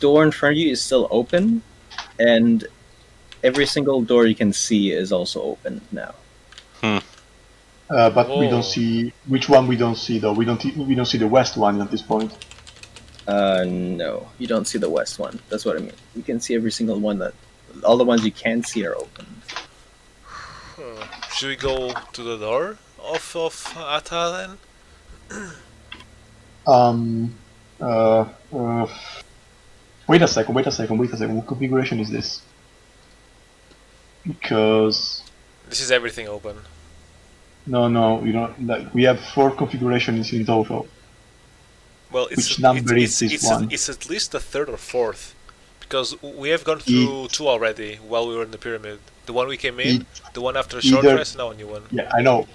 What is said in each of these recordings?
door in front of you is still open, and every single door you can see is also open now. But we don't see which one we don't see though. We don't see the west one at this point. No, you don't see the west one. That's what I mean. You can see every single one all the ones you can see are open. Should we go to the door of Ata then? Wait a second. What configuration is this? Because this is everything open. No, you know, like we have 4 configurations in total. Well, which number is this one? It's at least the 3rd or 4th, because we have gone through 2 already while we were in the pyramid. The one we came in, the one after a short rest, now a new one. Yeah, I know.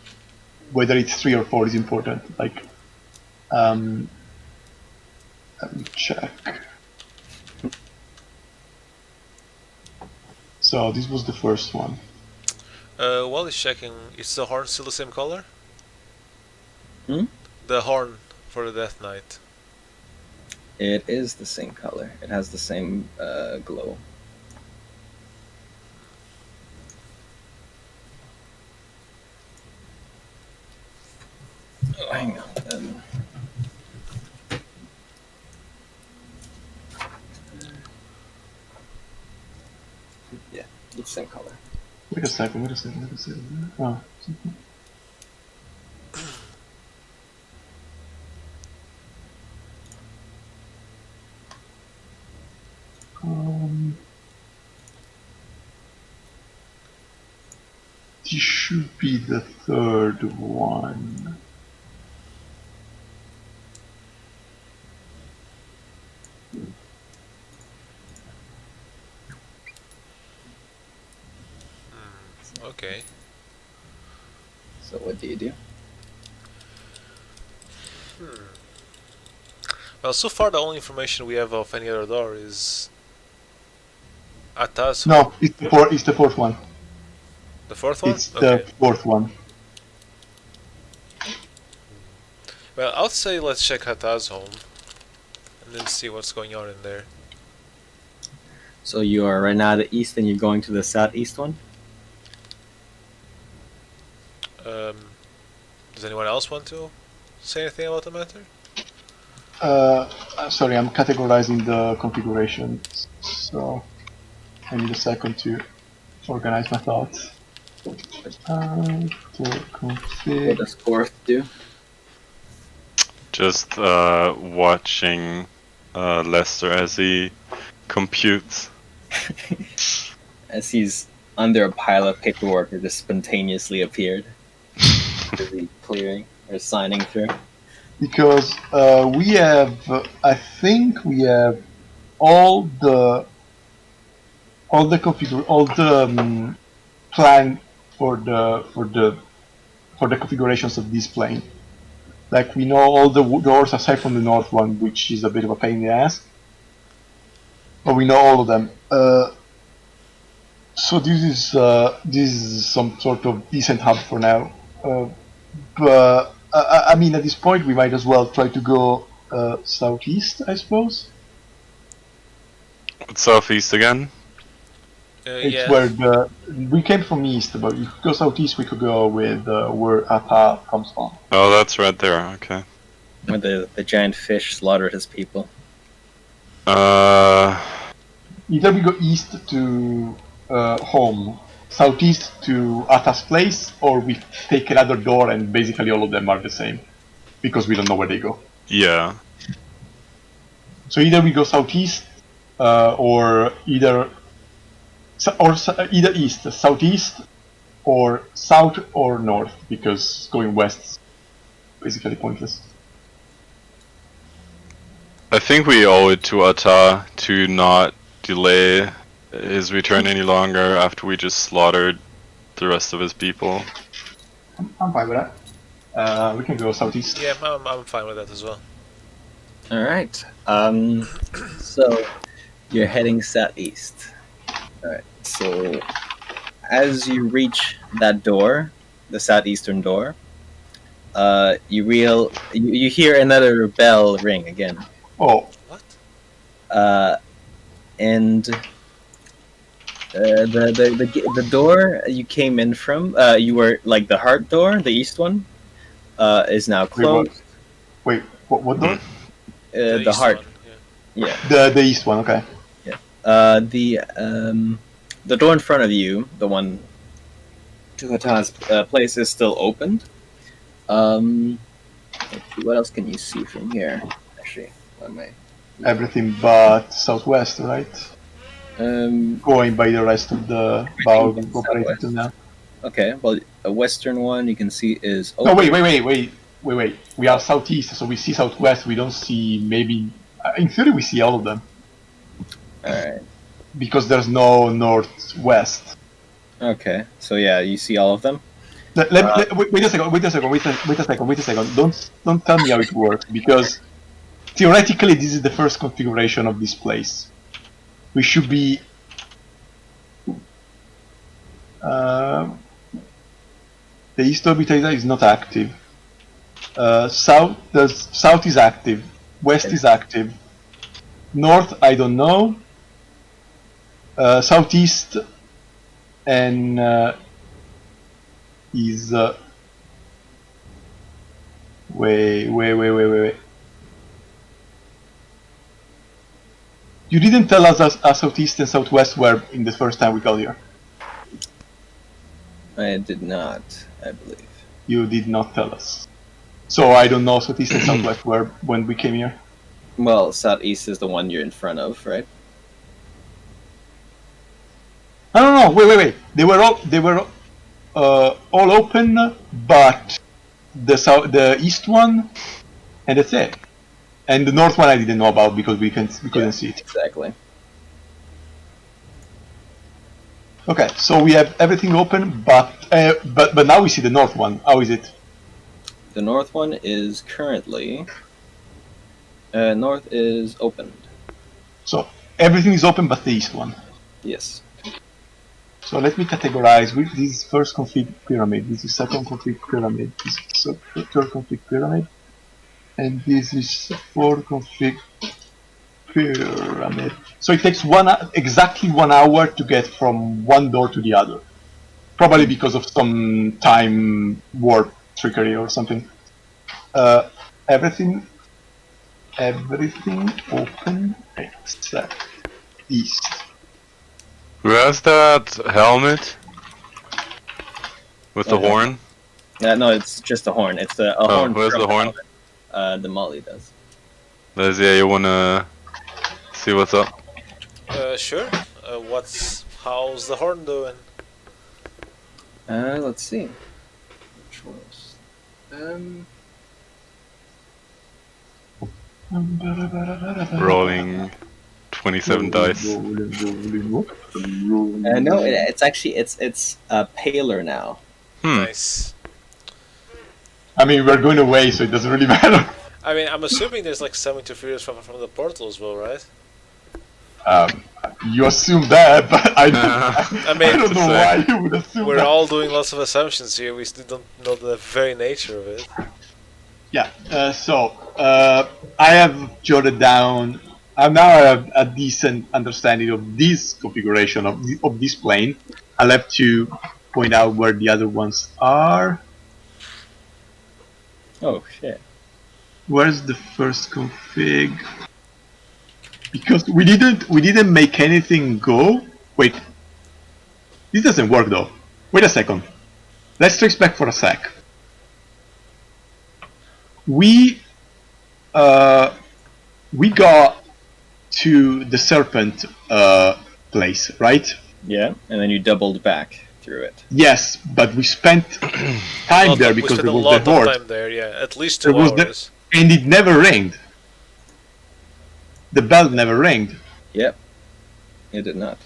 Whether it's 3 or 4 is important. Like, let me check. So this was the first one. While he's checking, is the horn still the same color? Hmm? The horn for the Death Knight. It is the same color. It has the same glow. Oh, hang on. Yeah, it's the same color. Wait a second. Oh. This should be the 3rd one. Okay. So what do you do? Well, so far the only information we have of any other door is Ata's. No, it's the 4th one. The 4th one? It's the 4th one. Well, I'll say let's check Ata's home and then see what's going on in there. So you are right now at the east and you're going to the southeast one? Does anyone else want to say anything about the matter? Sorry, I'm categorizing the configurations, so I need a second to organize my thoughts. What does Korth do? Just watching Lester as he computes. As he's under a pile of paperwork that just spontaneously appeared. Is he clearing or signing through? Because we have, I think we have all the plan for the configurations of this plane. Like, we know all the doors aside from the north one, which is a bit of a pain in the ass. But we know all of them. So this is some sort of decent hub for now. But I mean, at this point, we might as well try to go southeast, I suppose. Southeast again? It's where we came from east, but if we go southeast, we could go with where Ata comes from. Oh, that's right there. Okay. Where the giant fish slaughtered his people. Either we go east to home, southeast to Ata's place, or we take another door and basically all of them are the same, because we don't know where they go. Yeah. So either we go southeast, or either east, southeast, or south or north, because going west is basically pointless. I think we owe it to Ata to not delay his return any longer after we just slaughtered the rest of his people. I'm fine with that. We can go southeast. Yeah, I'm fine with that as well. Alright. So you're heading southeast. Alright, so as you reach that door, the southeastern door, you hear another bell ring again. Oh. What? and the door you came in from, you were like the heart door, the east one, is now closed. Wait, what door? The The east heart, one. Yeah. The east one. Okay. The door in front of you, the one to Hata's place, is still opened. Let's see, what else can you see from here? Actually, what am I? Everything but southwest, right? Going by the rest of the bow but operating to now. Okay, well, a western one you can see is No, open. wait. We are southeast, so we see southwest. We don't see maybe. In theory, we see all of them All right. because there's no northwest. Okay, so yeah, you see all of them. Wait a second. Don't tell me how it works because theoretically this is the first configuration of this place. We should be. The east orbiter is not active. South is active. West is active. North, I don't know. Southeast and is wait. You didn't tell us as southeast and southwest were in the first time we got here. I did not, I believe. You did not tell us. So I don't know southeast and southwest were when we came here. Well, southeast is the one you're in front of, right? No. Wait. They were all open, but the east one, and that's it. And the north one I didn't know about because we couldn't see it. Exactly. Okay, so we have everything open, but now we see the north one. How is it? The north one is currently. North is opened. So everything is open but the east one. Yes. So let me categorize with this first config pyramid, this is second config pyramid, this is third config pyramid, and this is fourth config pyramid. So it takes exactly 1 hour to get from one door to the other. Probably because of some time warp trickery or something. Everything open except east. Who has that helmet? With the Okay. horn? No, it's just a horn. It's a horn. Where's from the horn? The Molly does. Leslie, you wanna see what's up? Sure. How's the horn doing? Let's see. Controls. Rolling 27 dice. No, it's actually it's paler now. Nice. I mean, we're going away, so it doesn't really matter. I mean, I'm assuming there's like some interference from the portal as well, right? You assume that, but I mean, I don't know why you would assume We're that. all doing lots of assumptions here. We still don't know the very nature of it. Yeah, I have jotted down. I now have a decent understanding of this configuration of this plane. I'll have to point out where the other ones are. Oh shit! Where's the first config? Because we didn't make anything go. Wait, this doesn't work though. Wait a second. Let's trace back for a sec. We got to the serpent place, right? Yeah, and then you doubled back through it. Yes, but we spent time there because there was the a lot horde. of time there, yeah, at least There 2 was hours. And it never rained. The bell never rang. Yep, it did not.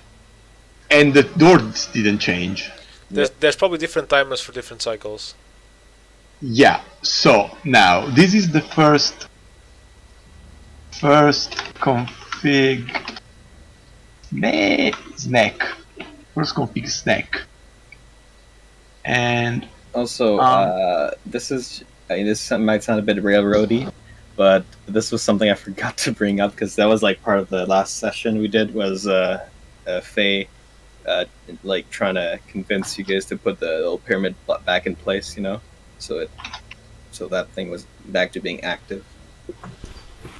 And the doors didn't change. There's probably different timers for different cycles. Yeah, so now this is the first config snack. First config snack. And Also, this might sound a bit railroady, But this was something I forgot to bring up because that was like part of the last session we did was Faye like trying to convince you guys to put the little pyramid back in place, so that thing was back to being active.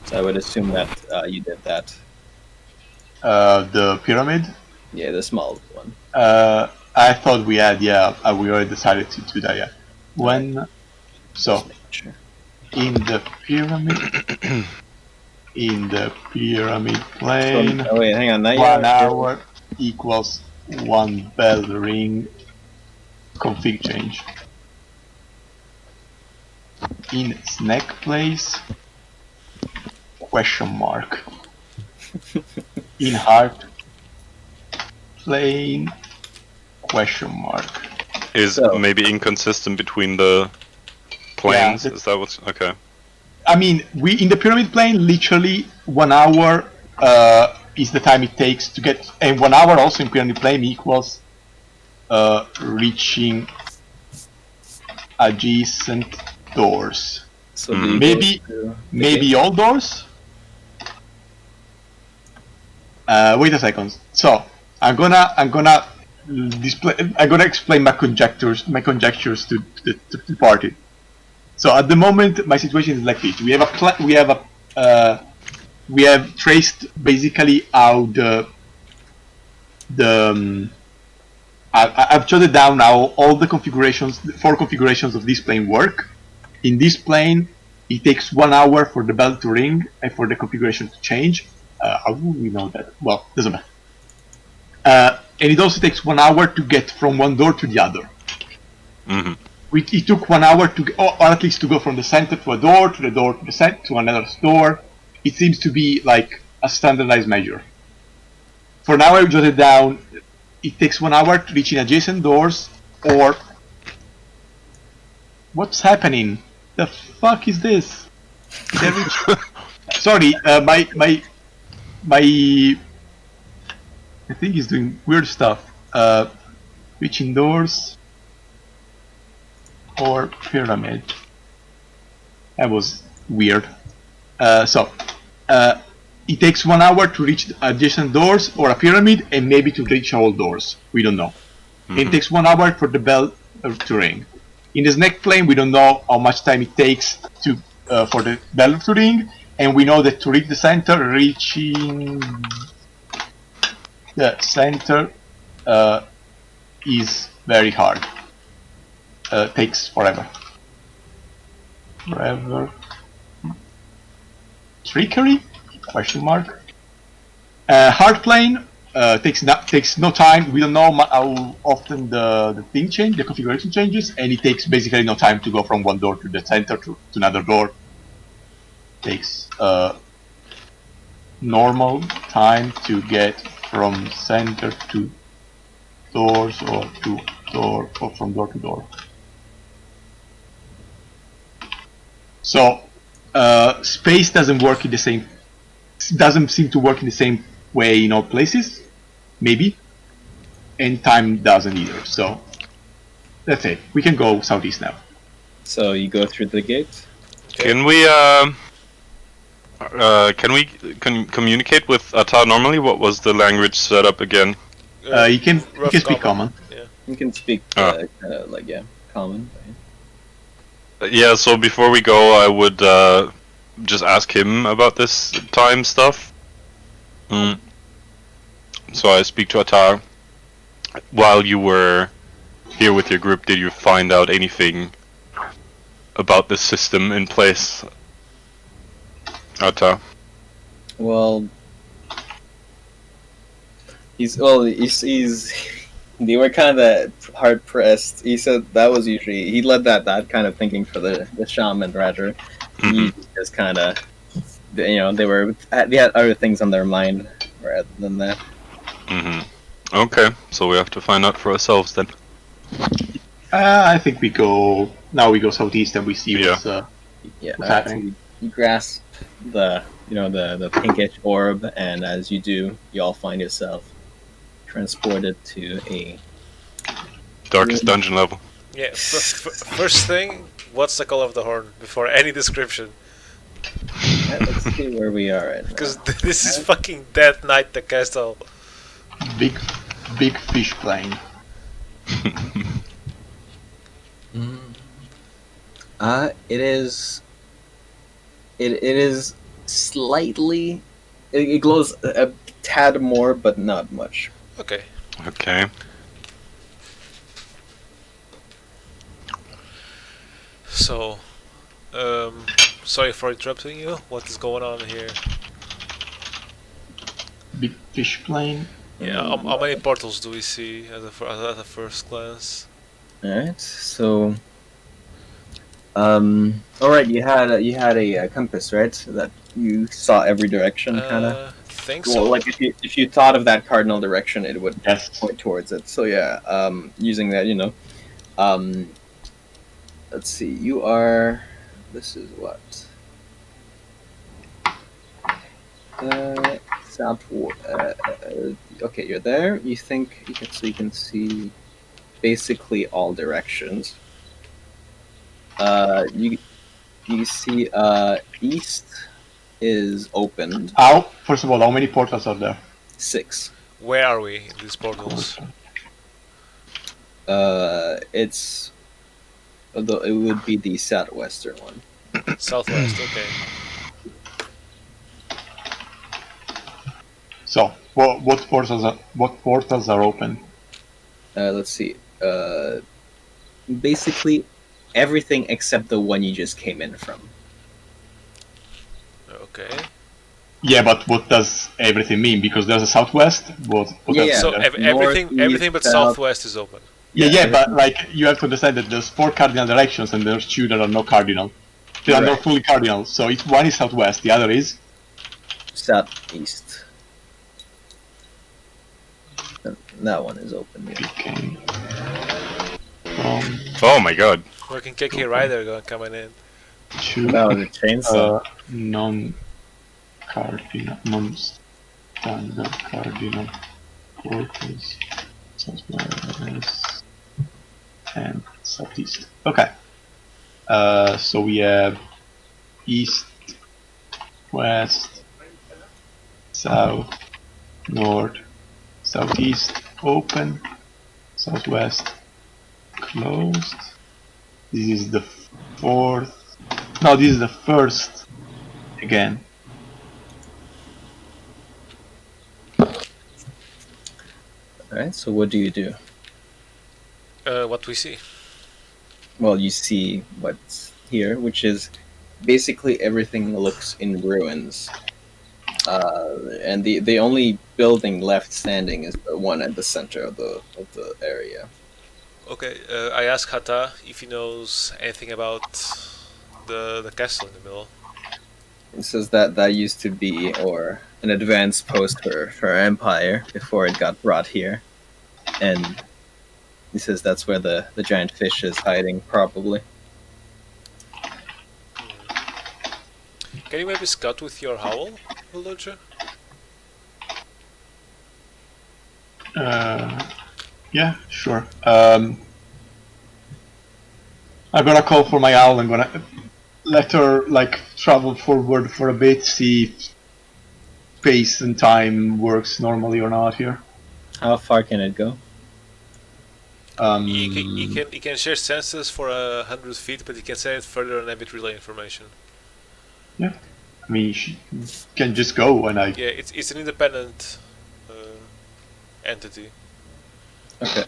So I would assume that you did that. The pyramid. Yeah, the small one. I thought we had. Yeah, we already decided to do that. Yeah. When. So. Sure. In the pyramid. In the pyramid plane. Oh wait, hang on. 1 hour equals 1 bell ring config change. In snack place, question mark. In heart plane, question mark. Is maybe inconsistent between the planes? Yeah, is that what's okay? I mean, we in the pyramid plane, literally 1 hour is the time it takes to get, and 1 hour also in pyramid plane equals reaching adjacent doors. So maybe all doors. Wait a second. So I'm gonna explain my conjectures to the party. So at the moment, my situation is like this: we have traced basically how I've jotted down how all the configurations, the 4 configurations of this plane work. In this plane, it takes 1 hour for the bell to ring and for the configuration to change. How do we know that? Well, doesn't matter. And it also takes 1 hour to get from one door to the other. Mm-hmm. It took 1 hour to, or at least to go from the center to a door, to the door to the center, to another door. It seems to be like a standardized measure. For now, I jotted down. It takes 1 hour to reach in adjacent doors, or what's happening? The fuck is this? Sorry, my I think he's doing weird stuff. Reaching doors or pyramid. That was weird. It takes 1 hour to reach adjacent doors or a pyramid, and maybe to reach all doors. We don't know. Mm-hmm. It takes 1 hour for the bell to ring. In the snack plane, we don't know how much time it takes to for the bell to ring, and we know that to reach the center, reaching the center is very hard. Takes forever. Trickery? Question mark. Hard plane takes no time. We don't know how often the thing changes, the configuration changes, and it takes basically no time to go from one door to the center to another door. Takes normal time to get from center to doors or to door or from door to door. So space doesn't seem to work in the same way in all places, maybe, and time doesn't either. So that's it. We can go southeast now. So you go through the gate. Can we communicate with Ata normally? What was the language set up again? You can speak common. Yeah. You can speak common. Yeah. So before we go, I would just ask him about this time stuff. So I speak to Ata. While you were here with your group, did you find out anything about the system in place, Ata? Well, he's they were kind of hard pressed. He said that was usually he led that kind of thinking for the shaman rather. Mm-hmm. He just kind of they had other things on their mind rather than that. Mm-hmm. Okay, so we have to find out for ourselves then. I think we go southeast and we see what's happening. So you grasp the pinkish orb, and as you do, you all find yourself transported to a darkest dungeon level. Yeah. First thing, what's the call of the horn before any description? Let's see where we are right now. Because this is fucking Death Knight the castle. Big fish plane. It is. It is slightly. It glows a tad more, but not much. Okay. Okay. So, sorry for interrupting you. What is going on here? Big fish plane. Yeah, how many portals do we see at the first glance? All right. So. All right. You had a compass, right? That you saw every direction, kind of. Think Well, so. like if you thought of that cardinal direction, it would Yes. point towards it. So yeah, using that, let's see. You are. This is what. South. Okay, you're there. You think you can see basically all directions. You see east is opened. First of all, how many portals are there? 6. Where are we in these portals? It would be the southwestern one. Southwest. Okay. So, what portals are open? Let's see. Basically everything except the one you just came in from. Okay. Yeah, but what does everything mean? Because there's a southwest. What Yeah, else yeah. is So there? everything, North, everything but east, south. southwest is open. Yeah, but like you have to understand that there's 4 cardinal directions and there's 2 that are not cardinal. They are not Right. fully cardinal. So one is southwest, the other is Southeast. And that one is open. Yeah. okay. From Oh my god. Working KK Rider coming in. two That was a chainsaw. non-standard cardinal portals, southwest and southeast. Okay. So we have east, west, south, north, southeast open, southwest closed. This is the 4th. No, this is the 1st again. Alright, so what do you do? What we see. Well, you see what's here, which is basically everything looks in ruins. And the only building left standing is the one at the center of the area. Okay. I asked Hata if he knows anything about the castle in the middle. It says that used to be an advanced post for our empire before it got brought here, and he says that's where the giant fish is hiding, probably. Can you maybe scout with your howl, villager? Yeah, sure. I'm gonna call for my owl. I'm gonna let her travel forward for a bit, see if space and time works normally or not here. How far can it go? You can share senses for 100 feet, but you can send it further and emit relay information. Yeah, I mean she can just go and Yeah, it's an independent entity. Okay.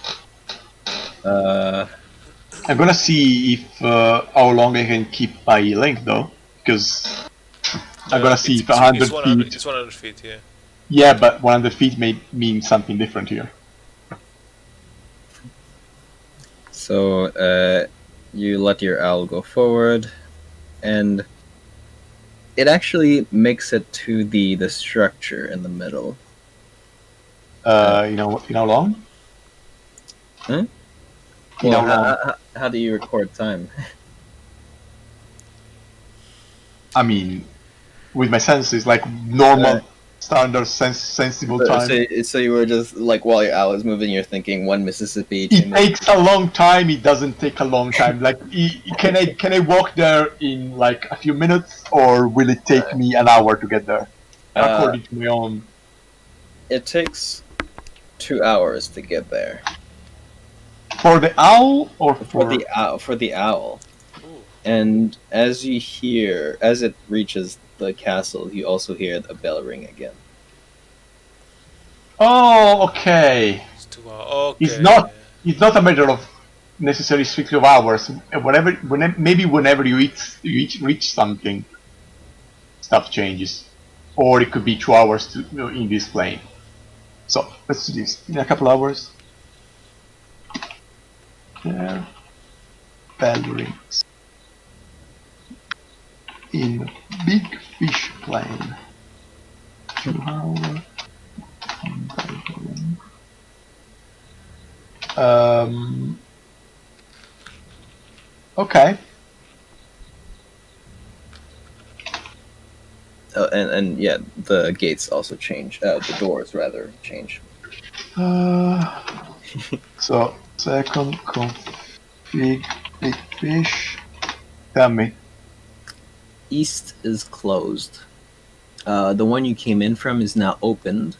I'm gonna see if how long I can keep my link though, because I'm gonna see if 100 feet. It's 100 feet, yeah. Yeah, but 100 feet may mean something different here. So you let your owl go forward, and it actually makes it to the structure in the middle. You know how long? Hmm? You know Well, how do you record time? I mean, with my senses, like normal standard sensible time. So you were just like while your owl is moving, you're thinking 1 Mississippi. It takes a long time. It doesn't take a long time. Like, can I walk there in like a few minutes, or will it take me an hour to get there? According to my own. It takes 2 hours to get there. For the owl or For the owl. Ooh. And as it reaches the castle, you also hear the bell ring again. Oh, okay. It's 2 hours. Okay. It's not a matter of necessarily strictly of hours. Whenever you reach something, stuff changes, or it could be 2 hours in this plane. So let's do this in a couple hours. There, bell rings in big fish plane. 2 hours. Okay. And yeah, the gates also change. The doors rather change. So second config big fish. Tell me. East is closed. The one you came in from is now opened.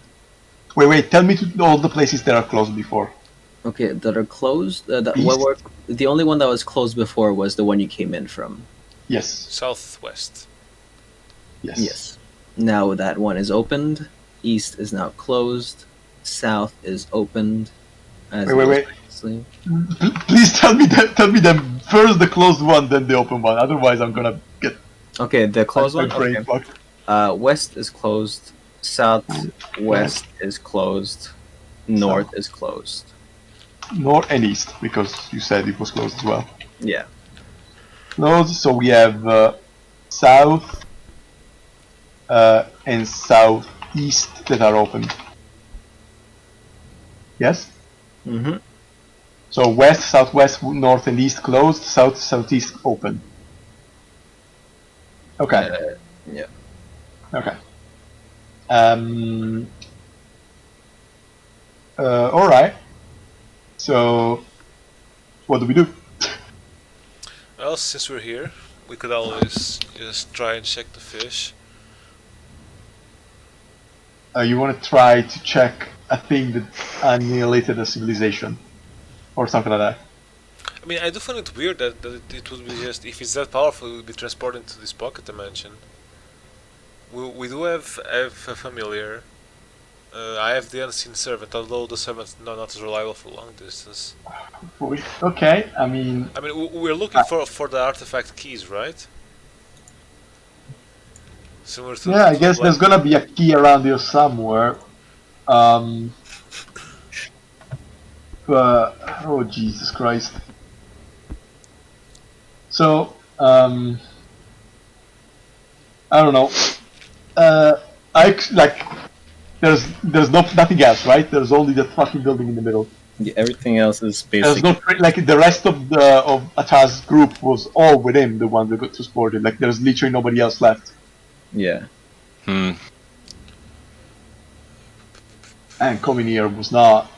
Wait. Tell me all the places that are closed before. Okay, that are closed. The only one that was closed before was the one you came in from. Yes. Southwest. Yes. Yes. Now that one is opened. East is now closed. South is opened. Wait. previously. Please tell me them first the closed one, then the open one. Otherwise, I'm gonna get. Okay, the closed my one. brain Okay. fucked. West is closed. Southwest is closed. North is closed. North and east, because you said it was closed as well. Yeah. Closed. So we have south and southeast that are open. Yes. Mm-hmm. So west, southwest, north, and east closed. South, southeast open. Okay. Yeah. Okay. All right. So, what do we do? Well, since we're here, we could always just try and check the fish. You want to try to check a thing that annihilated a civilization, or something like that. I mean, I do find it weird that it would be just, if it's that powerful, it would be transported into this pocket dimension. We do have a familiar. I have the unseen servant, although the servant's not as reliable for long distance. Okay, I mean, We're looking for the artifact keys, right? Similar to yeah, I guess there's gonna be a key around here somewhere. But oh Jesus Christ! So I don't know. There's nothing else, right? There's only that fucking building in the middle. Yeah, everything else is There's basically. no like the rest of Atah's group was all with him, the one that got transported. Like there's literally nobody else left. Yeah. And coming here was not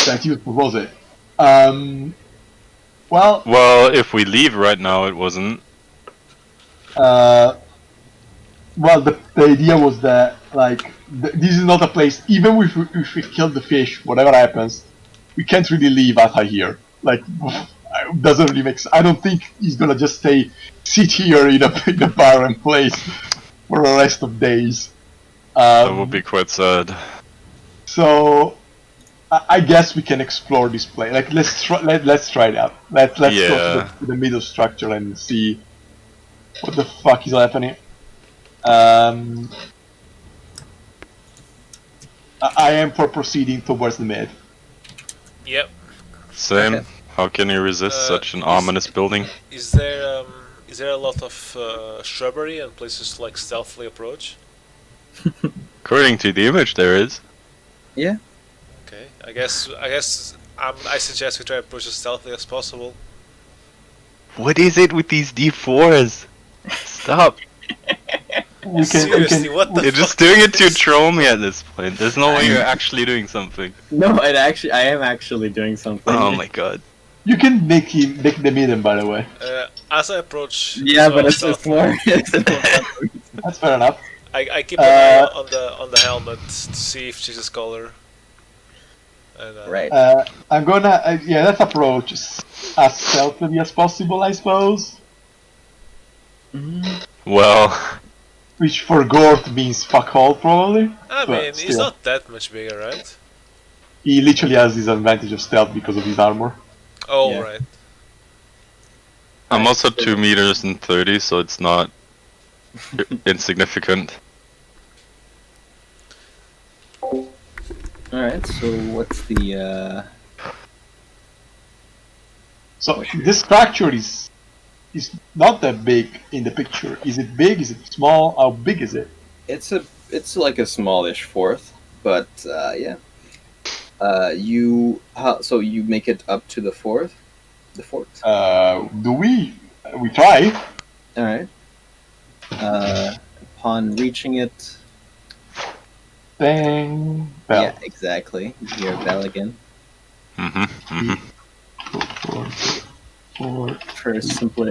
that useful, was it? Well, if we leave right now, it wasn't. well, the idea was that like this is not a place. Even if we kill the fish, whatever happens, we can't really leave Ata here. Like, it doesn't really make sense. I don't think he's gonna just sit here in a barren place for the rest of days. That would be quite sad. So, I guess we can explore this place. Like, let's try it out. Let's go to the middle structure and see what the fuck is happening. I am for proceeding towards the mid. Yep. Same. Okay. How can you resist such an ominous building? Is there a lot of shrubbery and places to like stealthily approach? According to the image, there is. Yeah. Okay. I guess I suggest we try to approach as stealthily as possible. What is it with these D4s? Stop. Seriously, what the You're fuck? just doing is it to this? troll me at this point. There's no way you're actually doing something. No, I am actually doing something. Oh my god. You can make the meeting, by the way. As I approach, Yeah, as well, but it's stealthily, more. It's more That's fair enough. I keep an eye on the helmet to see if she's a scholar. And, right. I'm gonna let's approach as stealthily as possible, I suppose. Well, Which for Gort means fuck all, probably. I but mean, he's still. not that much bigger, right? He literally has this advantage of stealth because of his armor. Oh, Yeah. right. I'm also 2 meters and 30, so it's not insignificant. Alright, so what's the So this structure is not that big in the picture. Is it big? Is it small? How big is it? it's like a smallish fourth, but yeah. So you make it up to the fourth? The fourth? Do we? We try. Alright. Upon reaching it, Bang. Bell. yeah, exactly. You hear a bell again. Four. For simple,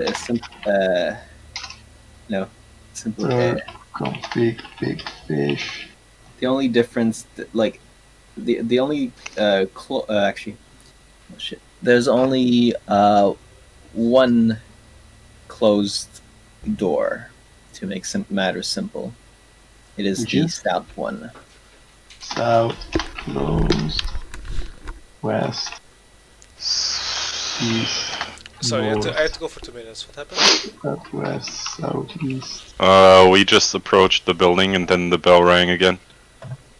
no, simple. Come big fish. The only difference, like, the only actually, oh shit. There's only one closed door to make matters simple. It is Which the is? south one. South, closed, west, east, Sorry, north, I had to go for 2 minutes. What happened? southwest, southeast, We just approached the building and then the bell rang again.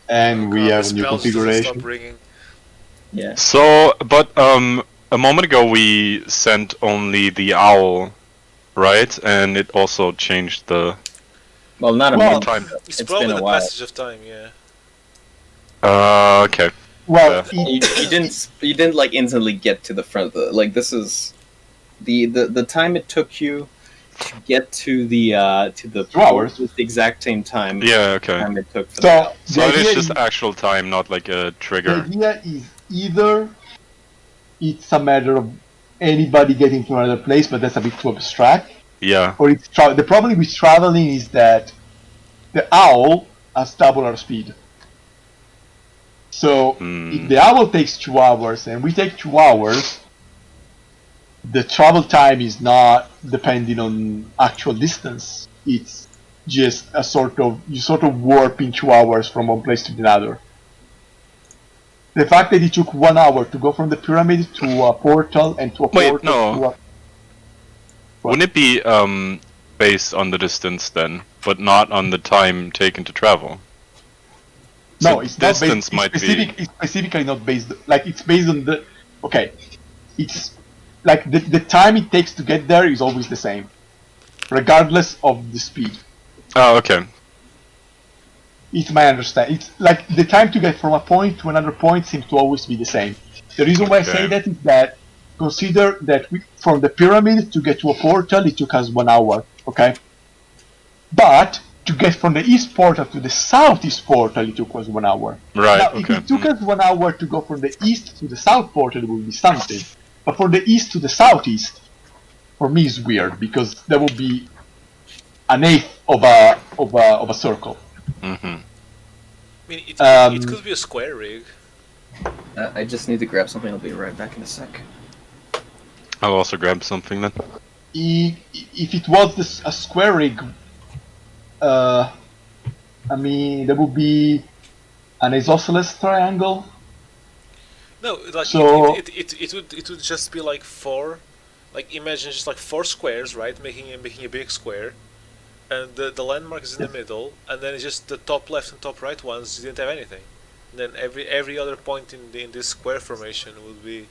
and we God, have this a new bell just doesn't configuration. Stop ringing. Yeah. So, but a moment ago we sent only the owl, right? And it also changed the Well, not a Well, month. time. It's, It's probably been a the while. passage of time, yeah. Okay. Well, Yeah. You didn't like instantly get to the front of the, like, this is the time it took you to get to the 2 hours. was the exact same time Yeah, okay. time it took for So, the owl. So the it is idea just is- actual time, not like a the trigger. idea is either it's a matter of anybody getting to another place, but that's a bit too abstract, Yeah. or it's the problem with traveling is that the owl has double our speed. So if the owl takes 2 hours and we take 2 hours, the travel time is not depending on actual distance. It's just a sort of warp in 2 hours from one place to another. The fact that it took 1 hour to go from the pyramid to a portal and to a Wait, portal no. to a... Wouldn't it be based on the distance then, but not on the time taken to travel? No, So it's not distance based. might It's specifically not based. Like it's based on the. Okay, it's like the time it takes to get there is always the same, regardless of the speed. Oh, okay. It's my understanding. It's like the time to get from a point to another point seems to always be the same. The reason why I say Okay. that is that consider that from the pyramid to get to a portal it took us 1 hour. Okay, but to get from the east portal to the southeast portal it took us 1 hour. Right, Now, okay. if it took us 1 hour to go from the east to the south portal, it would be something. But from the east to the southeast, for me, is weird because that would be an eighth of a circle. Mm-hmm. I mean, Um, it could be a square rig. I just need to grab something. I'll be right back in a sec. I'll also grab something then. If it was a square rig, I mean, there would be an isosceles triangle. No, like So- it would just be like 4, like imagine just like 4 squares, right, making a big square, and the landmark is in the middle, and then it's just the top left and top right ones didn't have anything. And then every other point in this square formation would be.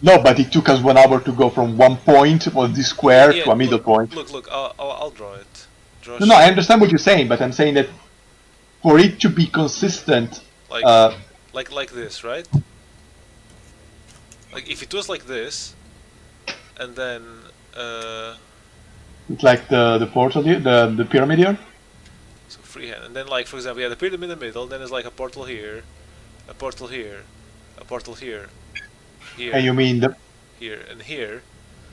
No, but it took us 1 hour to go from one point of this square Yeah, to a middle point. Look, I'll draw it. No, I understand what you're saying, but I'm saying that for it to be consistent, like this, right? Like if it was like this, and then It's like the portal here, the pyramid here. So freehand, and then like for example, yeah, the pyramid in the middle. Then there's like a portal here, a portal here, a portal here, And you here, mean the here, and here.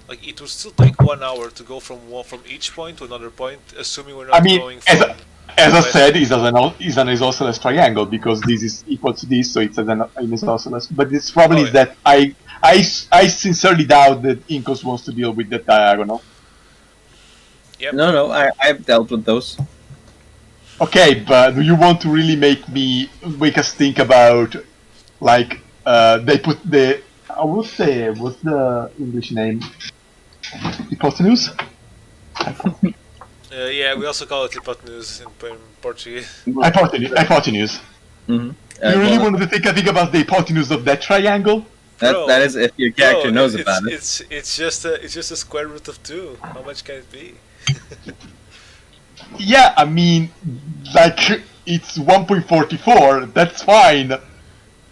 Like it would still take 1 hour to go from each point to another point, assuming we're I not mean, going as, from. as I west- said, it's an isosceles triangle because this is equal to this, so it's an isosceles. But this problem Oh, is yeah. that I sincerely doubt that Incos wants to deal with the diagonal. Yep. No, I've dealt with those. Okay, but do you want to really make us think about like they put the I would say what's the English name? Hypotenuse? Yeah, we also call it hypotenuse in Portuguese. Hypotenuse. Mm-hmm. You really wanted to think about the hypotenuse of that triangle? Bro, that is if your character Bro, knows about it. It's just a square root of 2. How much can it be? Yeah, I mean, like, it's 1.44, that's fine.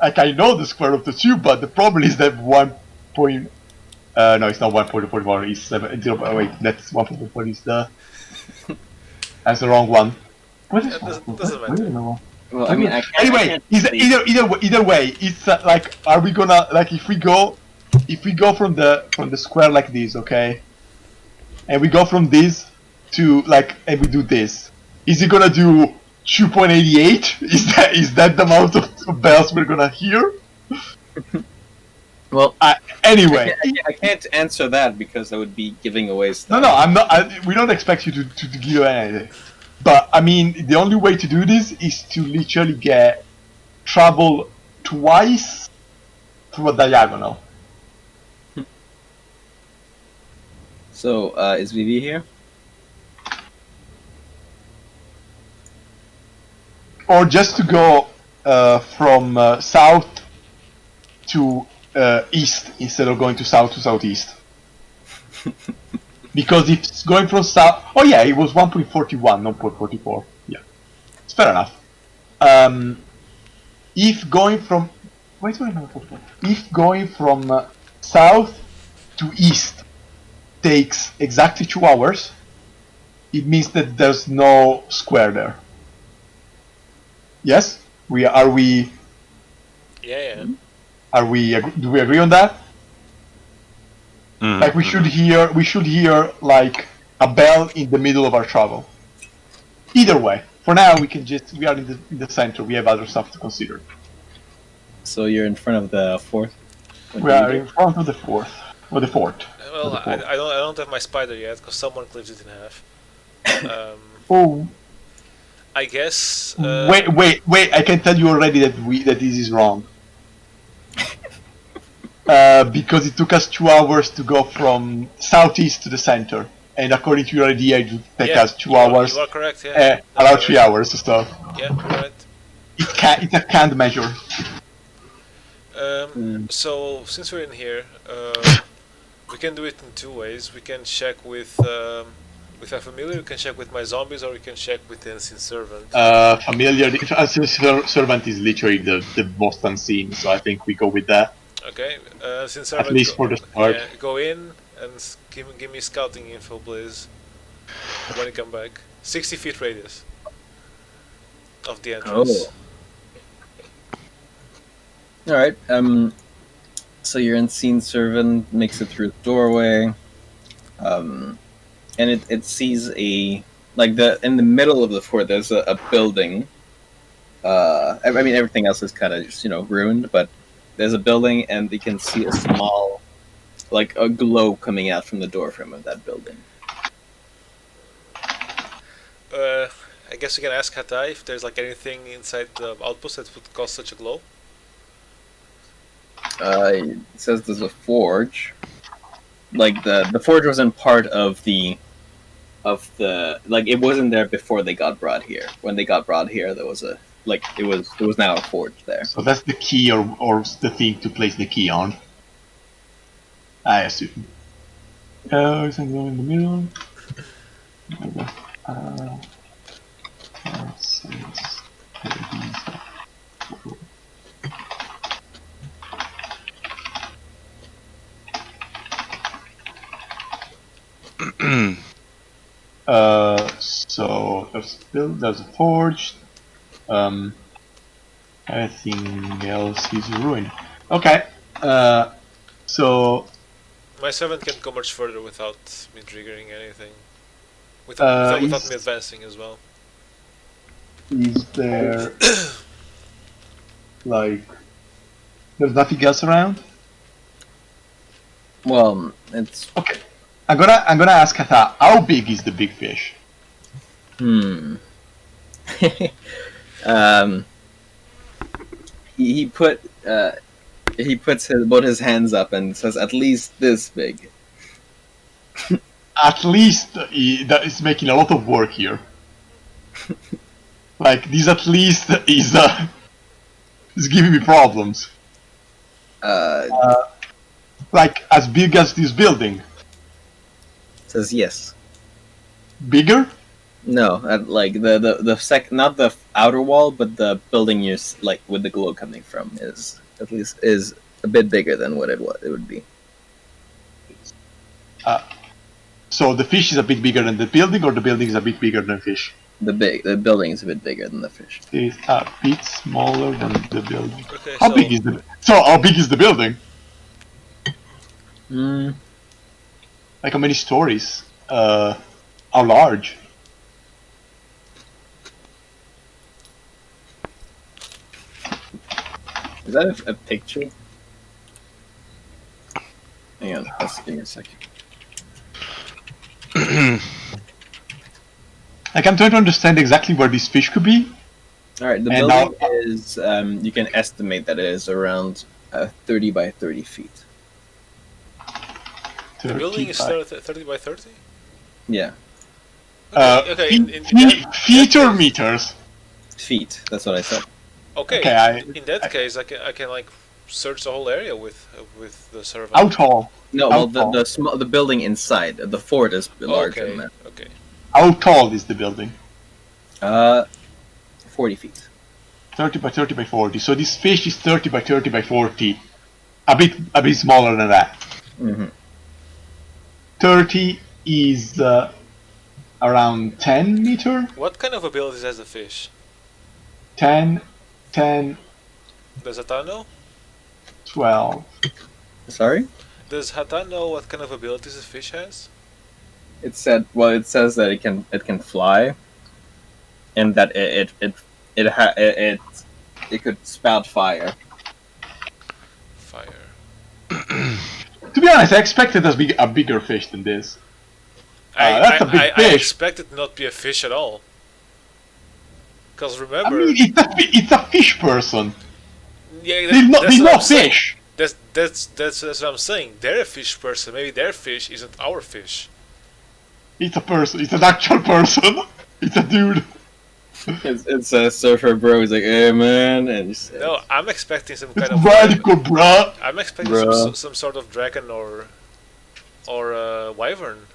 Like, I know the square root of 2, but the problem is that 1. No, it's not 1.44, it's 0. Wait, that's 1.44 is the... That's the wrong one. What is Doesn't matter. Well, I mean, Anyway, either way, it's like, are we gonna, like, if we go from the square like this, okay? And we go from this to like, and we do this. Is it gonna do 2.88? Is that the amount of bells we're gonna hear? Well, Anyway, I can't answer that because I would be giving away stuff. no, I'm not. We don't expect you to give anything. But I mean, the only way to do this is to literally travel twice through a diagonal. So, is VV here? Or just to go from south to east instead of going to south to southeast. Because if it's going from south, oh yeah, it was 1.41, not 0.44. Yeah, it's fair enough. If going from if going from south to east takes exactly 2 hours, it means that there's no square there. Yes, we Yeah. Do we agree on that? Like we should hear like a bell in the middle of our travel. Either way, for now we are in the center. We have other stuff to consider. So you're in front of the fourth. We are in front of the fourth or the fort. Well, I don't have my spider yet because someone clipped it in half. Oh, I guess. wait! I can tell you already that this is wrong. Because it took us 2 hours to go from southeast to the center, and according to your idea, it would take us 2 hours. You are correct. Yeah. About 3 hours or so. Yeah, you're right. It's a canned measure. So since we're in here, we can do it in 2 ways. We can check with a familiar. We can check with my zombies, or we can check with the unseen servant. Familiar servant is literally the most unseen, so I think we go with that. Okay, unseen servant. At least for the start. Yeah, go in and give me scouting info, please. When you come back, 60 feet radius of the entrance. All right. So your unseen servant makes it through the doorway, and it sees in the middle of the fort. There's a building. I mean, everything else is kind of just ruined, but there's a building, and you can see a small, like a glow coming out from the doorframe of that building. I guess we can ask Hatai if there's like anything inside the outpost that would cause such a glow. It says there's a forge. Like the forge wasn't part of the it wasn't there before they got brought here. When they got brought here, there was there was now a forge there. So that's the key or the thing to place the key on. I assume. Is it in the middle? So there's a forge. Everything else is ruined. Okay. So My servant can go much further without me triggering anything. Without me advancing as well. is there like there's nothing else around? Well, it's Okay. I'm gonna ask Kata, how big is the big fish? he puts both his hands up and says, "At least this big." At least that is making a lot of work here. Like this, at least is giving me problems. Like as big as this building. Says yes. Bigger? No, like the not the outer wall, but the building you're like with the glow coming from is at least is a bit bigger than what it would be. So the fish is a bit bigger than the building, or the building is a bit bigger than fish? The building is a bit bigger than the fish. It's a bit smaller than the building. Okay, How big is the building? Like how many stories? How large? Is that a picture? Hang on, just give me a second. Like I'm trying to understand exactly where this fish could be. All right, the And building is you can estimate that it is around 30 by 30 feet. the building is 30 by 30? Yeah, Okay, feet or meters? feet. That's what I said. Okay, Okay, in that case, I can like search the whole area with the servant. How tall? No, How well, tall? the building inside the fort is larger than Okay, that. okay. How tall is the building? 40 feet. 30 by 30 by 40. So this fish is 30 by 30 by 40. A bit smaller than that. Mm-hmm. 30 is around 10 meter. What kind of abilities has the fish? 10, Does Hatan know? 12. Sorry? Does Hatan know what kind of abilities the fish has? It said. Well, it says that it can fly, and that it could spout fire. Fire. To be honest, I expected a bigger fish than this. That's a big I fish. expect it not be a fish at all. Because I remember, mean, it's a fish person. yeah, There's no what I'm saying. fish. That's what I'm saying. They're a fish person. Maybe their fish isn't our fish. It's a person. It's an actual person. It's a dude. It's a surfer bro. He's like, "Hey man," and he's, No, I'm expecting some kind It's of. radical, bruh. I'm expecting some sort of dragon or wyvern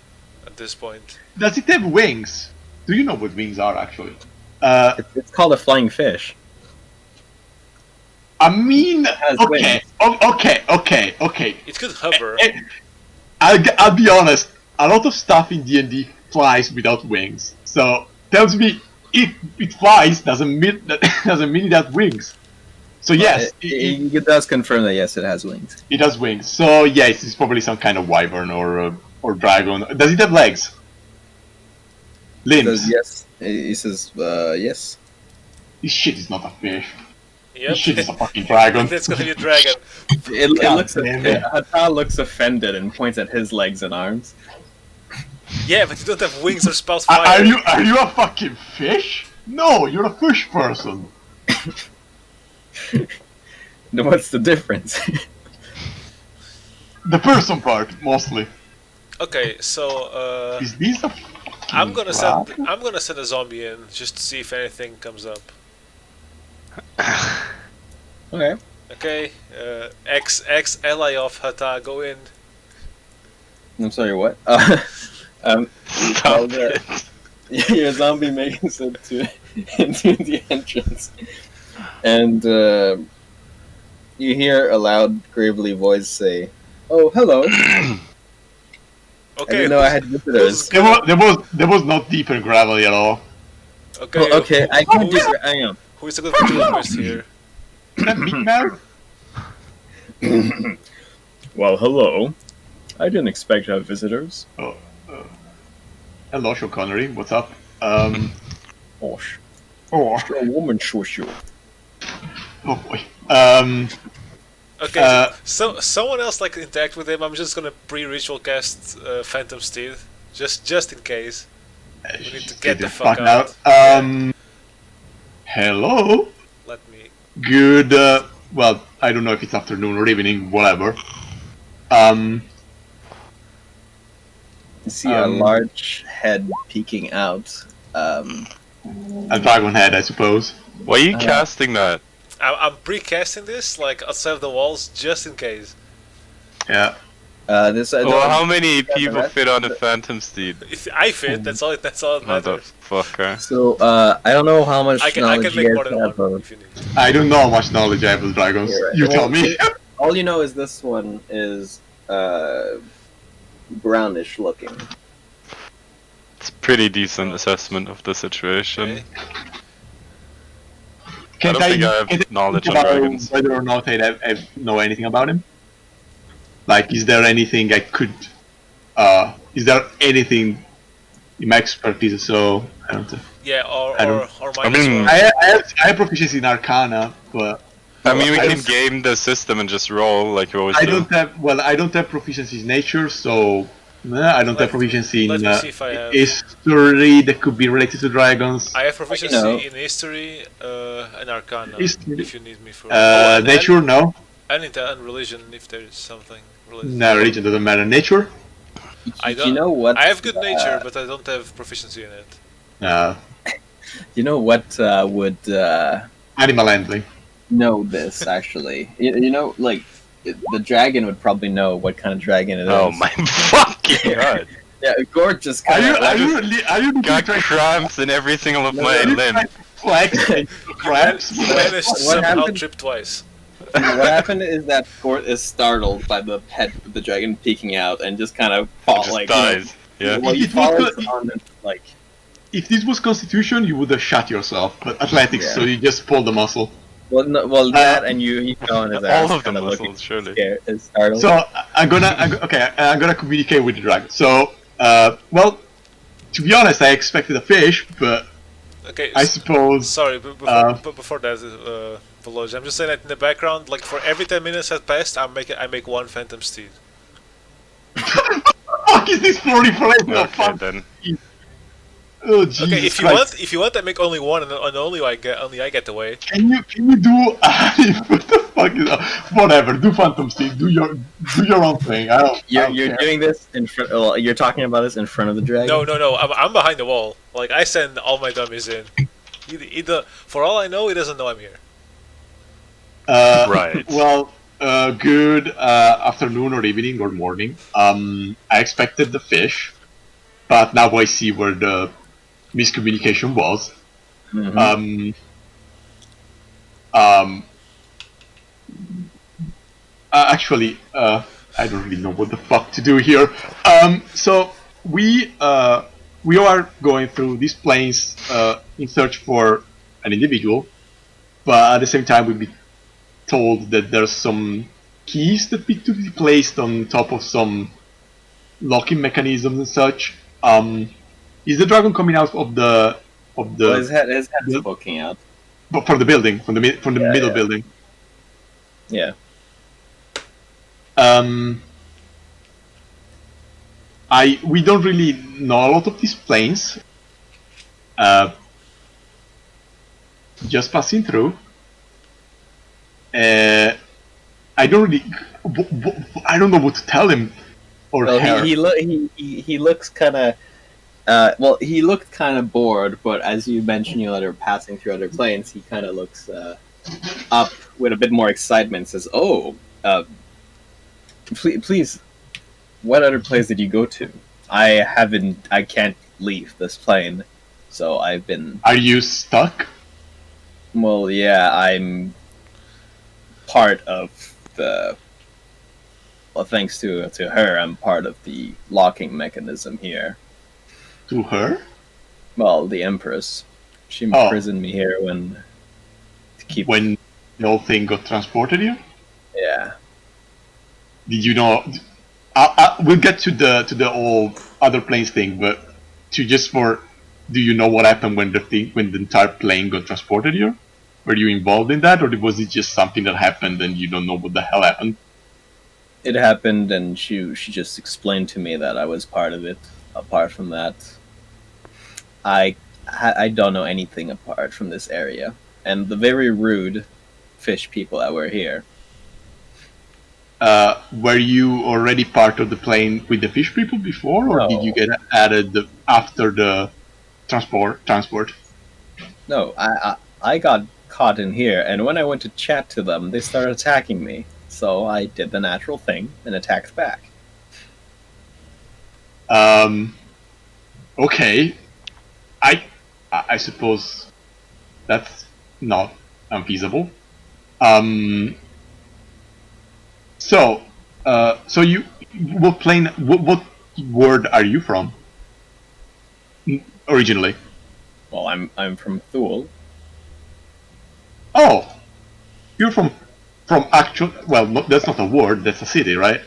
at this point. Does it have wings? Do you know what wings are actually? it's called a flying fish. I mean, has okay, okay. It could hover. I'll be honest. A lot of stuff in D&D flies without wings. So tells me if it flies doesn't mean that it has wings. So yes, It does confirm that yes, it has wings. it has wings. So yes, it's probably some kind of wyvern or dragon. Does it have legs? He Limbs. says yes. He says yes. This shit is not a fish. Yep. This shit is a fucking dragon. That's gonna be a dragon. It looks. damn it. Hata looks offended and points at his legs and arms. Yeah, but you don't have wings or spout fire. Are you a fucking fish? No, you're a fish person. What's the difference? The person part mostly. Okay, so Is this a? I'm gonna dragon? send a zombie in just to see if anything comes up. Okay. Okay, ex ally of Hata, go in. I'm sorry. What? Stop it. Your zombie makes it into the entrance, and you hear a loud, gravely voice say, "Oh, hello." I Okay. didn't know I had visitors. There was not deep and gravelly at all. Okay. Well, okay, I can who is- do. I am. Who is a good ventriloquist here? Is that Big Mouth? Well, hello. I didn't expect to have visitors. Oh, hello, Sean Connery. What's up? Oh, Oh, a woman shushu. oh boy. Okay, so someone else like interact with him. I'm just gonna pre-ritual cast Phantom Steed, just in case. We need to get the fuck out. Hello. Let me. Good. Well, I don't know if it's afternoon or evening, whatever. You see a large head peeking out. A dragon head, I suppose. Why are you casting that? I'm pre-casting this like outside of the walls just in case. Yeah. This. Well, how many people fit on a Phantom Steed? If I fit, that's all. That's all that matters. Motherfucker. So, I don't know how much I can knowledge make you more guys than have one of. if you need. I don't know how much knowledge I have of dragons. Yeah, right. You tell Well, me. All you know is this one is brownish looking. It's a pretty decent assessment of the situation. Okay. Can I don't think I have knowledge on dragons. Whether or not I know anything about him? Like, is there anything I could... is there anything in my expertise? So, I don't know. Yeah, I don't- or I mine as mean- well. I have proficiency in Arcana, but I mean, we I can don't- game the system and just roll like we always I do. don't have... Well, I don't have proficiency in Nature, so... I don't have proficiency in let me see if I have. history that could be related to dragons. I have proficiency know. in history and Arcana. History. If you need me for. And- Nature, no. and religion if there is something related. No, religion doesn't matter. Nature? I Do you know what? I have good nature, but I don't have proficiency in it. You know what would Animal handling. know this actually? You know, like the dragon would probably know what kind of dragon it is. Oh my fucking god. Yeah, Gord just Are kind you, of. are you, are you Got trying cramps in every single of my are you limb. trying to flex cramps? You managed to What somehow happened? trip twice. What happened is that Gort is startled by the head of the dragon peeking out and just kind of fall Just like. dies. Yeah. Well, you It fall was- on the, like. If this was Constitution, you would have shot yourself. But Athletics, Yeah. so you just pulled the muscle. Well, no, well, that and he fell on his ass. All of the kinda looking muscles, surely. scared, startled. So I'm gonna communicate with the dragon. So, well, to be honest, I expected a fish, but Okay. I suppose. Sorry, before that, Veloz, I'm just saying that in the background, like for every 10 minutes has passed, I make one Phantom Steed. Fuck is this proliferation of Okay, fun? then. Oh Jesus Okay, if Christ. you want, I make only one, and only I get away. Can you do? What the fuck is that? Whatever. Do Phantom Steed. Do your own thing. I don't. You're doing this in front. Well, you're talking about this in front of the dragon. No, I'm behind the wall. Like I send all my dummies in. For all I know, he doesn't know I'm here. Right. Well, good afternoon or evening or morning. I expected the fish, but now I see where the miscommunication was. Mhm. Actually, I don't really know what the fuck to do here. So we are going through these planes in search for an individual, but at the same time we've been told that there's some keys that need to be placed on top of some locking mechanisms and such. Is the dragon coming out of the Well, his head's Yeah. poking out. from the building, from the Yeah, middle yeah. building? Yeah. We don't really know a lot of these planes. Just passing through. I don't really. I don't know what to tell him or Well, her. he looks kind of. Well, he looked kind of bored, but as you mentioned, you know, they're passing through other planes. He kind of looks up with a bit more excitement. Says, "Oh, please, what other place did you go to? I can't leave this plane, so I've been. Are you stuck? Well, yeah, I'm part of the Well, thanks to her, I'm part of the locking mechanism here. To her? Well, the Empress. She Oh. imprisoned me here to keep. When the whole thing got transported here? Yeah. Did you know? We'll get to the whole other planes thing, but do you know what happened when the entire plane got transported here? Were you involved in that, or was it just something that happened and you don't know what the hell happened? It happened, and she just explained to me that I was part of it. Apart from that, I don't know anything apart from this area and the very rude fish people that were here. Were you already part of the plane with the fish people before, or did you get added after the transport? No, I got caught in here, and when I went to chat to them, they started attacking me. So I did the natural thing and attacked back. Okay. I suppose that's not unfeasible. So you, what plane, what world are you from? Originally? Well, I'm from Thule. Oh, you're from actual. Well, that's not a word. That's a city, right?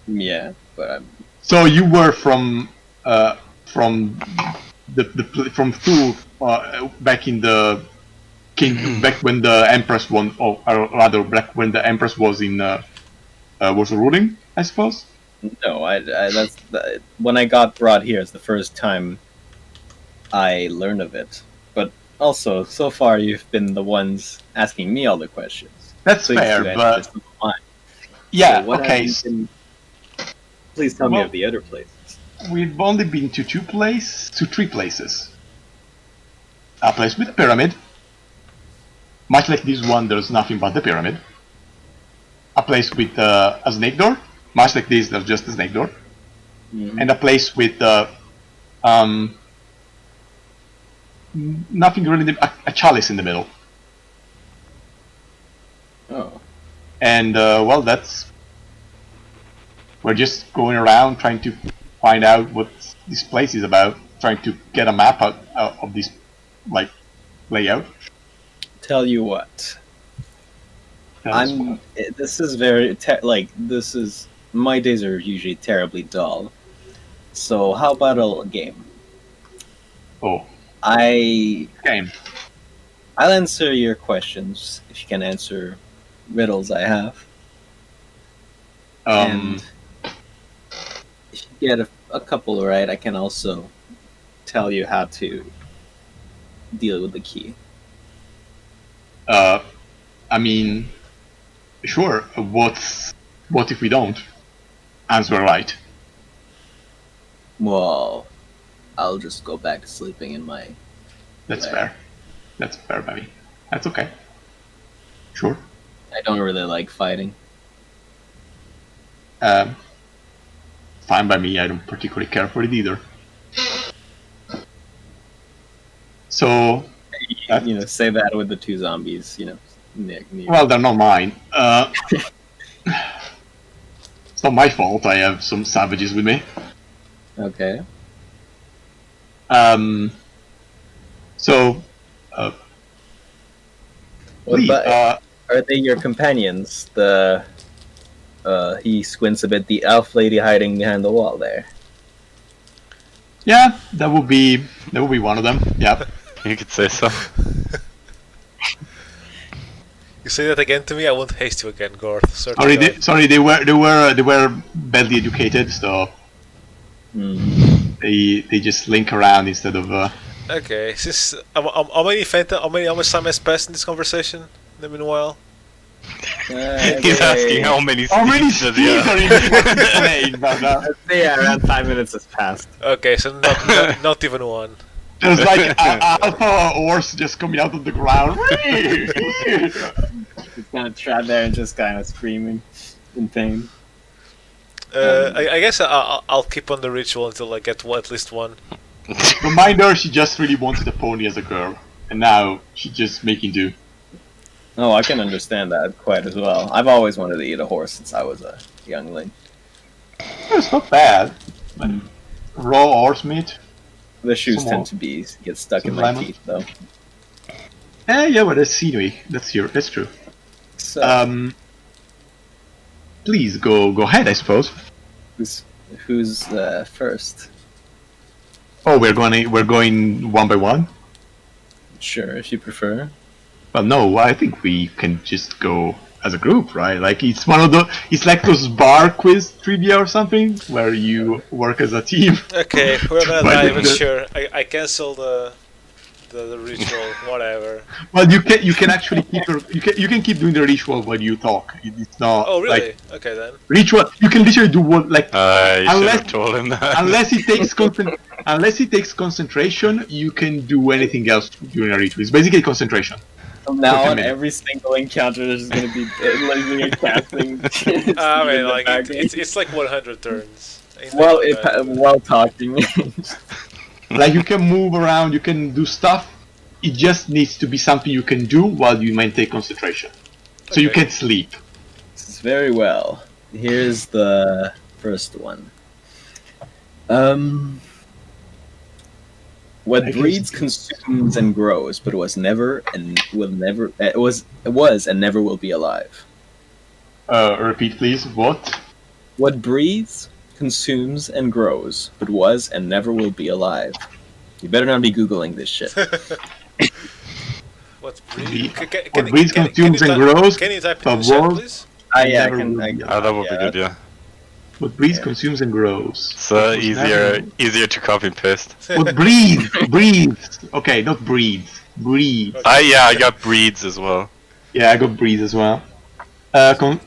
Yeah, but I'm. So you were from from Thule back in the back when the Empress won, or rather back when the Empress was in was ruling, I suppose. No, when I got brought here. It's the first time I learned of it. But also, so far you've been the ones asking me all the questions. That's Please fair, but yeah, so okay. Please tell me of the other places. We've only been to three places. A place with a pyramid. Much like this one, there's nothing but the pyramid. A place with a snake door. Much like this, there's just a snake door. Mm-hmm. And a place with nothing really, a chalice in the middle. Oh. And well, we're just going around trying to find out what this place is about, trying to get a map out of this like layout. Tell you what, this is very this is, my days are usually terribly dull. So how about a game? Oh, I'll answer your questions if you can answer riddles I have. And if you get a couple right, I can also tell you how to deal with the key. I mean, sure. What if we don't answer right? Well, I'll just go back to sleeping in my. That's fair. That's fair, buddy. That's okay. Sure. I don't really like fighting. Fine by me. I don't particularly care for it either. So, say that with the two zombies. Well, they're not mine. It's not my fault. I have some savages with me. Okay. So, please. Are they your companions? He squints a bit. The elf lady hiding behind the wall there. Yeah, that would be one of them. Yeah. You could say so. You say that again to me, I won't haste you again, Gorth. Sorry, they were badly educated, so they just link around instead of. Okay, since how much time has passed in this conversation? In the meanwhile, he's asking how many steeds are in the plane. Yeah, around 5 minutes has passed. Okay, so not even one. There's like alpha horse just coming out of the ground. He's kind of trapped there and just kind of screaming in pain. I guess I'll keep on the ritual until I get at least one. Remind her she just really wanted a pony as a girl, and now she's just making do. Oh, I can understand that quite as well. I've always wanted to eat a horse since I was a youngling. It's not bad. And raw horse meat. The shoes Some tend more. to get stuck in Some my lemon. teeth, though. Yeah, but that's scenery. That's true. So, Please go ahead, I suppose. who's first? Oh, we're going one by one. Sure, if you prefer. Well, no, I think we can just go as a group, right? Like it's one of the, it's like those bar quiz trivia or something where you work as a team. Okay, we're gonna Why die, did but the- sure. I cancel the ritual, whatever. Well, you can actually keep you can keep doing the ritual while you talk. It's not Oh, really? like Okay then. ritual. You can literally do what like You should Unless- have told him that. unless it takes concentration, you can do anything else during a ritual. It's basically concentration. From now Okay, on, minute. every single encounter is going to be living and casting. I in mean, the like background. it's like 100 turns. Ain't Well, that bad. while talking. Like you can move around, you can do stuff. It just needs to be something you can do while you maintain concentration. So you Okay. can't sleep. This is very well. Here's the first one. What I guess- breeds, consumes, and grows, but was never and will never was and never will be alive. Repeat, please. What? What breeds, consumes, and grows, but was and never will be alive. You better not be googling this shit. What The- breed? what breeds, consumes, and grows, Can you type it but in the chat, was- please? Yeah, I Never can. will be That would be good, yeah. What breeds, Yeah. consumes, and grows. So What was easier to copy and paste. What breeds? Okay, not breeds. Breeds. I got breeds as well. Yeah, I got breeds as well.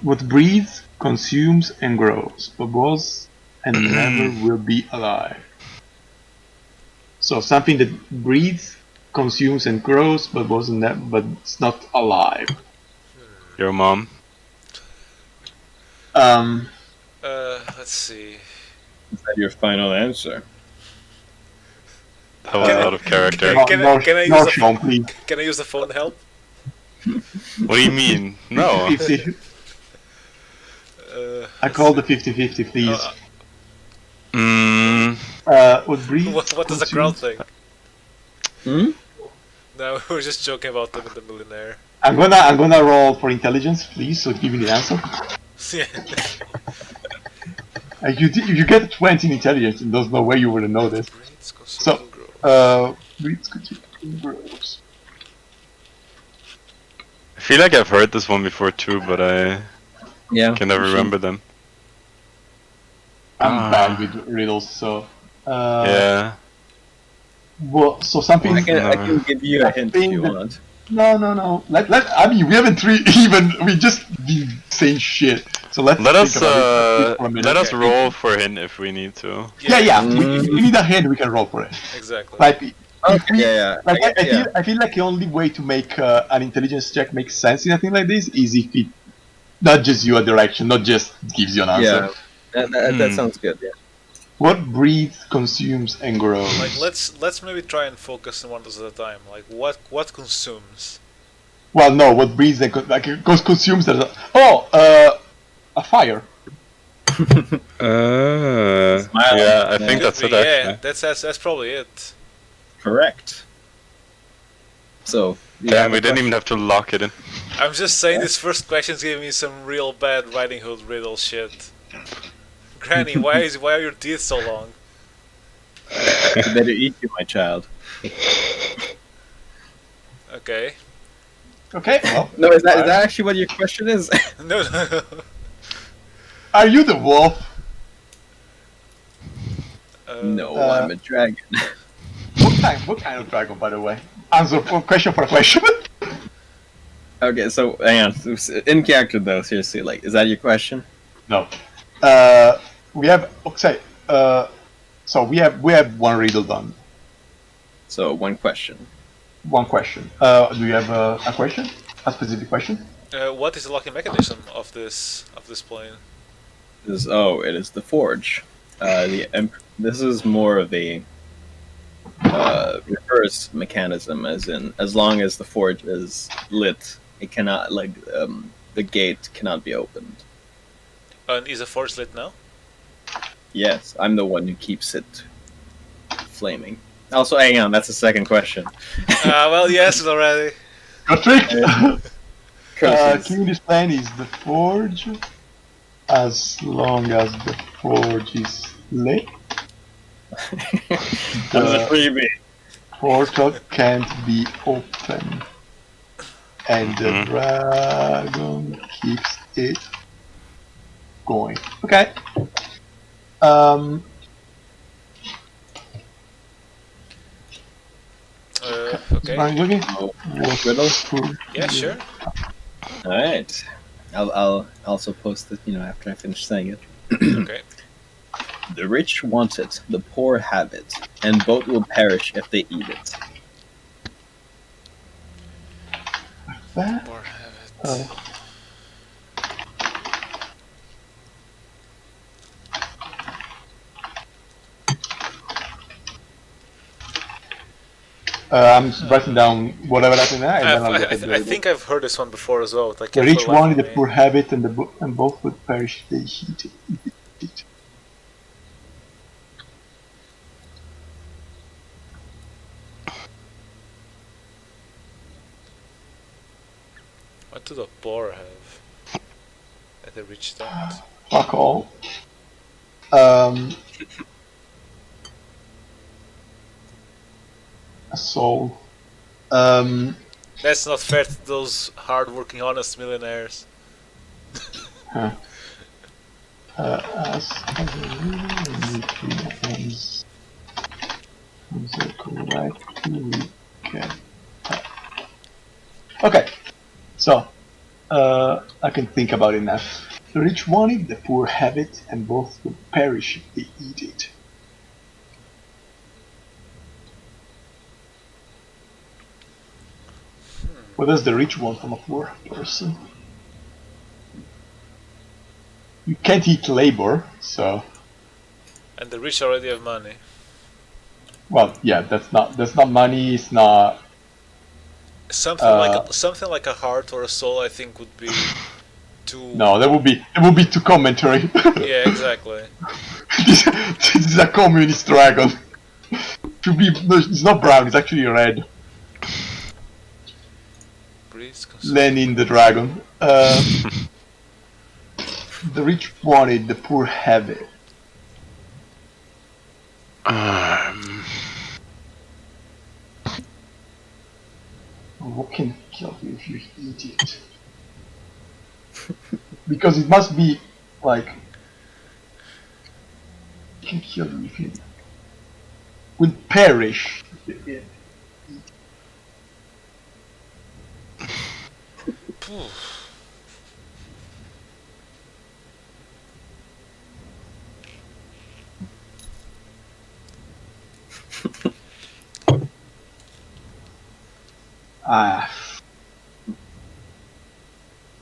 What breeds, consumes, and grows, but was and never will be alive. So something that breeds, consumes, and grows, but but it's not alive. Your mom. Let's see. Is that your final answer? That was Can I- out of character. Can I use no, the- Sean, please. Can I use the phone help? What do you mean? No. 50. I call the 50-50, please. What breeds? What does the crowd consumes- think? Hmm? No, we're just joking about them and the millionaire. I'm gonna roll for intelligence, please. So give me the answer. Yeah. If you get a 20 in intelligence, there's no way you would know this. Breeds, consumes, So, and grows. breeds, consumes, and grows. I feel like I've heard this one before too, but I Yeah. can never remember them. I'm bad with riddles, so. Yeah. Well, so something. I can give you a hint if you Something that- want. No. I mean, we haven't we just been saying shit. So let's. Let think us about it for a minute. let us Okay. roll for a hint if we need to. Yeah. Mm. If we need a hand, we can roll for it. Exactly. Like, Yeah. like I yeah. feel like the only way to make an intelligence check make sense in a thing like this is if it nudges you a direction, not just gives you an answer. Yeah. That sounds good. Yeah. What breeds, consumes, and grows? Like let's maybe try and focus on one at a time. Like what consumes? Well, no. What breeds and consumes? There's a fire. Smile. Yeah, I think Yeah. that's it Yeah, actually. that's probably it. Correct. So. you Damn, have we a didn't even have to lock it in. I'm just saying this first question's giving me some real bad Riding Hood riddle shit. Granny, why are your teeth so long? question. Better eat you, my child. Okay. Okay. Well, No, is that actually what your question is? No. are you the wolf? No, Uh, I'm a dragon. What kind of dragon, by the way? Answer for question for a question. Okay, so hang on. In character though, seriously, like, is that your question? No. We have okay. So we have one riddle done. So one question. One question. Do you have a question? A specific question? What is the locking mechanism of this plane? It is the forge. This is more of a reverse mechanism, as in, as long as the forge is lit, it cannot the gate cannot be opened. And is the forge lit now? Yes, I'm the one who keeps it flaming. Also, hang on, that's the second question. Well, yes, already. Got tricked! Curses. Keeping this plan is the forge. As long as the forge is lit, That's the a freebie. portal can't be open. And the dragon keeps it going. Okay. Okay. Are you looking? Oh, riddle? Yeah, sure. All right. I'll also post it, after I finish saying it. Okay. The rich want it, the poor have it, and both will perish if they eat it. That? Or have it. Oh. I'm writing down whatever happened there, and then I'll look at I think I've heard this one before as well. Like the rich one, the poor have it, and and both would perish if they eat it. What do the poor have? That the rich don't. Fuck all. A soul. That's not fair to those hard-working, honest millionaires. Huh. As correctly can. Okay, so I can think about it now. The rich want it, the poor have it, and both will perish if they eat it. What does the rich want from a poor person? You can't eat labor, so And the rich already have money. well, yeah, that's not money. It's not. Something like a heart or a soul, I think, would be too. No, that would be too commentary. Yeah, exactly. this is a communist dragon. Should be. No, it's not brown. It's actually red. Breeze, Lenin the dragon. The rich want it, the poor have it. What can kill you if you eat it? Because it must be like it can kill you if you will perish.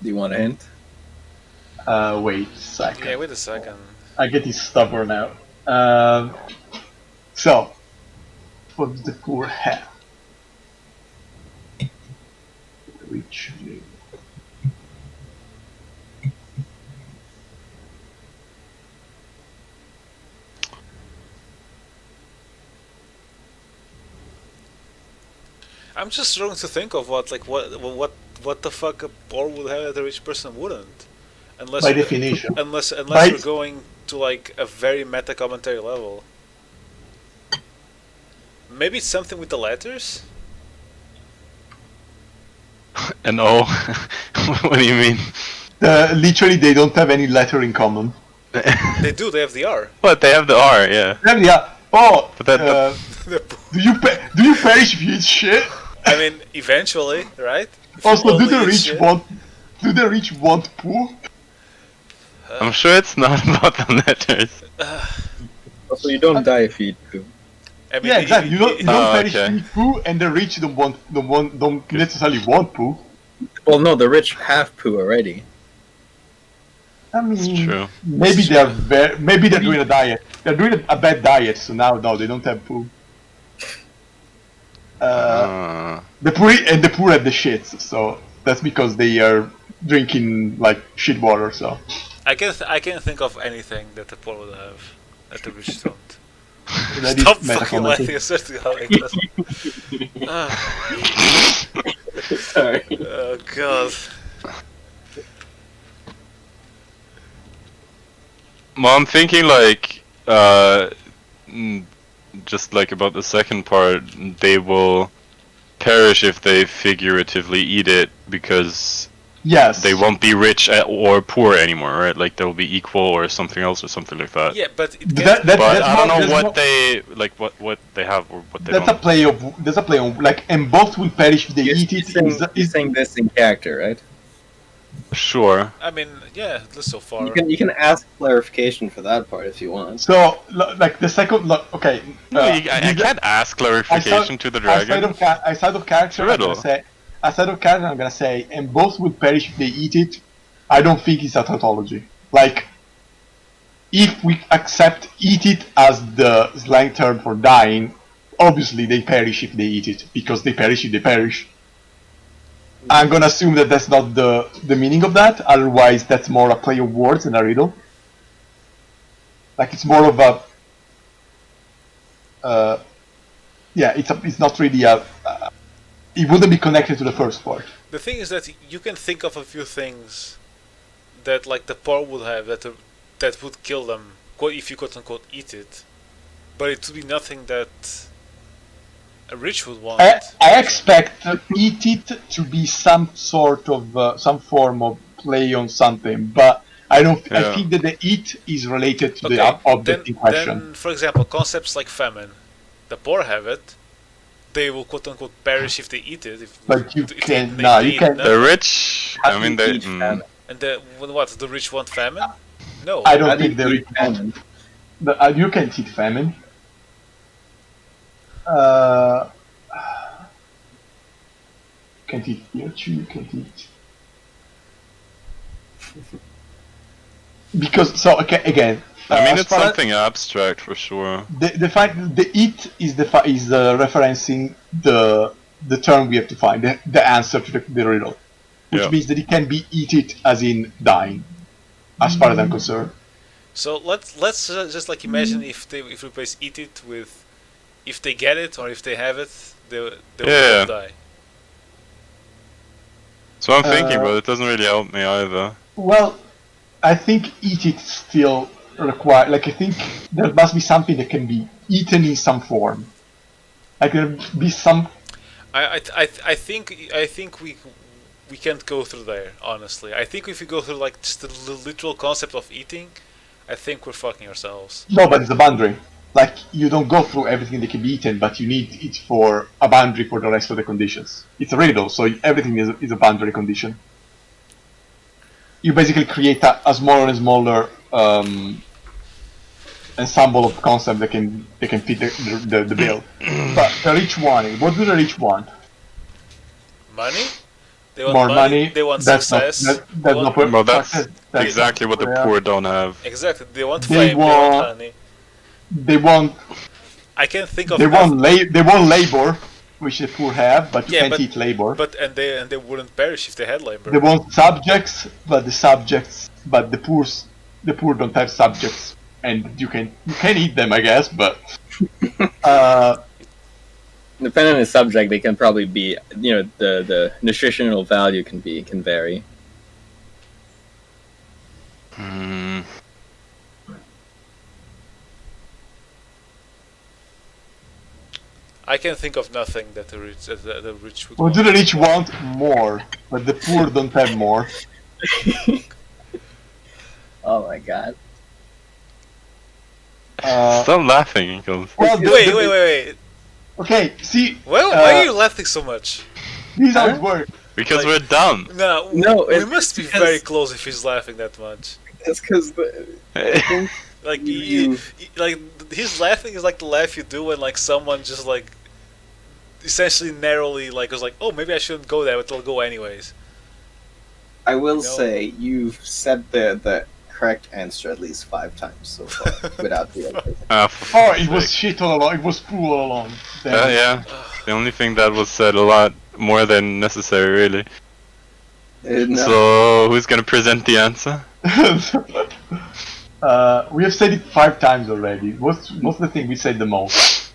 Do you want a hint? Wait a second. Yeah, wait a second. I get this stubborn now. So, what does the poor have? Rich. I'm just struggling to think of what the fuck a poor would have that a rich person wouldn't, unless By definition. unless By- we're going to like a very meta commentary level. Maybe it's something with the letters. An O? What do you mean? Literally, they don't have any letter in common. They do. They have the R. What? They have the R, yeah. Yeah. Oh, But that- do you perish if you eat shit? I mean, eventually, right? If you Also, do only the eat rich shit. want poo? I'm sure it's not about the letters. Also, you don't die if you eat poo. I mean, Yeah, exactly. You don't perish okay. if you eat poo, and the rich don't necessarily want poo. Well, no, the rich have poo already. I mean, It's true. maybe they're doing a diet. They're doing a bad diet, so now no, they don't have poo. The poor have the shits, so That's because they are drinking like shit water. So I can't think of anything that the poor would have that the rich don't. that Stop is fucking metaphor. laughing, I swear to God, Nicholas. Sorry. Oh god. Well, I'm thinking like, just like about the second part, they will perish if they figuratively eat it because Yes. they won't be rich or poor anymore, right? Like they'll be equal or something else or something like that. Yeah, but it That- can't. that- But that's I don't more- know that's what more- they like, what they have or what they That's don't. a play of. There's a play on like, and both will perish if they eat it. You're saying this in character, right? Sure. I mean, yeah, at least so far. You can ask clarification for that part if you want. So like the second. Okay. No, I can't ask clarification to the dragon. Outside of character, I'm Riddle. gonna say. Outside of character, I'm gonna say, and both will perish if they eat it. I don't think it's a tautology. Like, if we accept eat it as the slang term for dying, obviously they perish if they eat it, because they perish if they perish. I'm gonna assume that that's not the meaning of that, otherwise that's more a play of words than a riddle. Like, it's more of a... it's not really a... it wouldn't be connected to the first part. The thing is that you can think of a few things that like the poor would have that would kill them, if you quote unquote eat it, but it would be nothing that a rich would want. I expect eat it to be some sort of some form of play on something, but I don't. Yeah. I think that the eat is related to Okay, the object in question. then, for example, concepts like famine, the poor have it. They will quote unquote perish if they eat it. But you if can- they no, you eat can't- nothing. The rich, How I do mean, you they. eat famine? And what? The rich want famine? No. I How don't do think you the eat rich. famine? You can't eat famine. Can't eat virtue. You can't eat. Because okay again. I mean, as it's far as- something abstract for sure. The fact the it is referencing the term we have to find the answer to the riddle, which Yeah. means that it can be eat it as in dying, as far as I'm concerned. So let's just like imagine if we replace eat it with if they get it or if they have it, they will Yeah. both die. So I'm thinking, Uh, but it doesn't really help me either. Well, I think eat it still require I think there must be something that can be eaten in some form. Like there be some. I think we can't go through there, honestly. I think if we go through like just the literal concept of eating, I think we're fucking ourselves. No, but it's a boundary. Like, you don't go through everything that can be eaten, but you need it for a boundary for the rest of the conditions. It's a riddle, so everything is a boundary condition. You basically create a smaller and smaller ensemble of concepts that can fit the bill. But the rich want it. What do the rich want? Money? They want More money. They want That's success. Not, they that's want, not Well, that's that's exactly what the yeah. poor don't have. exactly. They want They fame. They want want- money. They want I can't think of. they want labor, which the poor have, but you Yeah, can't but- eat labor. But and they wouldn't perish if they had labor. They want subjects, but the poor don't have subjects, and you can eat them, I guess. But Depending on the subject, they can probably be, the nutritional value can vary. Hmm. I can think of nothing that the rich would well, want. do the rich want more, but the poor don't have more? Oh my god. Stop laughing, because Well, Wait. Okay, see, Why are you laughing so much? this is how it works. because Like- we're dumb. No, No, we it's must be because- very close if he's laughing that much. It's because Like You- like his laughing is like the laugh you do when like someone just like essentially narrowly like was like, oh, maybe I shouldn't go there, but they'll go anyways. I will No. say you've said the correct answer at least 5 times so far without the other. For Oh, fuck's it was sake. shit all along. It was poo all along. Damn. Yeah. The only thing that was said a lot more than necessary, really. No. So who's gonna present the answer? We have said it 5 times already. What's the thing we said the most?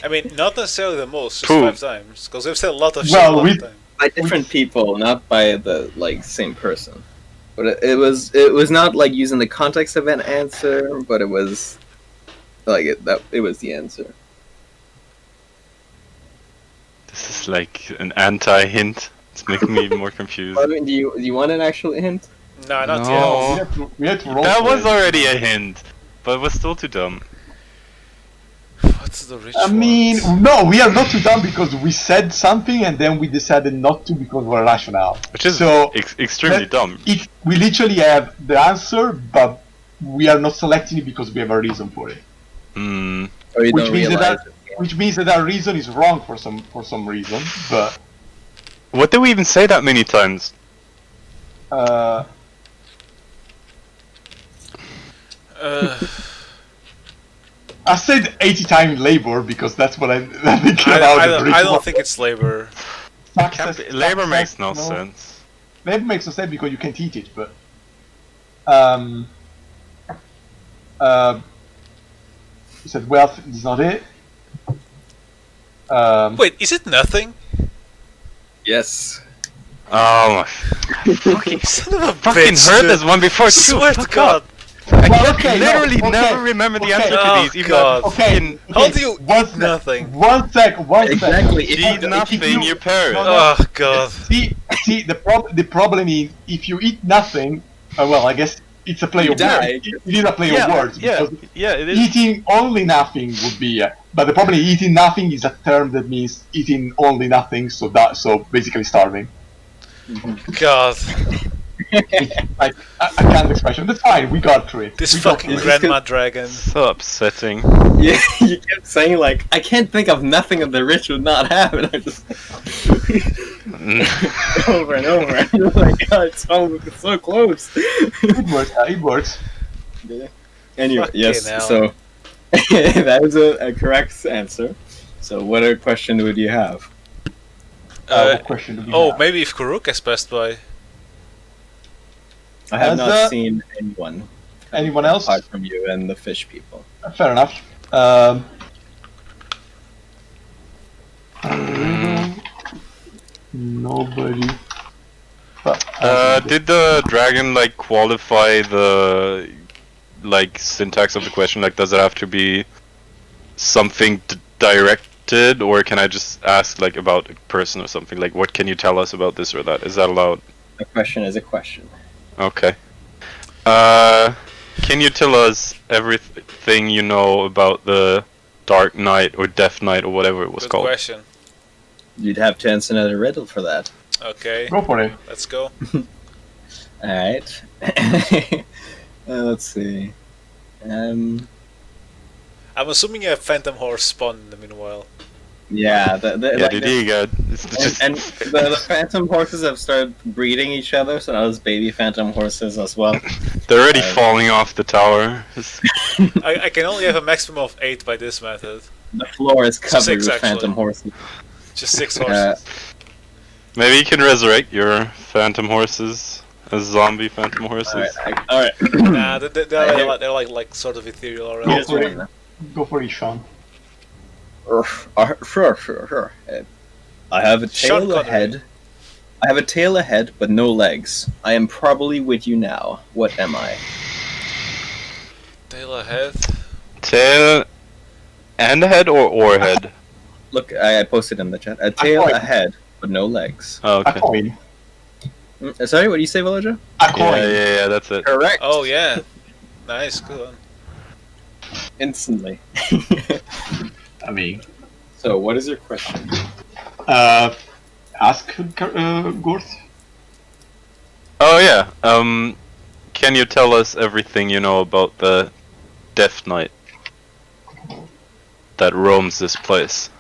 I mean, not necessarily the most, just Pooh. 5 times. Because we've said a lot of shit Well, a lot we- of time. By different people, not by the same person. But it was not like using the context of an answer, but it was like it was the answer. This is like an anti-hint. It's making me even more confused. I mean, do you want an actual hint? No, not No. yet. We had to roll That for was it. already a hint, but it was still too dumb. What's the rich I mean, ones? no, we are not too dumb because we said something and then we decided not to because we're rational. Which is So, extremely that- dumb. We literally have the answer, but we are not selecting it because we have a reason for it. Hmm. Or you Which don't means realize that- it? Which means that our reason is wrong for some reason, but What did we even say that many times? Uh, I said 80 times labor because that's what I think I, about I, the don't, rich I don't one. think it's labor. Can't be- labor makes no sense. Labor makes no sense because you can't eat it, but you said wealth is not it. Wait, is it nothing? Yes. Oh my! Fucking son of a Fucking bitch, heard dude. this one before too. Swear to Fuck God. up. I Well, can okay, no, literally okay, never remember the okay. answer to Oh, these. Even God. okay. How do you one eat sec, nothing? One sec. Exactly. though. If Eat nothing, you perish. No, no. Oh, God. See, the problem is if you eat nothing. Well, I guess it's a play You of die. words. It is a play of words. yeah, because yeah. It is. Eating only nothing would be, but the problem is eating nothing is a term that means eating only nothing. So basically starving. God. Like a canned expression. That's fine. We got through it. This We got fucking through it. grandma dragon. So upsetting. Yeah, you kept saying like, I can't think of nothing that the rich would not have, and I just over and over. And you're like, God, it's so close. It works. It works. Anyway, Fucking yes. hell. So that is a correct answer. So, what other question would you have? What question do we Oh, have? maybe if Kuruk has passed by. I have Has, not seen anyone Anyone else? apart from you and the fish people. Fair enough. Nobody. But, Did the dragon like qualify the like syntax of the question? Like, does it have to be something directed, or can I just ask like about a person or something? Like, what can you tell us about this or that? Is that allowed? A question is a question. Okay. Can you tell us everything you know about the Dark Knight or Death Knight or whatever it was Good called? question. You'd have to answer another riddle for that. Okay, go for it. let's go. Alright. Let's see. I'm assuming you have Phantom Horse spawn in the meanwhile. Yeah, Yeah, did you get? It's just and the phantom horses have started breeding each other, so now there's baby phantom horses as well. they're already falling off the tower. I can only have a maximum of 8 by this method. The floor is covered 6 with actually. phantom horses. Just 6 horses. Maybe you can resurrect your phantom horses as zombie phantom horses. Alright. Nah, they're like sort of ethereal already. Here's for one. Go for it, Sean. Sure. I have a Sean tail Connery. ahead. I have a tail ahead, but no legs. I am probably with you now. What am I? Tail ahead. Tail and head or head? Look, I posted in the chat. A tail coin. ahead, but no legs. Oh, A okay. coin. Sorry, what do you say, villager? A Yeah, coin. yeah, that's it. Correct. Oh yeah. Nice, good one. Instantly. I mean, So, what is your question? ask Gorth. Oh yeah. Can you tell us everything you know about the Death Knight that roams this place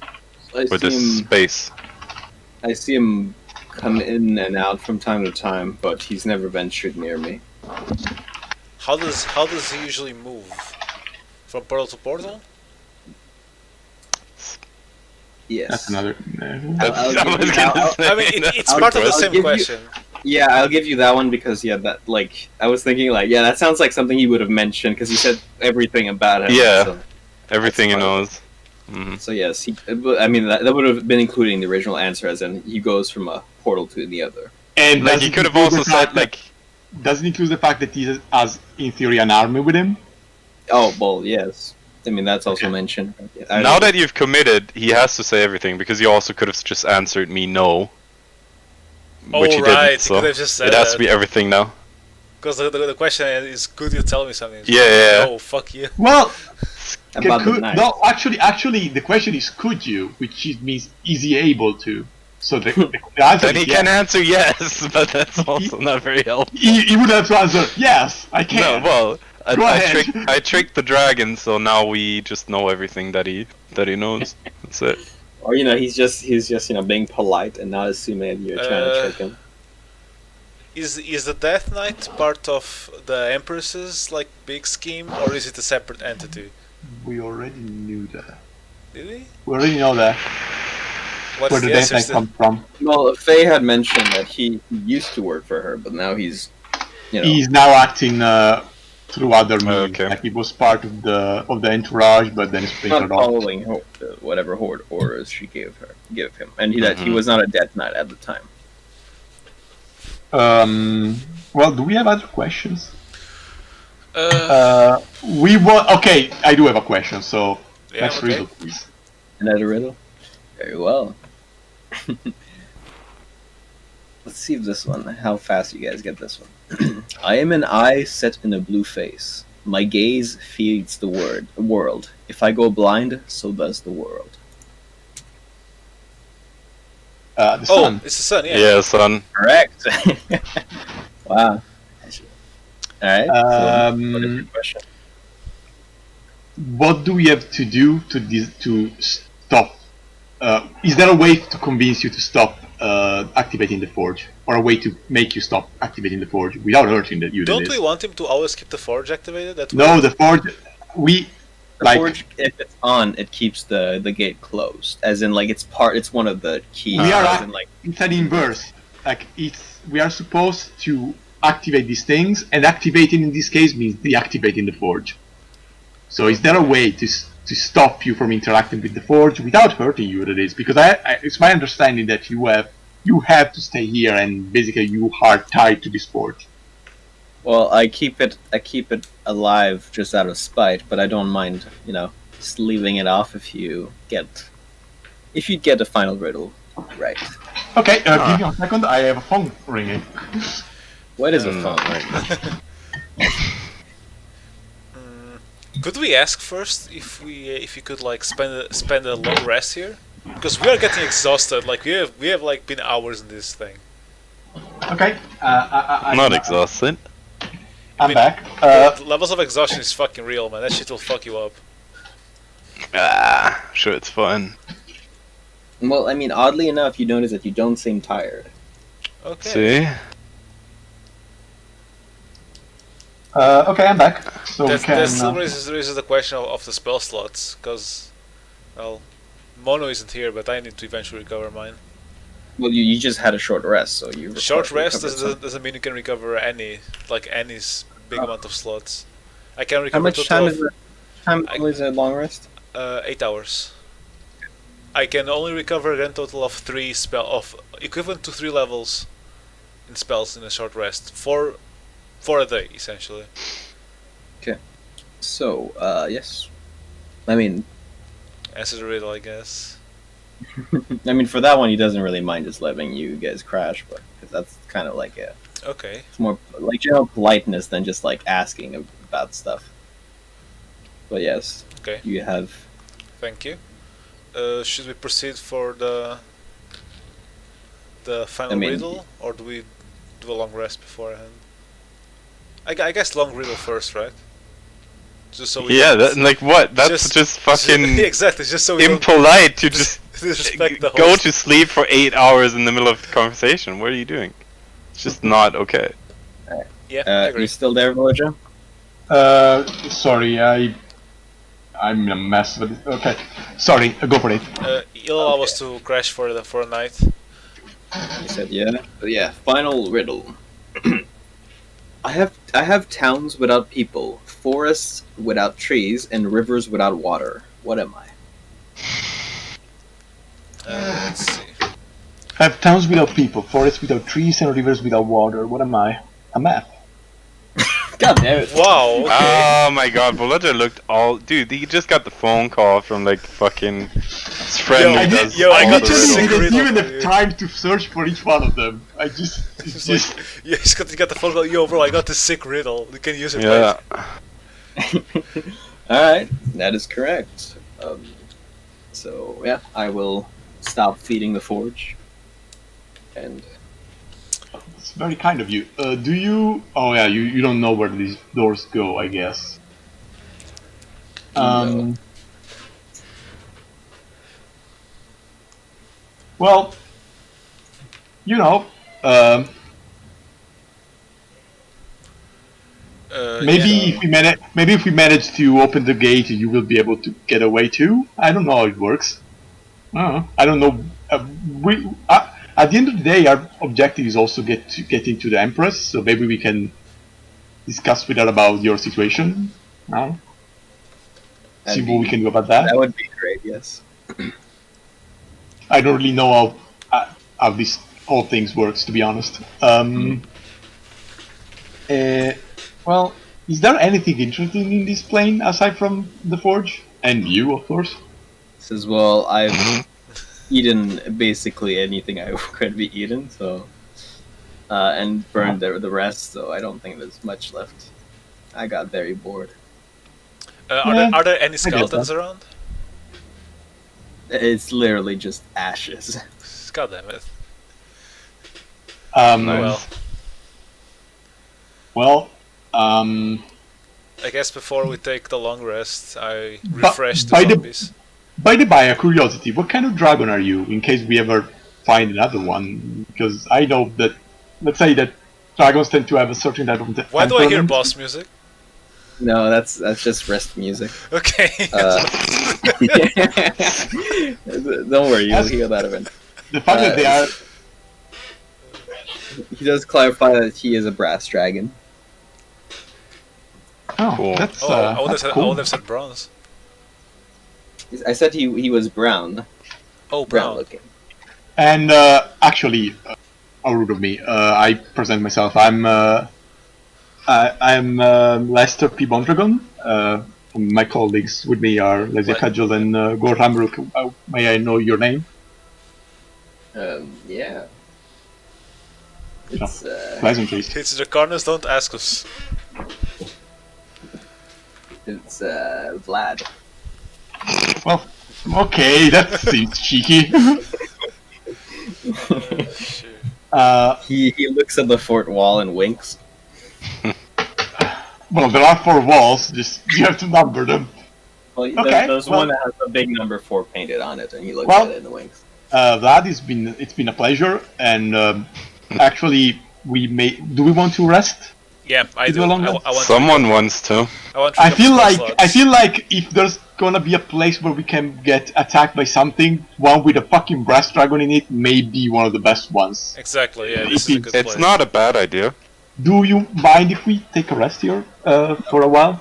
or this space? I see him come in and out from time to time, but he's never ventured near me. How does he usually move? From portal to portal? Yes. That's another. I'll I give was you- gonna I'll- say I mean, that. it's I'll- part of the I'll same give you- question. Yeah, I'll give you that one because that like I was thinking like that sounds like something he would have mentioned because he said everything about him. Yeah, So, everything he part of it. knows. Mhm. so yes, I mean that would have been including the original answer, as in he goes from a portal to the other. And Like does he it could have include also the fact said like, does it include the fact that he has, in theory, an army with him? Oh well, yes. I mean that's also Okay. mentioned. now that you've committed, he has to say everything because you also could have just answered me no, which Oh, he right, didn't. he So could have just said it has to that. be everything now. Because the question is, could you tell me something? Yeah. No, fuck you. Well, about the knife. no, actually, the question is could you, which means is he able to? So the answer Then is he yes. can answer yes, but that's also not very helpful. He would have to answer yes, I No, can. well, Go ahead. I tricked the dragon, so now we just know everything that he knows. That's it. Or he's just being polite and not assuming you're trying to trick him. Is the Death Knight part of the Empress's like big scheme, or is it a separate entity? We already knew that. Did we? We already know that What's where the the Death answer? Knight comes from. Well, Faye had mentioned that he used to work for her, but now he's He's now acting through other means. Okay. Like he was part of the entourage, but then not splintered off. following whatever horde orders she gave him, and that he was not a Death Knight at the time. Well, do we have other questions? Uh, We want. Okay, I do have a question. So Yeah, next okay. riddle, please. Another riddle. Very well. Let's see if this one. How fast you guys get this one. I am an eye set in a blue face. My gaze feeds the world. If I go blind, so does the world. The oh, sun. it's the sun. Yeah. Yeah, son. Correct. Wow. All right. So, what is your Um, question? what do we have to do to stop? Is there a way to convince you to stop activating the forge, or a way to make you stop activating the forge without hurting the you? Don't we want him to always keep the forge activated? That No, the forge. We The like forge, if it's on, it keeps the gate closed. As in, like it's one of the keys. We are as at- in, like it's an inverse. Like we are supposed to activate these things, and activating in this case means deactivating the forge. So is there a way to stop you from interacting with the forge without hurting you? That is because it's my understanding that you have to stay here, and basically you are tied to this forge. Well, I keep it alive just out of spite, but I don't mind, just leaving it off if you get a final riddle right. Okay, give me a second. I have a phone ringing. What is a phone right? Could we ask first if you could like spend a long rest here? Because we are getting exhausted. Like we have like been hours in this thing. Okay, I'm not exhausted. I'm mean, back. The levels of exhaustion is fucking real, man. That shit will fuck you up. Sure, it's fun. Well, I mean, oddly enough, you notice that you don't seem tired. Okay. See? Okay, I'm back. So we That can. still raises the question of the spell slots, because, well, Mono isn't here, but I need to eventually recover mine. Well, you just had a short rest, so you Short rest recovered some. doesn't mean you can recover any big amount of slots. I can How recover much total time of is it? Time is a long rest? 8 hours. I can only recover a grand total of 3 equivalent to 3 levels in spells in a short rest for a day, essentially. So, yes. I mean, Answer the riddle, I guess. for that one, he doesn't really mind just letting you guys crash, but because that's kind of like Okay. it's more like general politeness than just like asking about stuff. But yes, Okay. you have. Thank you. Should we proceed for the final riddle, or do we do a long rest beforehand? I guess long riddle first, right? Just so we Yeah, don't- like what? That's just fucking exactly. Just so we don't impolite to just disrespect the go host. to sleep for 8 hours in the middle of the conversation. What are you doing? It's just not okay. Yeah, I You agree. still there, Villager? Sorry, I'm in a mess with it. Okay, sorry, go for it. You'll allow us to crash for a night. He said, "Yeah, but yeah." Final riddle. I have towns without people, forests without trees, and rivers without water. What am I? Let's see. I have towns without people, forests without trees, and rivers without water. What am I? A map. God damn it! Wow. Okay. Oh my god, Bulleter looked all. Dude, he just got the phone call from like fucking his friend Yo, who does yo, I all got the the literally sick riddles. didn't riddle even for have you. time to search for each one of them. It's It's just. like, yeah, he got the phone call. Yo, bro, I got the sick riddle. You can use it. Yeah. All right, that is correct. So yeah, I will stop feeding the forge. And It's very kind of you. Do you? Oh yeah, you don't know where these doors go, I guess. No. Well, you know, um, maybe Yeah. if we manage to open the gate, you will be able to get away too. I don't know how it works. I don't know. At the end of the day, our objective is also get into the Empress. So maybe we can discuss with her about your situation. Uh, See That'd what we be- can do about that. That would be great. Yes. I don't really know how this whole things works, to be honest. Well, is there anything interesting in this plane aside from the forge and you, of course? Says, well, I've eaten basically anything I could be eaten, so and burned the rest. So I don't think there's much left. I got very bored. Yeah, Are there any I get skeletons that. around? It's literally just ashes. God damn it. Um, Well, well, I guess before we take the long rest, I But refresh the by the- zombies. by the by, a curiosity, what kind of dragon are you, in case we ever find another one? Because I know that, let's say that dragons tend to have a certain type of Why do I hear temperament. boss music? No, that's just rest music. Okay. Don't worry, you'll As- hear that event. The fact that they are He does clarify that he is a brass dragon. Cool. that's, Oh, I would that's have said, I cool. would have said bronze. I said he was brown, Oh, brown brown. looking. And actually, how rude of me. I present myself. I'm Lester P. Bondragon. My colleagues with me are Lesia Right. Kajal and Gor Hamruk. May I know your name? Yeah. It's Pleasantries. It's the corners, don't ask us. it's Vlad. Well, okay, that seems cheeky. Sure. He looks at the fort wall and winks. Well, there are 4 walls. Just you have to number them. Well, Okay, there's well- one that has a big number 4 painted on it, and he looks Well- at it and winks. Vlad, it's been a pleasure. And actually, do we want to rest? Yeah, I You do. do a long I rest? want Someone wants to. I want I to feel spell like slots. if there's gonna be a place where we can get attacked by something, one with a fucking brass dragon in it may be one of the best ones. Exactly, yeah, this is a good It's place. not a bad idea. Do you mind if we take a rest here for a while?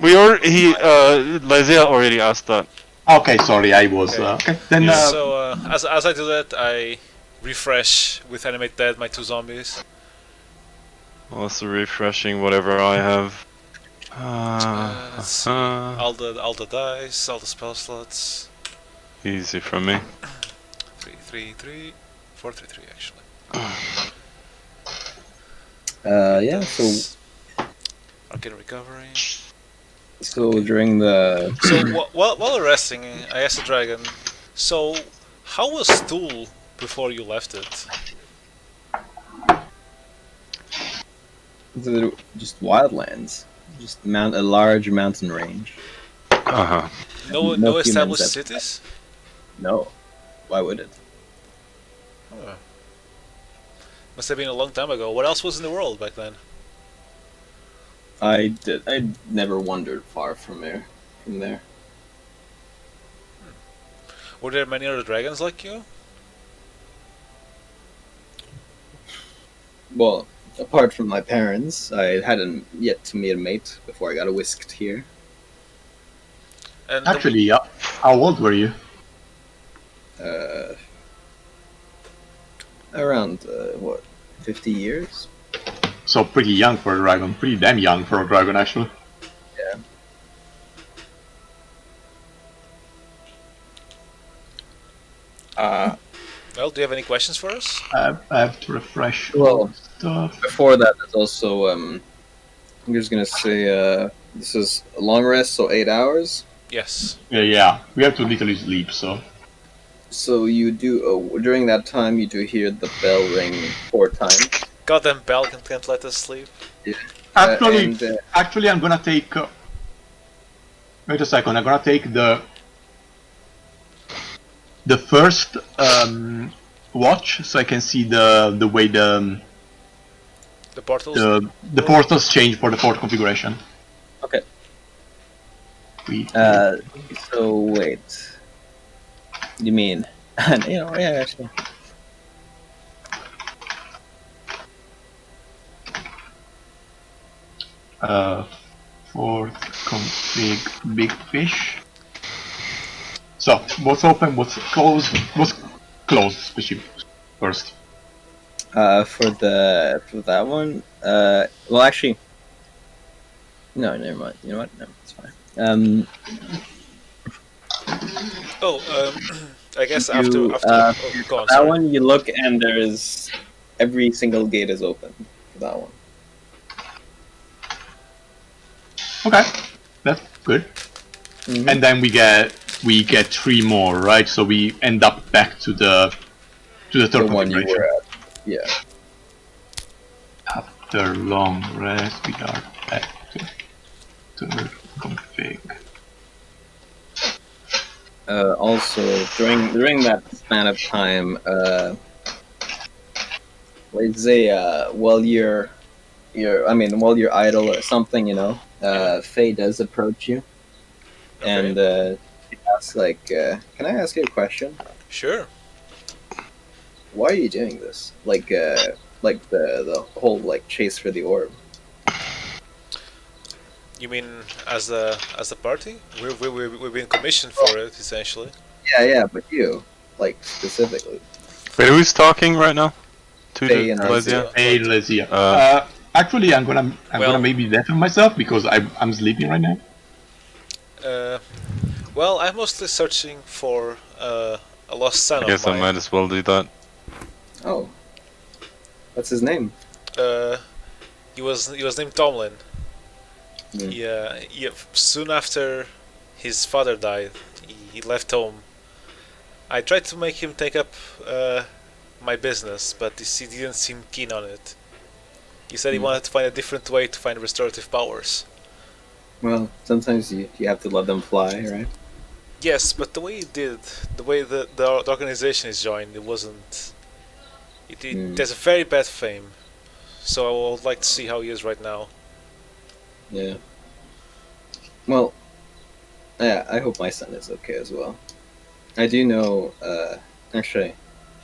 Lesia already asked that. Okay, sorry, I was Okay. okay. Then So, as I do that, I refresh with Animate Dead my 2 zombies. Also refreshing whatever I have. Let's see. All the dice, all the spell slots. Easy for me. 3, 3, 3. 4, 3, 3, actually. Yeah. So Arcane recovery. during the So while we're resting, I asked the dragon. So, how was Stool before you left it? just wildlands, just a large mountain range. Uh-huh. No No established humans cities. No, why would it? Huh. Must have been a long time ago. What else was in the world back then? I never wandered far from there. Were there many other dragons like you? Well, apart from my parents, I hadn't yet to meet a mate before I got whisked here. And Actually, how old were you? Uh, around what, 50 years? So pretty young for a dragon. Pretty damn young for a dragon, actually. Yeah. well, do you have any questions for us? I have to refresh all Well, the stuff. before that, there's also I'm just gonna say this is a long rest, so 8 hours. Yes. Yeah, we have to literally sleep, so. So you do during that time you do hear the bell ring 4 times. Goddamn bell can't let us sleep. Actually, and, actually, I'm gonna take. Wait a second. I'm gonna take the first watch, so I can see the way The portals. the portals change for the fourth configuration. Okay. We, So wait. You mean? Yeah, actually. fourth config big fish. So what's open? What's closed? What's closed? Especially first. For that one, well, actually, no, never mind. You know what? No, it's fine. I guess You, after. uh, Oh, go on. that Sorry. one, you look and there's every single gate is open for that one. Okay, that's good. Mhm. And then we get 3 more, right? So we end up back to the third The one you configuration. were at. Yeah. After long rest, we are back to third config. Also, during that span of time, let's say, while you're while you're idle or something, Faye does approach you, and she asks, like, "Can I ask you a question? Sure. Why are you doing this? Like the whole like chase for the orb." You mean as a party? We've been commissioned for it essentially. Yeah, but you, like, specifically. Wait, who's talking right now? To Faye the and Lesia? Lesia. Hey, Lesia. Uh, Actually, I'm gonna Well- maybe deafen myself because I'm sleeping right now. Well, I'm mostly searching for a lost son I guess of I mine. might as well do that. Oh, what's his name? He was named Tomlin. Hmm. Soon after his father died, he left home. I tried to make him take up my business, but he didn't seem keen on it. He said he wanted to find a different way to find restorative powers. Well, sometimes you have to let them fly, right? Yes, but the way he did, the way the organization is joined, it wasn't. It has a very bad fame. So I would like to see how he is right now. Yeah. Well, yeah, I hope my son is okay as well. I do know, actually,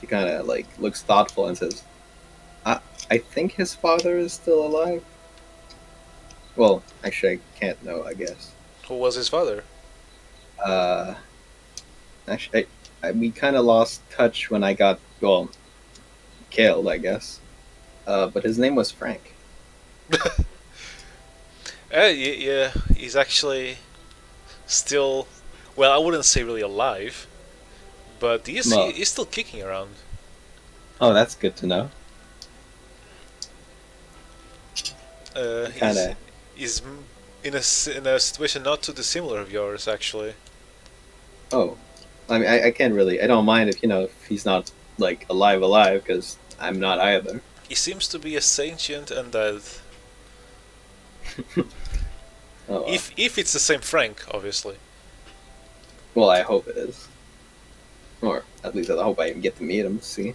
he kind of, like, looks thoughtful and says, I think his father is still alive. Well, actually, I can't know, I guess. Who was his father? Actually, we kind of lost touch when I got, well, killed, I guess. But his name was Frank. Yeah, he's actually still. Well, I wouldn't say really alive, but he's still kicking around. Oh, that's good to know. Kinda. He's in a situation not too dissimilar of yours, actually. Oh, I mean, I can't really. I don't mind if if he's not like alive, because I'm not either. He seems to be a sentient undead. Oh, well. If it's the same Frank, obviously. Well, I hope it is, or at least I hope I get to meet him. See,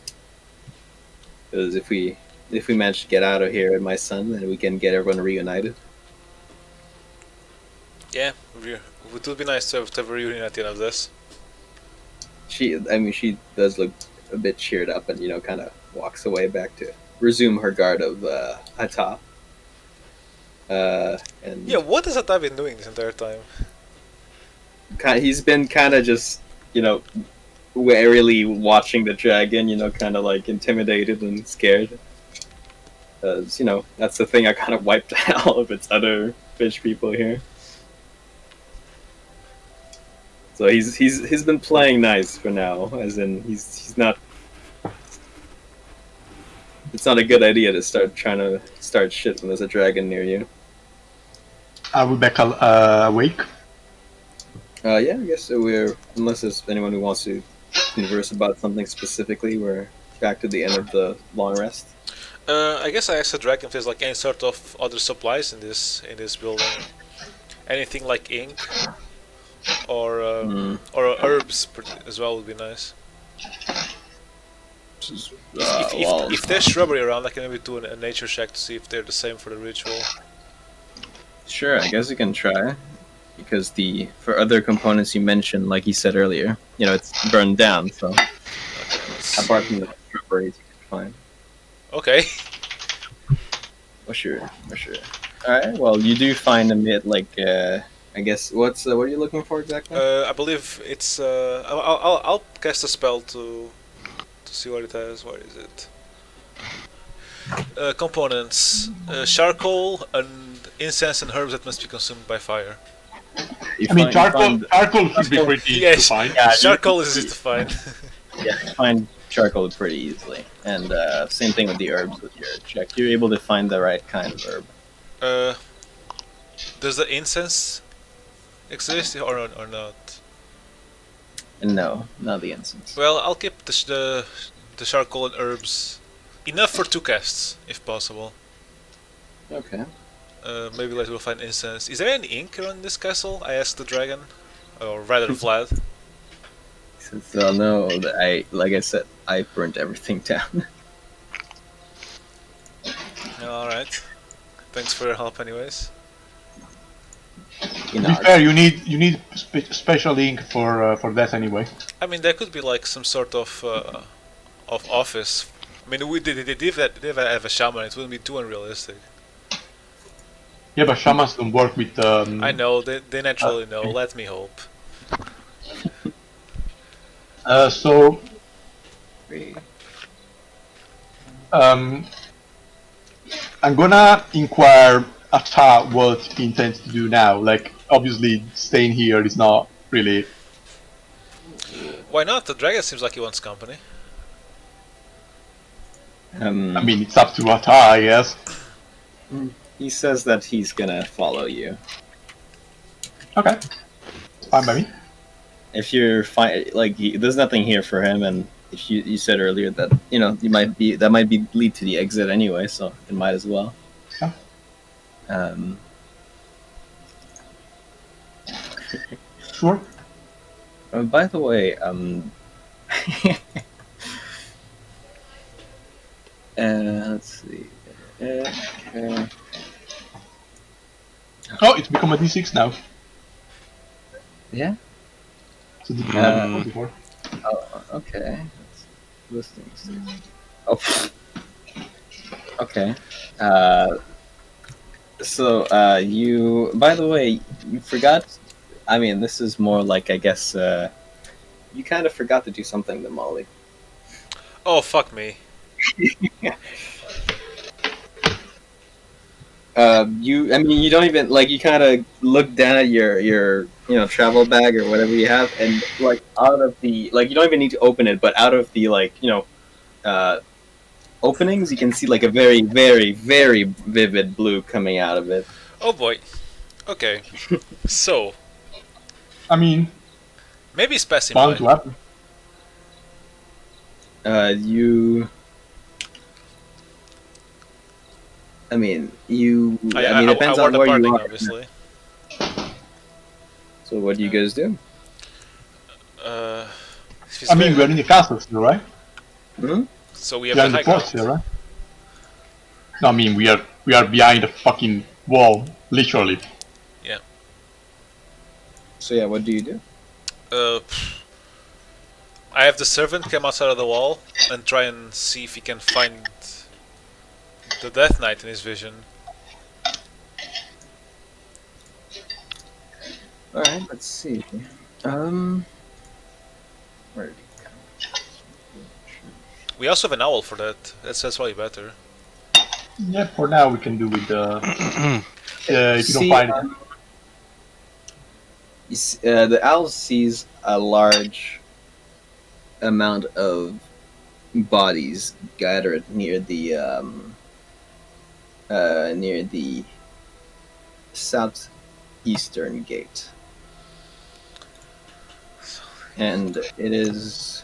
because if we manage to get out of here and my son, then we can get everyone reunited. Yeah, it would be nice to have a reunion at the end of this. She does look a bit cheered up, and kind of walks away back to resume her guard of Hata. And Yeah, what has Ata been doing this entire time? he's been kind of just, warily watching the dragon, kind of like intimidated and scared. Because, that's the thing, I kind of wiped out all of its other fish people here. So he's been playing nice for now, as in he's not. It's not a good idea to start trying to start shit when there's a dragon near you. Are we back awake? Yeah, I guess so. Unless there's anyone who wants to converse about something specifically, we're back to the end of the long rest. I guess I asked the dragon if there's like any sort of other supplies in this building. Anything like ink or herbs as well would be nice. If there's shrubbery around, I can maybe do a nature check to see if they're the same for the ritual. Sure, I guess you can try. Because for other components you mentioned, like you said earlier, it's burned down, so apart from the shrubberies you can find. Okay. For sure. Alright, well you do find a bit I guess what are you looking for exactly? I believe it's I'll cast a spell to see what it has. What is it? Components: charcoal and incense and herbs that must be consumed by fire. Charcoal should be pretty easy to find. Yeah, charcoal is easy to find. Yeah, you find charcoal pretty easily, and same thing with the herbs with your check. You're able to find the right kind of herb. Does the incense exist or not? No, not the incense. Well, I'll keep the charcoal and herbs enough for 2 casts, if possible. Okay. Maybe later we'll find incense. Is there any ink around this castle? I asked the dragon, or rather Vlad. Since no, like I said, I burnt everything down. All right. Thanks for your help, anyways. To be fair, you need special ink for that anyway. I mean, there could be like some sort of office. I mean, they did have a shaman. It wouldn't be too unrealistic. Yeah, but shamans don't work with. I know they naturally know. Let me hope. So. I'm gonna inquire Ata what he intends to do now. Like, obviously, staying here is not really. Why not? The dragon seems like he wants company. I mean, it's up to Ata, I guess. He says that he's gonna follow you. Okay, fine by me. If you're fine, there's nothing here for him, and if you said earlier that you might be lead to the exit anyway, so it might as well. Yeah. Sure. By the way, let's see. Okay. Oh, it's become a D6 now. Yeah. So did you have it before? Oh, okay. Listing. Oh. Okay. So, you. By the way, you forgot. I mean, this is more like, I guess, you kind of forgot to do something to Molly. Oh, fuck me. You don't even, you kind of look down at your travel bag or whatever you have, and, out of the, you don't even need to open it, but out of the, openings, you can see, a very, very, very vivid blue coming out of it. Oh boy. Okay. So. I mean. Maybe it's passing bound to by. happen. It depends on where you are. Obviously. So what do you guys do? We're in the castle still, right? Hmm? So we have We are the in the high fort ground. still, right? No, we are behind the fucking wall, literally. Yeah. So yeah, what do you do? I have the servant come outside of the wall and try and see if he can find the Death Knight in his vision. All right, let's see. Where did he go? We also have an owl for that. That's probably better. Yeah, for now we can do with the. If you don't See, find it. The owl sees a large amount of bodies gathered near the southeastern gate, and it is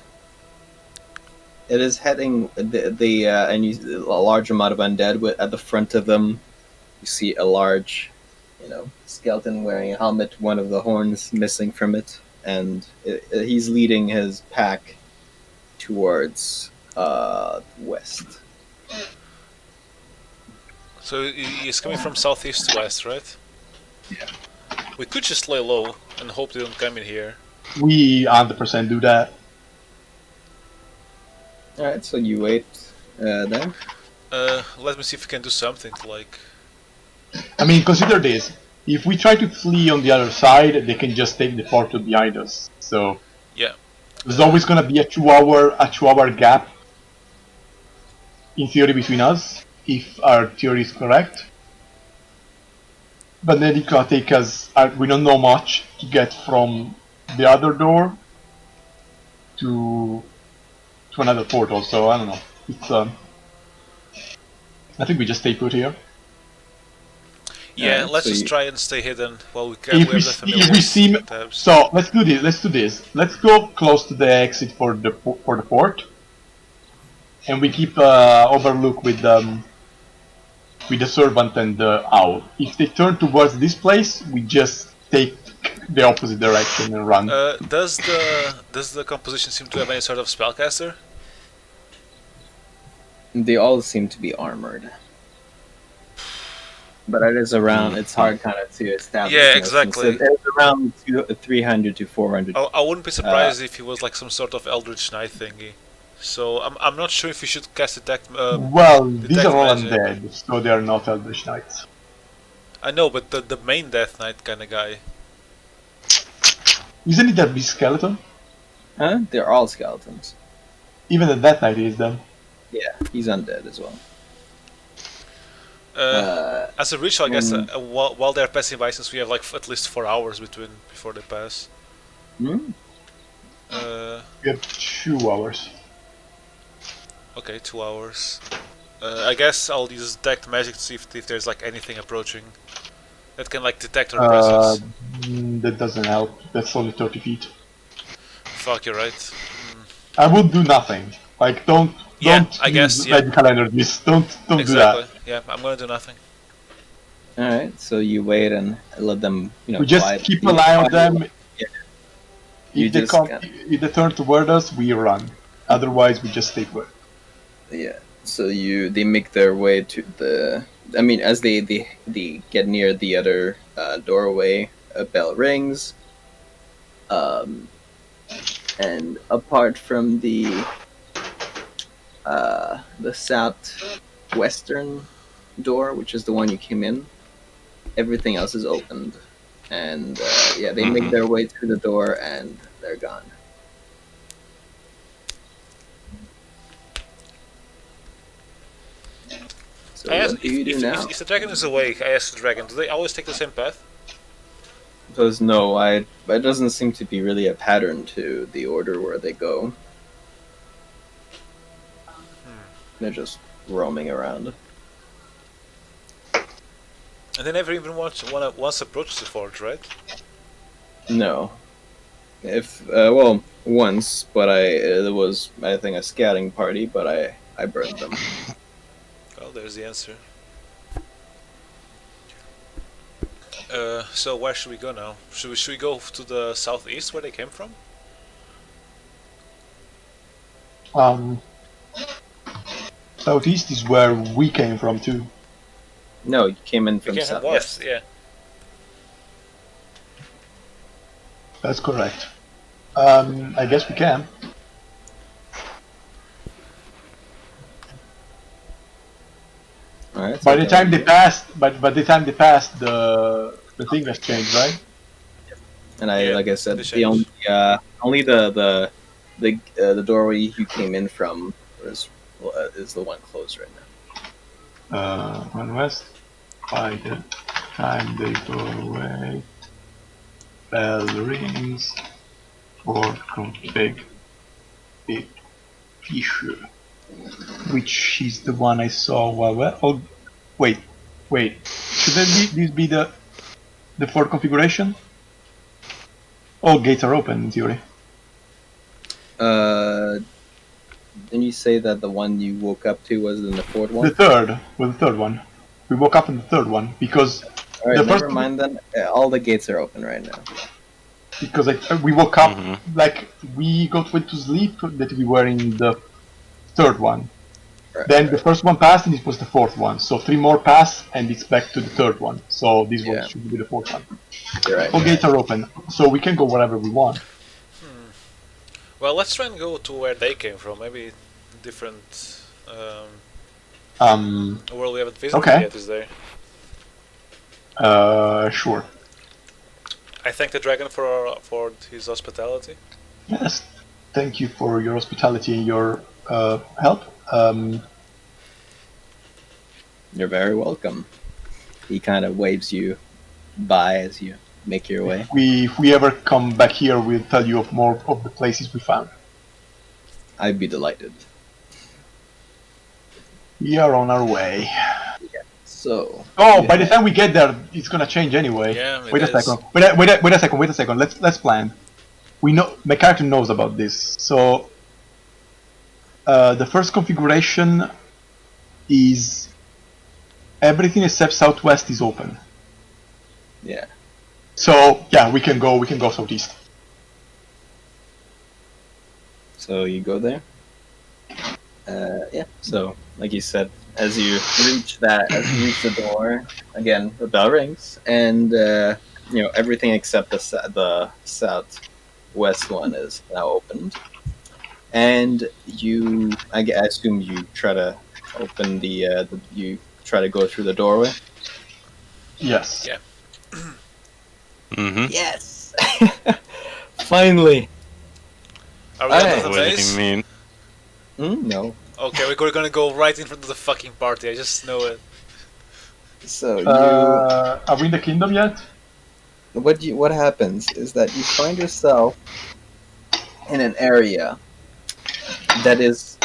heading and you, a large amount of undead at the front of them. You see a large, skeleton wearing a helmet, one of the horns missing from it, and he's leading his pack towards west. So he's coming from southeast to west, right? Yeah. We could just lay low and hope they don't come in here. We 100% do that. All right, so you wait there. Let me see if we can do something to like. I mean, consider this. If we try to flee on the other side, they can just take the portal behind us. So Yeah. there's always gonna be a 2-hour gap in theory between us, if our theory is correct. But then it's gonna take us. We don't know much to get from the other door to another portal. So I don't know. It's I think we just stay put here. Yeah, Alright, let's so just you- try and stay hidden while we can. If we, if we see, so let's do this. Let's do this. Let's go close to the exit for the port, and we keep overlook with the servant and the owl. If they turn towards this place, we just take the opposite direction and run. Does the composition seem to have any sort of spellcaster? They all seem to be armored, but it is around. It's hard kind of to establish. Yeah, you know, since exactly. It's around 300 to 400. I wouldn't be surprised if he was like some sort of Eldritch Knight thingy. So I'm not sure if we should cast detect. Well, these detect are all magic. undead, so they are not Eldritch Knights. I know, but the main Death Knight kind of guy. Isn't it that big skeleton? Huh? They're all skeletons. Even the Death Knight is them. Yeah, he's undead as well. As a ritual, I guess mm. while they're passing by, since we have like at least 4 hours before they pass. Hmm? We have 2 hours. Okay, 2 hours. I guess I'll use detect magic to see if there's like anything approaching that can like detect our presence. That doesn't help. That's only 30 feet. Fuck, you're right. I would do nothing. Like don't Yeah, I use guess, yeah. magical energies. Don't do Exactly. that. Yeah, I'm gonna do nothing. All right, so you wait and let them. We just glide- keep an eye on them. Yeah. If You they just come, can't- if they turn toward us, we run. Otherwise, we just stay put. Yeah. So they make their way to the. I mean, as they get near the other doorway, a bell rings. And apart from the southwestern door, which is the one you came in, everything else is opened, and they make their way through the door and they're gone. So what do you do now? If the dragon is awake, I ask the dragon, do they always take the same path? Because no, it doesn't seem to be really a pattern to the order where they go. They're just roaming around. And they never even once approached the forge, right? No. If once, but there was I think a scouting party, but I burned them. Well, there's the answer. So where should we go now? Should we go to the southeast where they came from? Southeast is where we came from too. No, you came in from We came south. from west, yeah. That's correct. I guess we can. All right. By the time they passed, the thing has changed, right? And I, Yeah, like I said, the the only change. only the doorway you came in from is the one closed right now. Run west. By the time they go away, bell rings for config it Fisher, which is the one I saw while. Oh, wait. Should this be the fourth configuration? All gates are open in theory. Didn't you say that the one you woke up to was in the fourth one? The third was the third one. We woke up in the third one because All right, the never first mind then. All the gates are open right now. because we woke up Mhm. like we went to sleep that we were in the third one. Right, Then right. the first one passed and it was the fourth one. So 3 more pass and it's back to the third one. So this one Yeah. should be the fourth one. You're right. All you're gates are open, so we can go wherever we want. Well, let's try and go to where they came from. Maybe different world we haven't visited Okay. yet is there. Sure. I thank the dragon for his hospitality. Yes. Thank you for your hospitality and your help. You're very welcome. He kind of waves you by as you make your way. If we ever come back here, we'll tell you of more of the places we found. I'd be delighted. We are on our way. So. Oh, yeah. by the time we get there, it's gonna change anyway. Yeah, it Wait a is. second. Wait a second. Let's plan. We know my character knows about this. So the first configuration is everything except southwest is open. Yeah. So yeah, we can go southeast. So you go there. Yeah. So, like you said, as you reach the door, again the bell rings, and everything except the southwest one is now opened. And I assume you try to open you try to go through the doorway. Yes. Yeah. Mm-hmm. Yes. Finally. Are we Alright. out of the What do base? you mean? No. Okay, we're gonna go right in front of the fucking party. I just know it. So Are we in the kingdom yet? what happens is that you find yourself in an area that is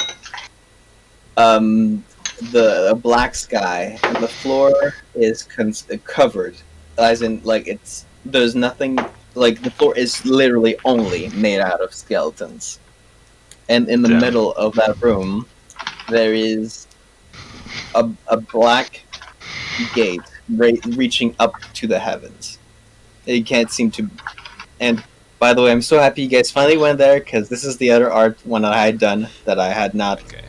a black sky, and the floor is covered, as in there's nothing, like the floor is literally only made out of skeletons, and in the Damn. middle of that room there is a black gate reaching up to the heavens. It can't seem to. And by the way, I'm so happy you guys finally went there, because this is the other art one I had done that I had not. Okay.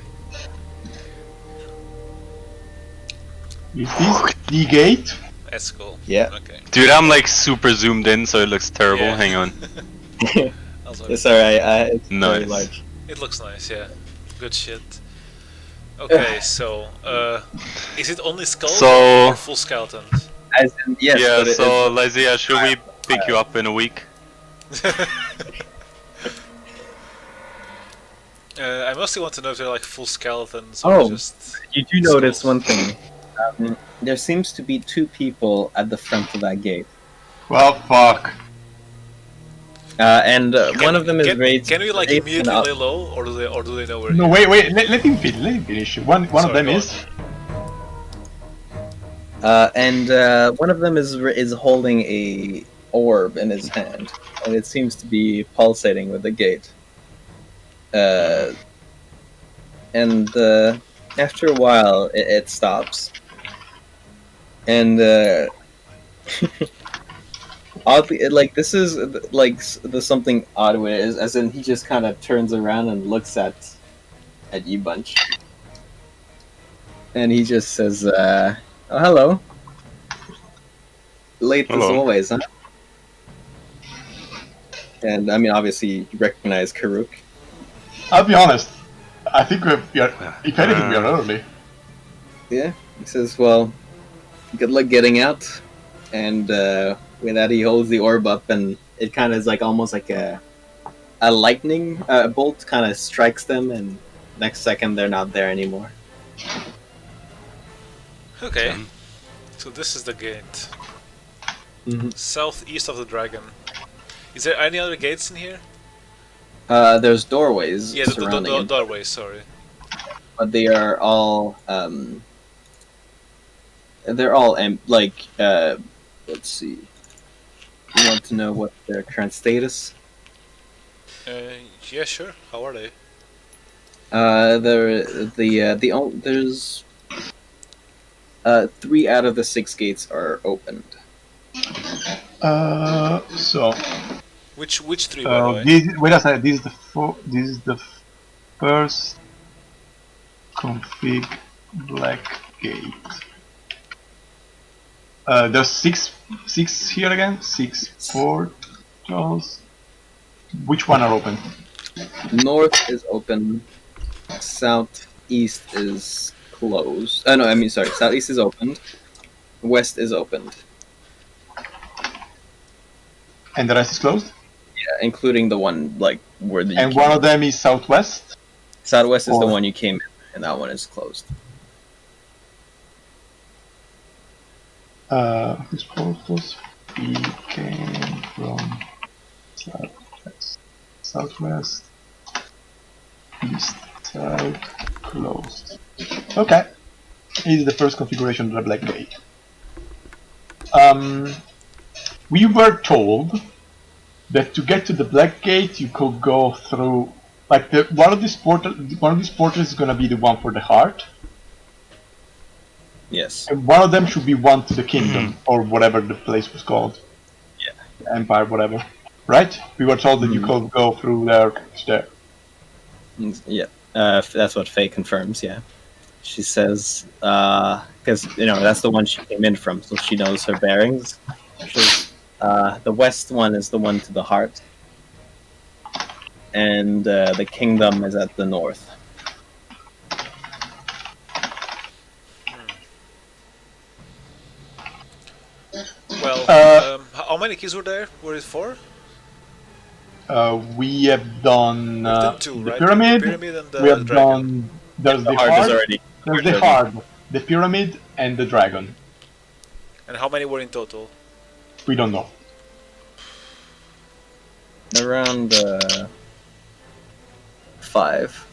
Is this the gate? That's cool. Yeah. Okay. Dude, I'm like super zoomed in, so it looks terrible. Yeah. Hang on. Also, Sorry, it's very Nice. large. it looks nice, yeah. Good shit. Okay, so is it only skulls So- or full skeletons? As in, yes, yeah, but so Lysia, should we pick you up in a week? I mostly want to know if they're like full skeletons or Oh. just. you do notice skulls. one thing. There seems to be 2 people at the front of that gate. Well, fuck. And one of them is raised. Can we like raised immediately up. lay low, or do they know we're No, here? wait. Let him finish. Let him finish. One of Sorry, them go on. is. And one of them is holding a orb in his hand, and it seems to be pulsating with the gate. And after a while, it stops. And oddly, this is there's something odd with it, as in he just kind of turns around and looks at you bunch, and he just says, "Oh, hello. Late as Hello. always, huh?" And I mean, obviously, you recognize Karuk. I'll be honest. I think we are. If anything, we are early. Yeah. He says, "Well, good luck getting out." And with that, he holds the orb up, and it kind of is like almost like a lightning bolt kind of strikes them, and next second they're not there anymore. Okay, Damn. so this is the gate. Mm-hmm. Southeast of the dragon. Is there any other gates in here? There's doorways Yeah, surrounding the it, doorway, sorry. but they are all they're all like let's see. You want to know what their current status? Yeah, sure. How are they? There's 3 out of the 6 gates are opened. So Which three, by the way? wait a second. This is the first config black gate. There's six here again. 6 portals. Which one are open? North is open. Southeast is closed. No, I mean sorry. Southeast is opened. West is opened. And the rest is closed. Yeah, including the one like where the And one of them is southwest. Southwest is the or- one you came in, and that one is closed. These portals we came from southwest, east, south, closed. Okay, this is the first configuration of the black gate. We were told that to get to the black gate, you could go through like one of these portals is gonna be the one for the heart. Yes. And one of them should be one to the kingdom, or whatever the place was called. Yeah. Empire, whatever. Right? We were told that you could go through there. Yeah. That's what Faye confirms. Yeah. She says, because that's the one she came in from, so she knows her bearings. The west one is the one to the heart, and the kingdom is at the north. Well, how many keys were there? Were it 4? We have done We've done 2, the right? pyramid. The pyramid and the We have dragon. done. There's the Heart heart. is already. There's the heart, the pyramid, and the dragon. And how many were in total? We don't know. Around 5.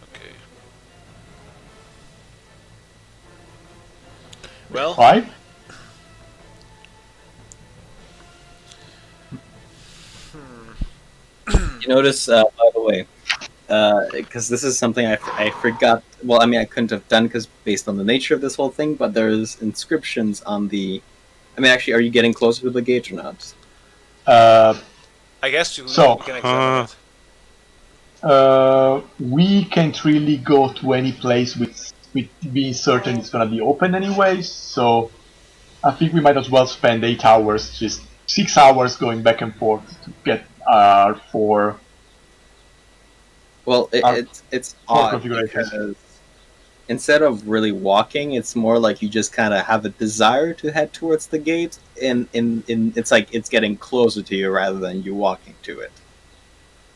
Okay. Well, 5. You notice, by the way, because this is something I forgot. Well, I mean, I couldn't have done because based on the nature of this whole thing. But there's inscriptions on the. I mean, actually, are you getting closer to the gate or not? I guess we So, can examine it. We can't really go to any place with being certain it's gonna be open anyway. So I think we might as well spend 8 hours, just 6 hours going back and forth to get our 4. Well, it's odd configurations. because instead of really walking, it's more like you just kind of have a desire to head towards the gate, and it's like it's getting closer to you rather than you walking to it.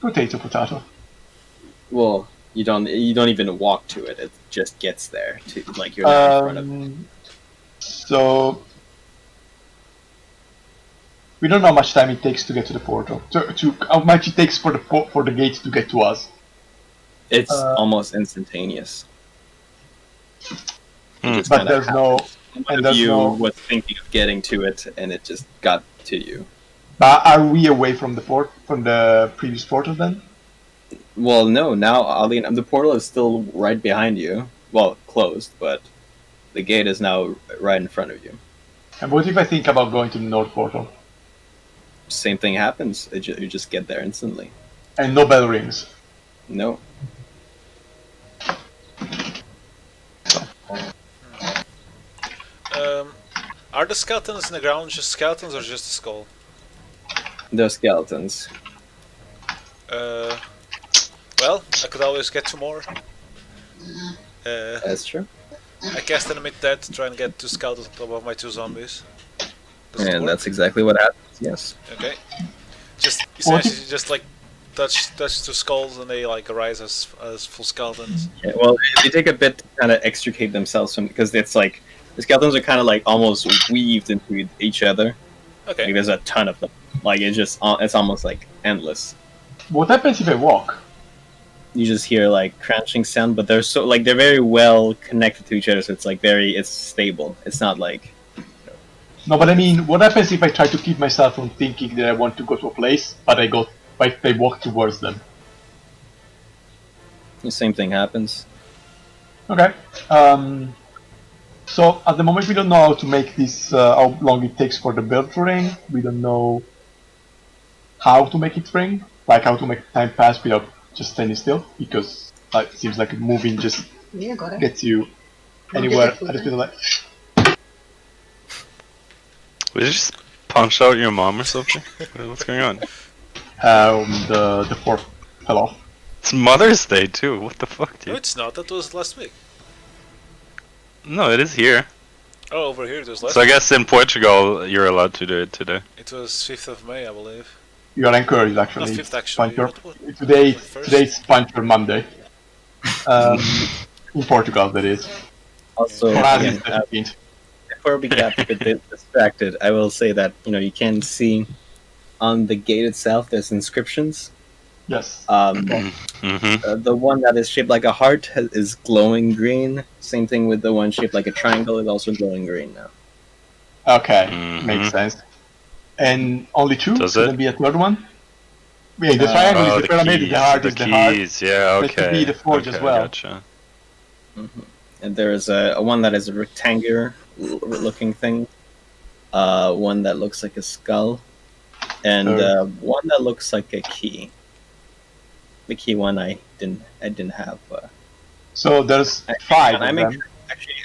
Potato. Well, you don't even walk to it; it just gets there. Like you're not in front of it. So we don't know how much time it takes to get to the portal. To how much it takes for the gate to get to us. It's almost instantaneous. Just But kinda there's no. One And of there's you no. was thinking of getting to it, and it just got to you. Are we away from the previous portal then? Well, no. Now, oddly enough, the portal is still right behind you. Well, closed, but the gate is now right in front of you. And what if I think about going to the north portal Same thing happens. You just get there instantly. and no bell rings? No. Are the skeletons in the ground just skeletons or just a skull? They're skeletons. Well, I could always get 2 more. That's true. I cast animate that to try and get 2 scouts on top of my 2 zombies. Does it And work? that's exactly what happens. Yes. Okay. Just What essentially just like touch 2 skulls and they like arise as full skeletons. Yeah, well, they take a bit to kind of extricate themselves from, because it's like the skeletons are kind of like almost weaved into each other. Okay. Like there's a ton of them. Like it's almost like endless. What happens if I walk? You just hear like crunching sound, but they're very well connected to each other, so it's stable. It's not like No, but I mean, what happens if I try to keep myself from thinking that I want to go to a place, but I walk towards them? the same thing happens. Okay. So at the moment we don't know how to make this, how long it takes for the build to ring. We don't know how to make it ring, like how to make time pass without just standing still, because it seems like moving just Yeah, got it. gets you I'll anywhere get it at the speed of light. Did you just punch out your mom or something? What's going on? The fork fell off. It's Mother's Day too. What the fuck, No, dude? it's not. That was last week. No, it is here. Oh, over here it was last So I week. guess in Portugal you're allowed to do it today. It was 5th of May, I believe. You are encouraged Not actually. 5th actually. Puncher. What? First? Today's Puncher Monday. In Portugal, that is. Also, For us, again, it's the 15th. before we get a bit distracted, I will say that you can see on the gate itself there's inscriptions. Yes. Mm-hmm. The one that is shaped like a heart is glowing green. Same thing with the one shaped like a triangle is also glowing green now. Okay, Mhm. makes sense. And only two? Does Shouldn't it? be a third one? Yeah, the triangle is the pyramid, the heart is the heart. keys, yeah, That could okay. be the forge okay, as well. Gotcha. And there's a one that is a rectangular looking thing, one that looks like a skull, and one that looks like a key. The key one I didn't have. So there's five I'm of them.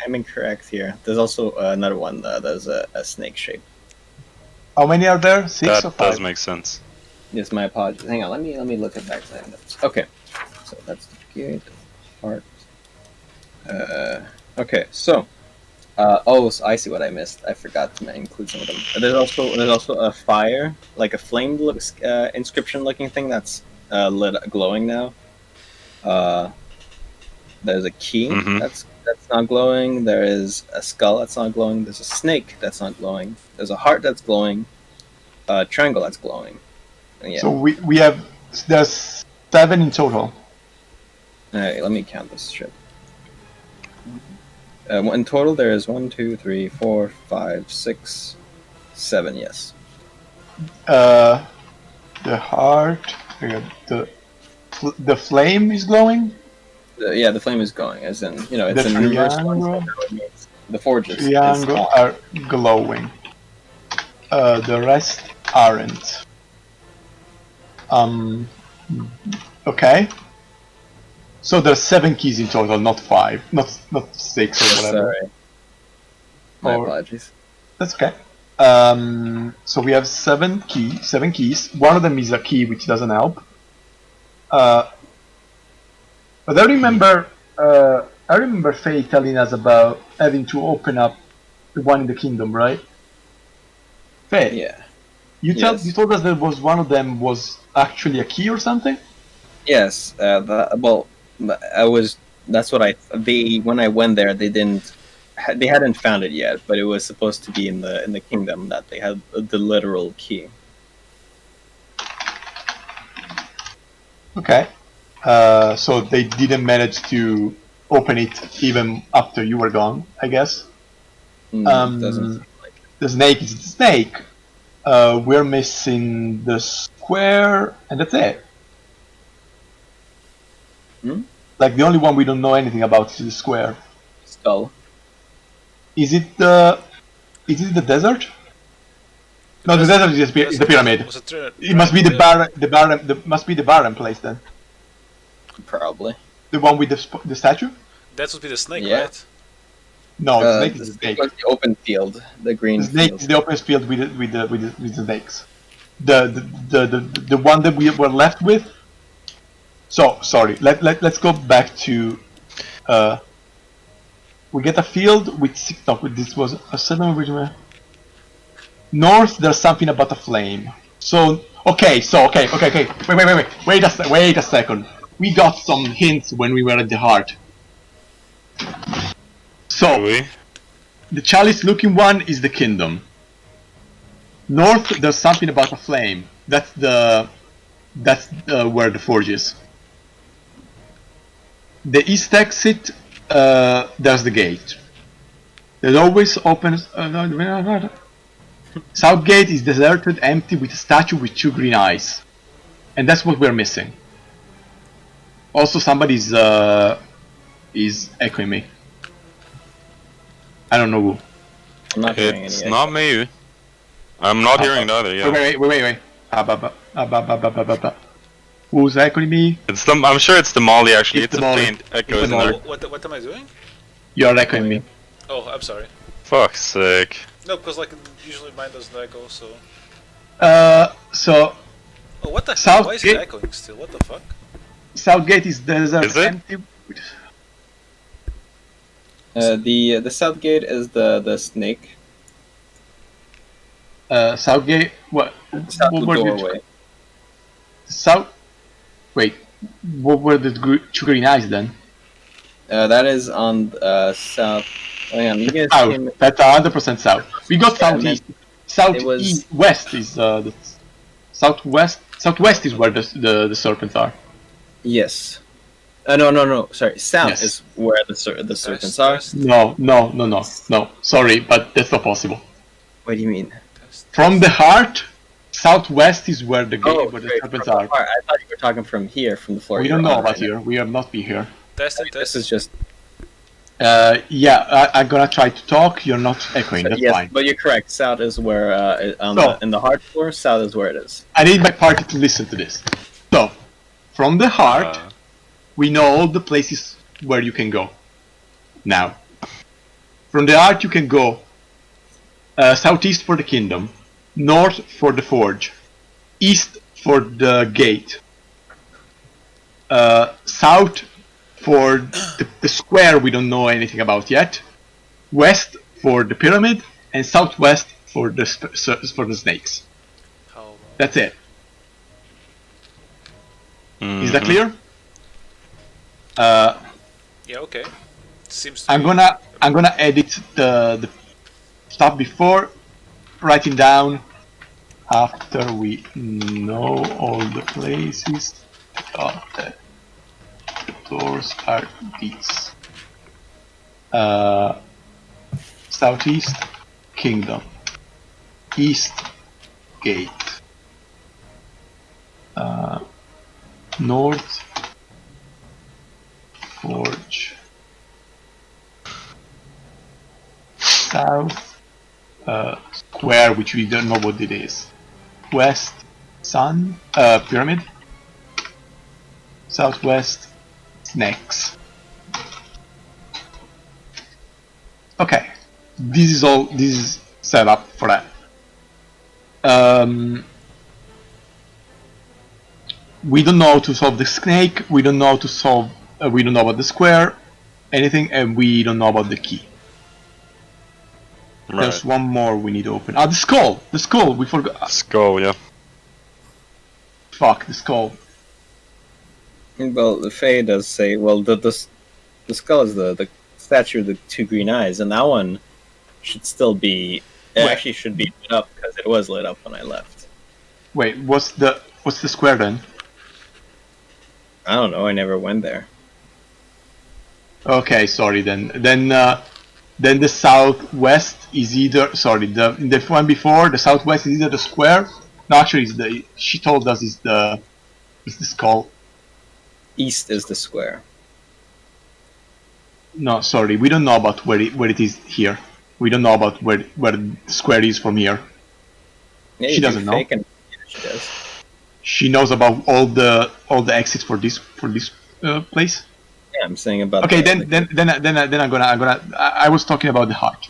I'm incorrect here. There's also another one. There's a snake shape. How many are there? Six or That five? does make sense. Yes, my apologies. Hang on, let me look it back to the notes. Okay, so that's the gate part. Okay, so so I see what I missed. I forgot to include some of them. There's also a fire, like a flame inscription looking thing that's glowing now. There's a key Mhm. that's not glowing. There is a skull that's not glowing. There's a snake that's not glowing. There's a heart that's glowing. A triangle that's glowing. And yeah. So we have, there's 7 in total. Alright, let me count this shit. In total, there is 1, 2, 3, 4, 5, 6, 7. Yes. The heart, the flame is glowing. Yeah, the flame is going. As in, it's The in reverse one. triangle? So it means the forge is Triangle on. are glowing. The rest aren't. Okay. So there's 7 keys in total, not 5, not 6 or whatever. Sorry. My Or- apologies. That's okay. So we have 7 keys. One of them is a key which doesn't help. But I remember Faye telling us about having to open up the one in the kingdom, right? Faye, Yeah. you Yes. told us that was one of them was actually a key or something. Yes. That's what when I went there, they hadn't found it yet, but it was supposed to be in the kingdom that they had the literal key. Okay. So they didn't manage to open it even after you were gone, I guess. Doesn't seem like it. The snake is the snake. We're missing the square, and that's it. Like the only one we don't know anything about is the square. Skull. Is it the desert? No, the desert is the pyramid. Was it It must be the barren place then. Probably. The one with the statue? That would be the snake, Yeah. right? No, the snake The is the snake snake. was the open field, the green The snake field. is the open field with the snakes. The one that we were left with. So sorry. Let's go back to We get a field with six. No, this was a 7 original. North, there's something about a flame. So okay. Wait a second. We got some hints when we were at the heart. So Really? the chalice-looking one is the kingdom. North, there's something about a flame. That's where the forge is. The east exit, there's the gate. There's always open. South gate is deserted, empty, with a statue with 2 green eyes, and that's what we're missing. Also, somebody's is echoing me. I don't know who. I'm not hearing It's any. not me. I'm not hearing it either. Yeah. Wait. Who's echoing me? It's the. I'm sure it's the Molly actually. It's It's, the a Molly. faint echo, It's the isn't Molly. there? What am I doing? You're echoing me. Oh, I'm sorry. Fuck's sake. No, because like usually mine doesn't echo. So. So Oh, what the hell? South Why is Gate- it echoing still? What the fuck? Southgate is deserted, Is it? empty. The south gate is the snake. Southgate. What? South What were the doorway. South? Wait. What were the 2 green eyes then? That is on south. Hang on, you guys South. came. That's 100% south. We got Yeah, I meant- southeast. Southeast was- west is the southwest. Southwest is where the serpents are. Yes. No. Sorry, south Yes. is where the serpents are. No. Sorry, but that's not possible. What do you mean? From the heart, southwest is where the gate, where the great, serpents from are. afar. I thought you were talking from here, from the floor. We you're don't know on about right now. here. We have not been here. Test it. This Test is it. just. Yeah, I'm gonna try to talk. You're not echoing. That's yes, fine. but you're correct. South is where So- in the hard floor. South is where it is. I need my party to listen to this. So, from the heart, we know all the places where you can go. Now, from the heart you can go southeast for the kingdom, north for the forge, east for the gate, south for the square we don't know anything about yet, west for the pyramid, and southwest for the snakes. How? That's it. Is that Mhm. clear? Yeah. Okay. Seems. To I'm be- gonna edit the stuff before writing down after we know all the places. The doors are these. Southeast Kingdom, East Gate, North Forge, South Square, which we don't know what it is, West Sun Pyramid, Southwest Snakes. Okay, this is all. This is set up for that. We don't know how to solve the snake. We don't know how to solve. We don't know about the square, anything, and we don't know about the key. Right. There's one more we need to open. Ah, the skull. The skull. We forgot. Let's go. Yeah. Fuck the skull. Well, the Fae does say, well, the skull is the statue of the 2 green eyes, and that one should still be. It Wait. actually should be lit up because it was lit up when I left. Wait, what's the square then? I don't know. I never went there. Okay, sorry then. Then the southwest is either the one before the southwest is either the square. No, actually, she told us is the skull. East is the square. No, sorry, we don't know about where it is here. We don't know about where the square is from here. Yeah, She you doesn't know. fake and- yeah, she does. She knows about all the exits for this place. Yeah, I'm saying about. Okay, the- then I'm gonna. I was talking about the heart.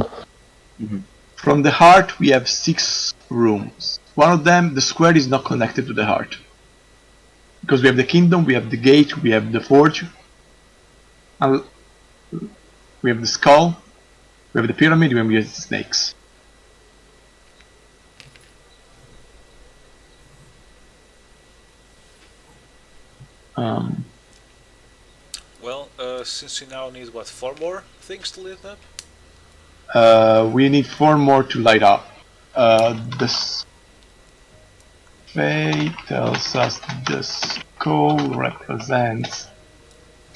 Mhm. From the heart, we have 6 rooms. One of them, the square, is not connected to the heart because we have the kingdom, we have the gate, we have the forge. we have the skull, we have the pyramid, we have the snakes. Well, since we now need what, 4 more things to lit up? We need 4 more to light up. The Fate tells us the skull represents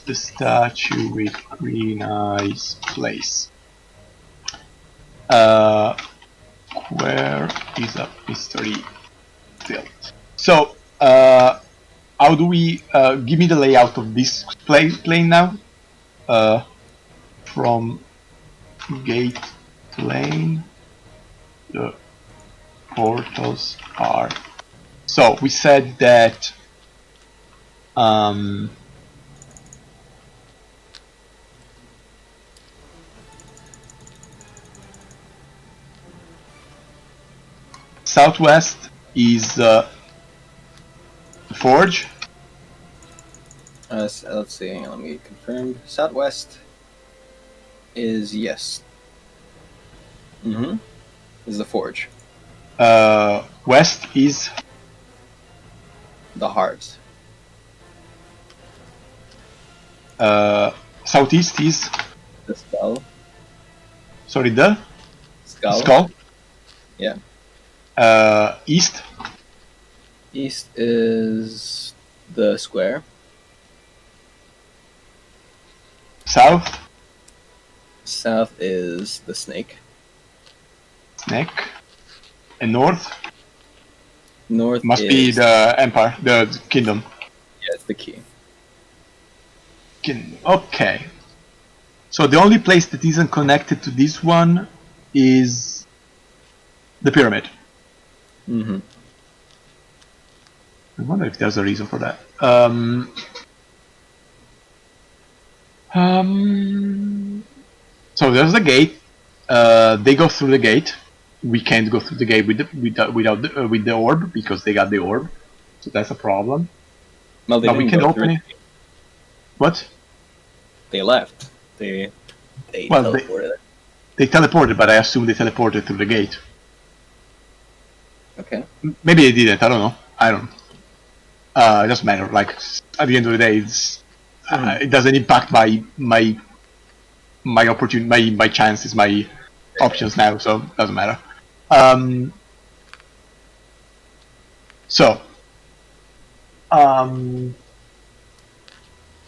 the statue with green eyes place. Where is a mystery tilt? So, how do we give me the layout of this plane now? From gate plane, the portals are. So we said that southwest is the forge. So let's see. Let me confirm. Southwest is yes. Mm-hmm. Is the forge. West is The heart. southeast is The skull. sorry the Skull. skull. Yeah. East East is the square. south South is the snake. snake, and north North must is, be the empire, the kingdom. yeah, it's the key. Okay. So the only place that isn't connected to this one is the pyramid. Mm-hmm. I wonder if there's a reason for that. So there's the gate. They go through the gate. We can't go through the gate with the orb because they got the orb. So that's a problem. Well, they But we didn't can go open through it. What? They left. They Well, teleported. They teleported, but I assume they teleported through the gate. Okay. Maybe they didn't. I don't know. I don't. It doesn't matter. Like at the end of the day, it doesn't impact my opportunity, my chances, my options now. So it doesn't matter. So,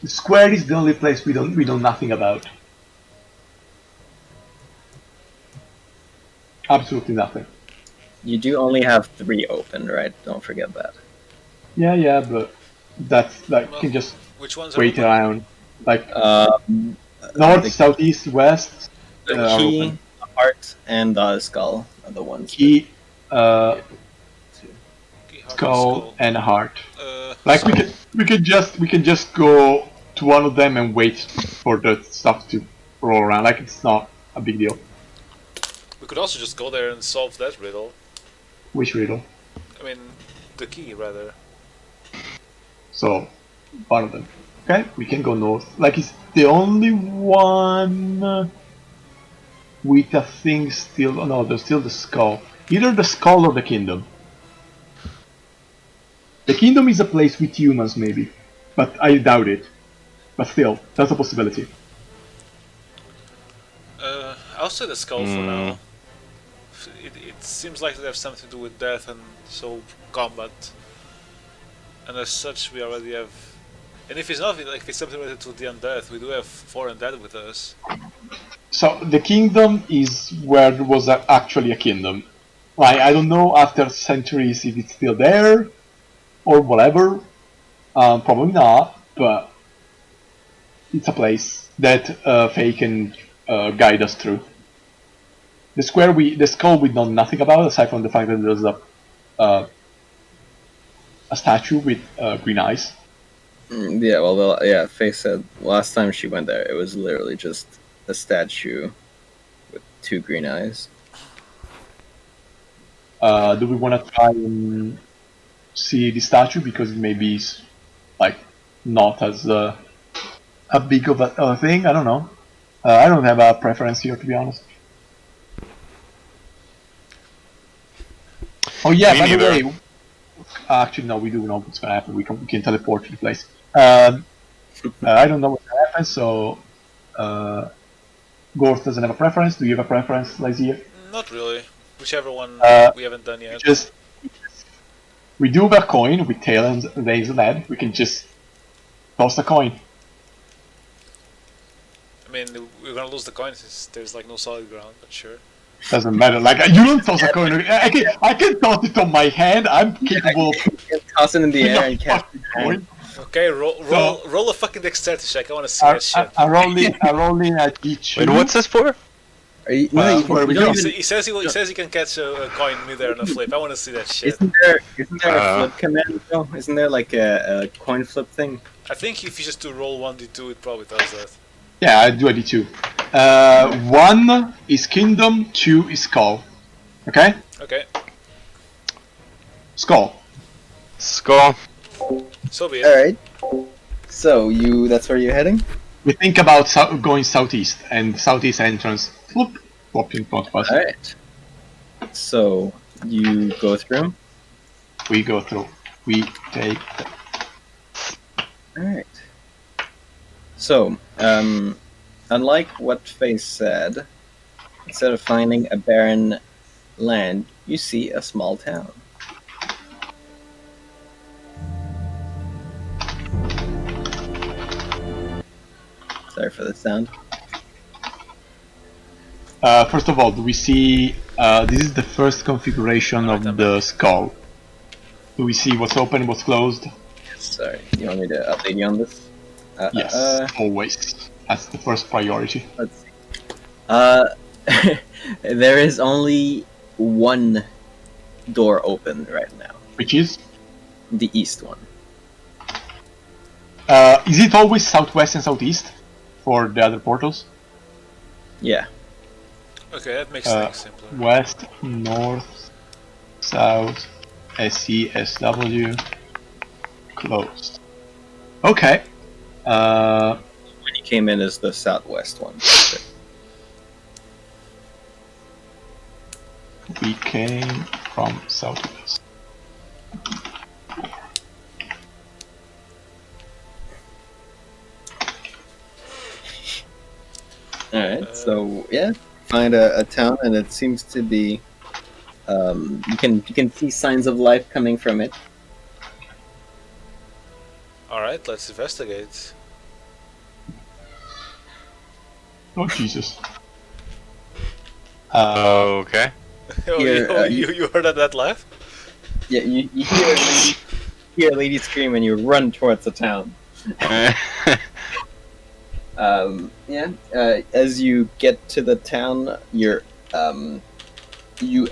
the square is the only place we know nothing about. Absolutely nothing. You do only have 3 open, right? Don't forget that. Yeah, but that's like you can just Which ones are wait open? around. Like North, north, southeast, west. the are key, open. the heart, and the skull are the ones. Key, Key, heart, skull, and heart. Uh, Like we can just go to one of them and wait for the stuff to roll around. Like it's not a big deal. we could also just go there and solve that riddle. Which riddle? I mean, the key, rather. So one of them. Okay, we can go north. Like it's the only one with a thing still. Oh, no, there's still the skull. Either the skull or the kingdom. The kingdom is a place with humans, maybe, but I doubt it. But still, that's a possibility. I'll say the skull for now. It seems like they have something to do with death and so combat. And as such, we already have. And if it's not, like if it's something related to the undead, we do have 4 undead with us. So the kingdom is where there was actually a kingdom. Like I don't know after centuries if it's still there or whatever. Probably not, but it's a place that Faye can guide us through. The skull we know nothing about aside from the fact that there's a statue with green eyes. Yeah, well, yeah, Faye said last time she went there, it was literally just a statue with 2 green eyes. Do we want to try and see the statue because it maybe is like not as a big of a thing? I don't know. I don't have a preference here, to be honest. Oh yeah, Me by neither. the way, actually no, we do know what's gonna happen. We can teleport to the place. I don't know what's gonna happen, so Gorth doesn't have a preference. Do you have a preference, Lysia? Not really. Whichever one we haven't done yet. We do have a coin with tail and raise and head. We can just toss the coin. I mean, we're gonna lose the coin since there's like no solid ground, but sure. Doesn't matter. Like you don't toss a coin. I can toss it on my hand. I'm capable of You can toss it in the putting air a and catch fucking it. coin. Okay, roll a fucking dexterity check. I wanna see that shit. I roll in at each. Wait, what's this for? Are you, Well, no, where you we don't go? even, He says he can catch a coin midair on a flip. I wanna see that shit. isn't there a flip command though? Isn't there like a coin flip thing? I think if you just do roll 1d2, it probably does that. Yeah, I do a D2. 1 is kingdom, 2 is skull. Okay? Okay, Skull. Skull. so be it. Alright. So that's where you're heading? We think about going southeast, and southeast entrance. Flop in front of us. Alright. So you go through. We go through. We take. Alright. So, unlike what Faye said, instead of finding a barren land, you see a small town. Sorry for the sound. First of all, do we see? This is the first configuration of the skull. Do we see what's open, what's closed? Sorry, you want me to update you on this? Yes, always. That's the first priority. Let's see. There is only one door open right now. Which is? The east one. Is it always southwest and southeast for the other portals? Yeah. Okay, that makes things simpler. West, north, south, SC, SW, closed. Okay. When you came in is the southwest one. We came from southwest. Alright, so yeah, find a town and it seems to be you can see signs of life coming from it. Alright, let's investigate. Oh Jesus. Okay. Oh, Here, you heard that laugh? Yeah, you hear a lady scream and you run towards the town. As you get to the town, you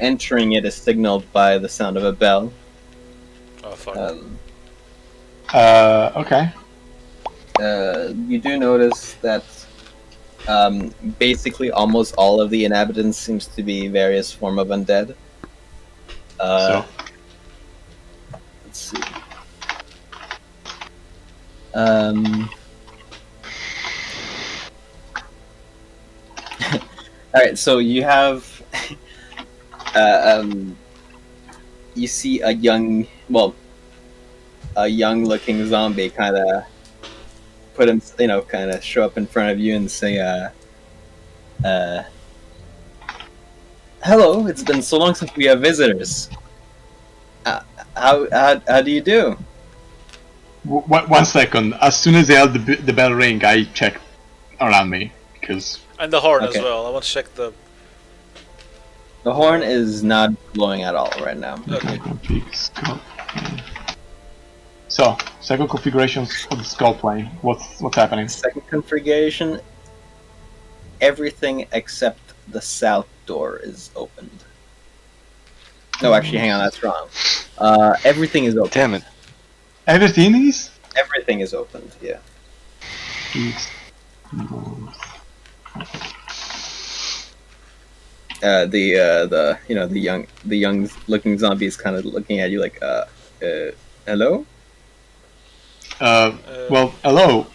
entering it is signaled by the sound of a bell. Oh fuck. Okay. You do notice that basically almost all of the inhabitants seems to be various form of undead. So Let's see. Alright, so you have you see a young looking zombie kind of show up in front of you and say hello, it's been so long since we have visitors. How do you do? one second. As soon as they heard the bell ring, I checked around me because And the horn as Okay. well. I want to check the. The horn is not blowing at all right now. Okay. So second configuration of the skull plane. What's happening? Second configuration, everything except the south door is opened. No, actually, hang on, that's wrong. Everything is open. Damn it. Everything is. Everything is opened. Yeah. East, north. The young looking zombie is kind of looking at you like, hello? Well, hello.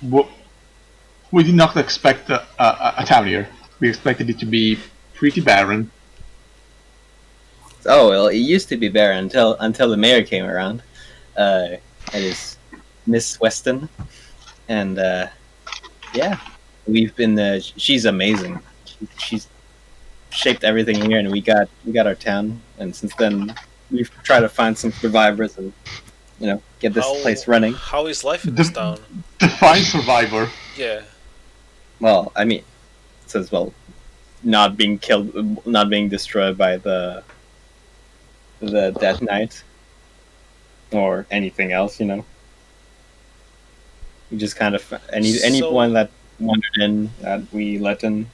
we did not expect a town here. We expected it to be pretty barren. Oh well, it used to be barren until the mayor came around. It is Miss Weston, and yeah, we've been. She's amazing. She's shaped everything here, and we got our town. And since then, we've tried to find some survivors and get this place running. How is life in this town? Define survivor. Yeah. Well, I mean, it says not being killed, not being destroyed by the Death Knight or anything else. We just kind of anyone that wandered in that we let in.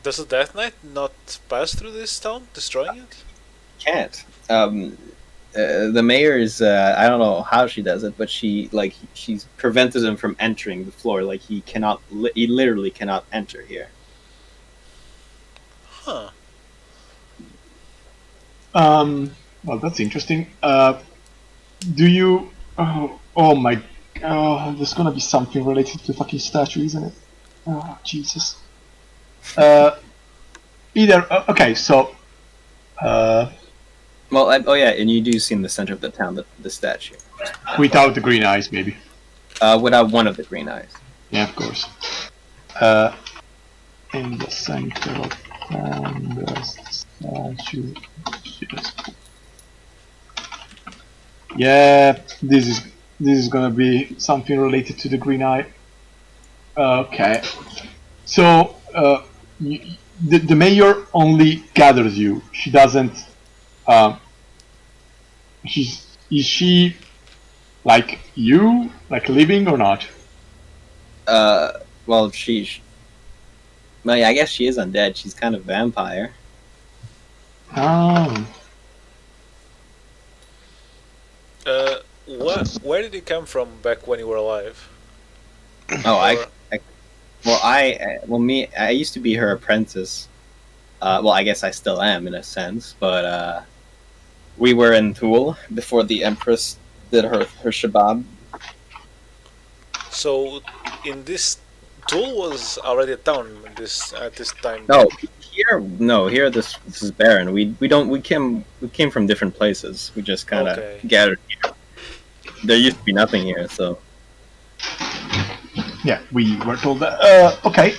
Does the Death Knight not pass through this town, destroying it? Can't. The mayor is I don't know how she does it, but she's prevented him from entering the floor. Like he literally cannot enter here. Huh. Well, that's interesting. Do you? Oh my! There's gonna be something related to the fucking statue, isn't it? Oh Jesus. Okay, so. Well, oh yeah, and you do see in the center of the town the statue. Without the green eyes, maybe. Without one of the green eyes. Yeah, of course. In the center of the statue. Yeah, this is gonna be something related to the green eye. Okay. So, the mayor only gathers you. She doesn't. Is she like you, like living or not? Well, well, yeah, I guess she is undead. She's kind of vampire. Oh. Where did you come from back when you were alive? Oh, I used to be her apprentice. Well, I guess I still am in a sense, but we were in Thule before the Empress did her shabab. So, in this, Tool was already a town at this time. Here this is barren. We came from different places. We just kind of gathered here. There used to be nothing here, so. Yeah, we were told that. Okay.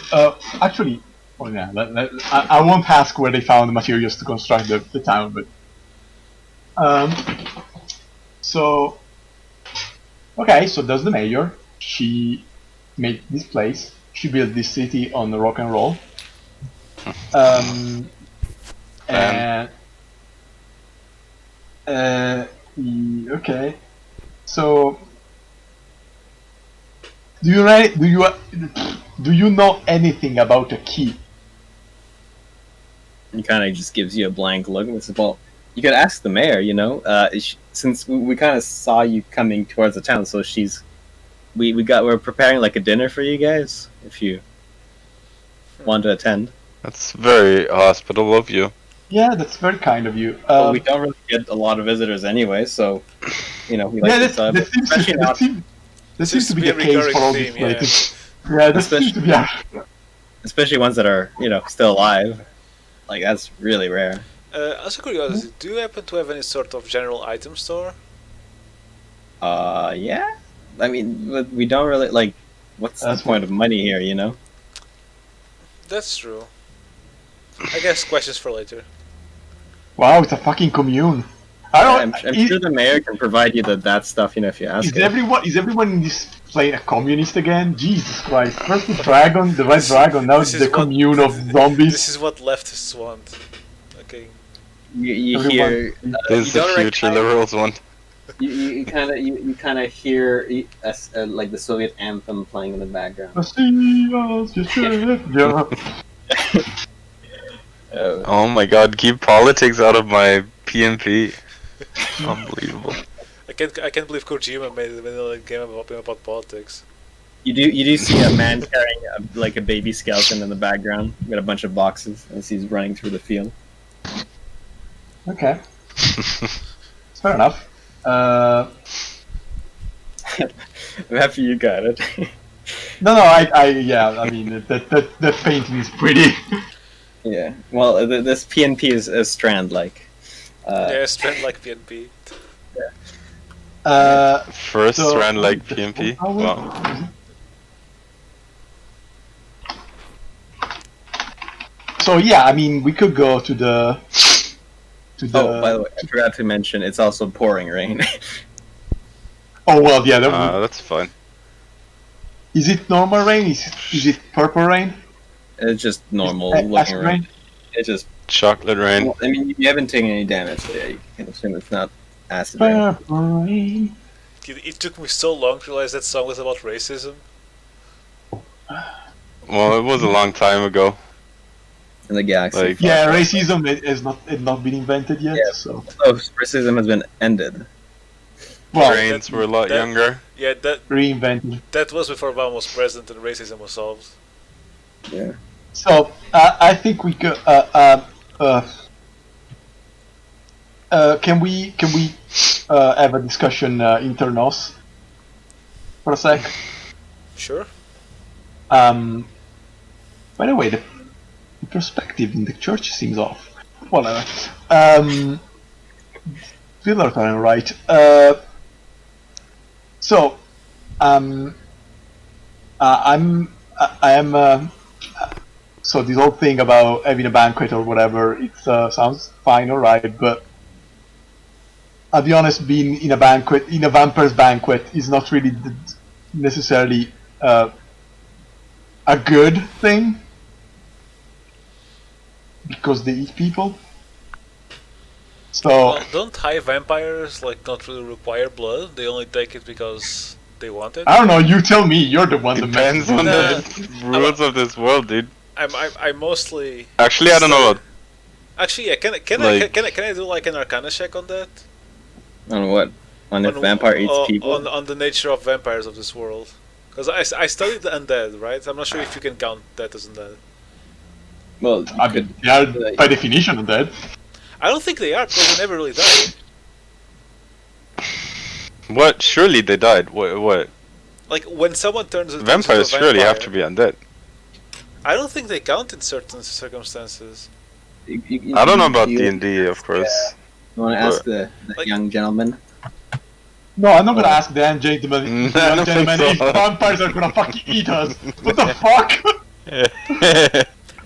Actually, I won't ask where they found the materials to construct the town, but. So. Okay, so does the mayor. She made this place. She built this city on the rock and roll. Okay. So. Do you know anything about a key? He kind of just gives you a blank look and says, "Well, you could ask the mayor. Since we kind of saw you coming towards the town, so we're preparing like a dinner for you guys if you want to attend." That's very hospitable of you. Yeah, that's very kind of you. Well, we don't really get a lot of visitors anyway, so we like that seems to be the case for all these places. Yeah, that seems to be. Especially ones that are still alive. Like that's really rare. As a curiosity, do you happen to have any sort of general item store? Yeah. I mean, we don't really like. What's the point of money here? That's true. I guess questions for later. Wow, it's a fucking commune. I'm sure the mayor can provide you that stuff. If you ask. Is everyone in this plane a communist again? Jesus Christ! First the dragon, the red dragon. Now it's the commune of zombies. This is what leftists want. Okay. You hear. This is the future liberals want. You kind of hear like the Soviet anthem playing in the background. Oh my God! Keep politics out of my PMP. Unbelievable. I can't believe Kojima made a vanilla game about politics. You do see a man carrying a baby skeleton in the background. Got a bunch of boxes as he's running through the field. Okay. Fair enough. I'm happy you got it. No, yeah, I mean that painting is pretty. Yeah. Well, this PNP is strand-like. Yeah, strand like PNP. First so- strand like the PMP. full power? Wow. So yeah, I mean, we could go to the. Oh, by the way, I forgot to mention it's also pouring rain. Oh well, yeah. That would, That's fine. is it normal rain? Is it purple rain? It's just normal Acid looking rain. rain? It's just. Chocolate rain. Well, I mean, you haven't taken any damage, so yeah, you can assume it's not acid rain. Purple rain. It took me so long to realize that song was about racism. Well, it was a long time ago. In the galaxy. Like- Yeah, racism has not been invented yet. Yeah. So Oh, racism has been ended. well, Brains were a lot that- younger. Yeah, reinvented. that was before Obama was president and racism was solved. Yeah. So I think we could. Can we have a discussion internos for a sec? Sure. By the way, the perspective in the church seems off. Whatever. Pillar turn right. So, I am. So this whole thing about having a banquet or whatever, it sounds fine, alright, but I'll be honest, being in a banquet, in a vampire's banquet, is not really necessarily a good thing because they eat people. So Well, don't high vampires like not really require blood? They only take it because they want it. I don't know. You tell me. You're the one that Depends on messes the rules of this world, dude. I mostly. Actually, I don't know what. Actually, yeah. Can Like- I do like an Arcana check on that? On what? On if vampire eats people? On the nature of vampires of this world. Because I studied the undead, right? I'm not sure if you can count that as undead. Well, I mean, they are by definition undead. I don't think they are because they never really die. What? Surely they died. What? Like when someone turns into Vampires a surely have vampire, to be undead. I don't think they count in certain circumstances. I don't know about D&D, of course. You want to ask the Like- young gentleman? No, I'm not gonna ask Dan, gentlemen. I don't think Gentlemen, so. if vampires are gonna fucking eat us. What the fuck?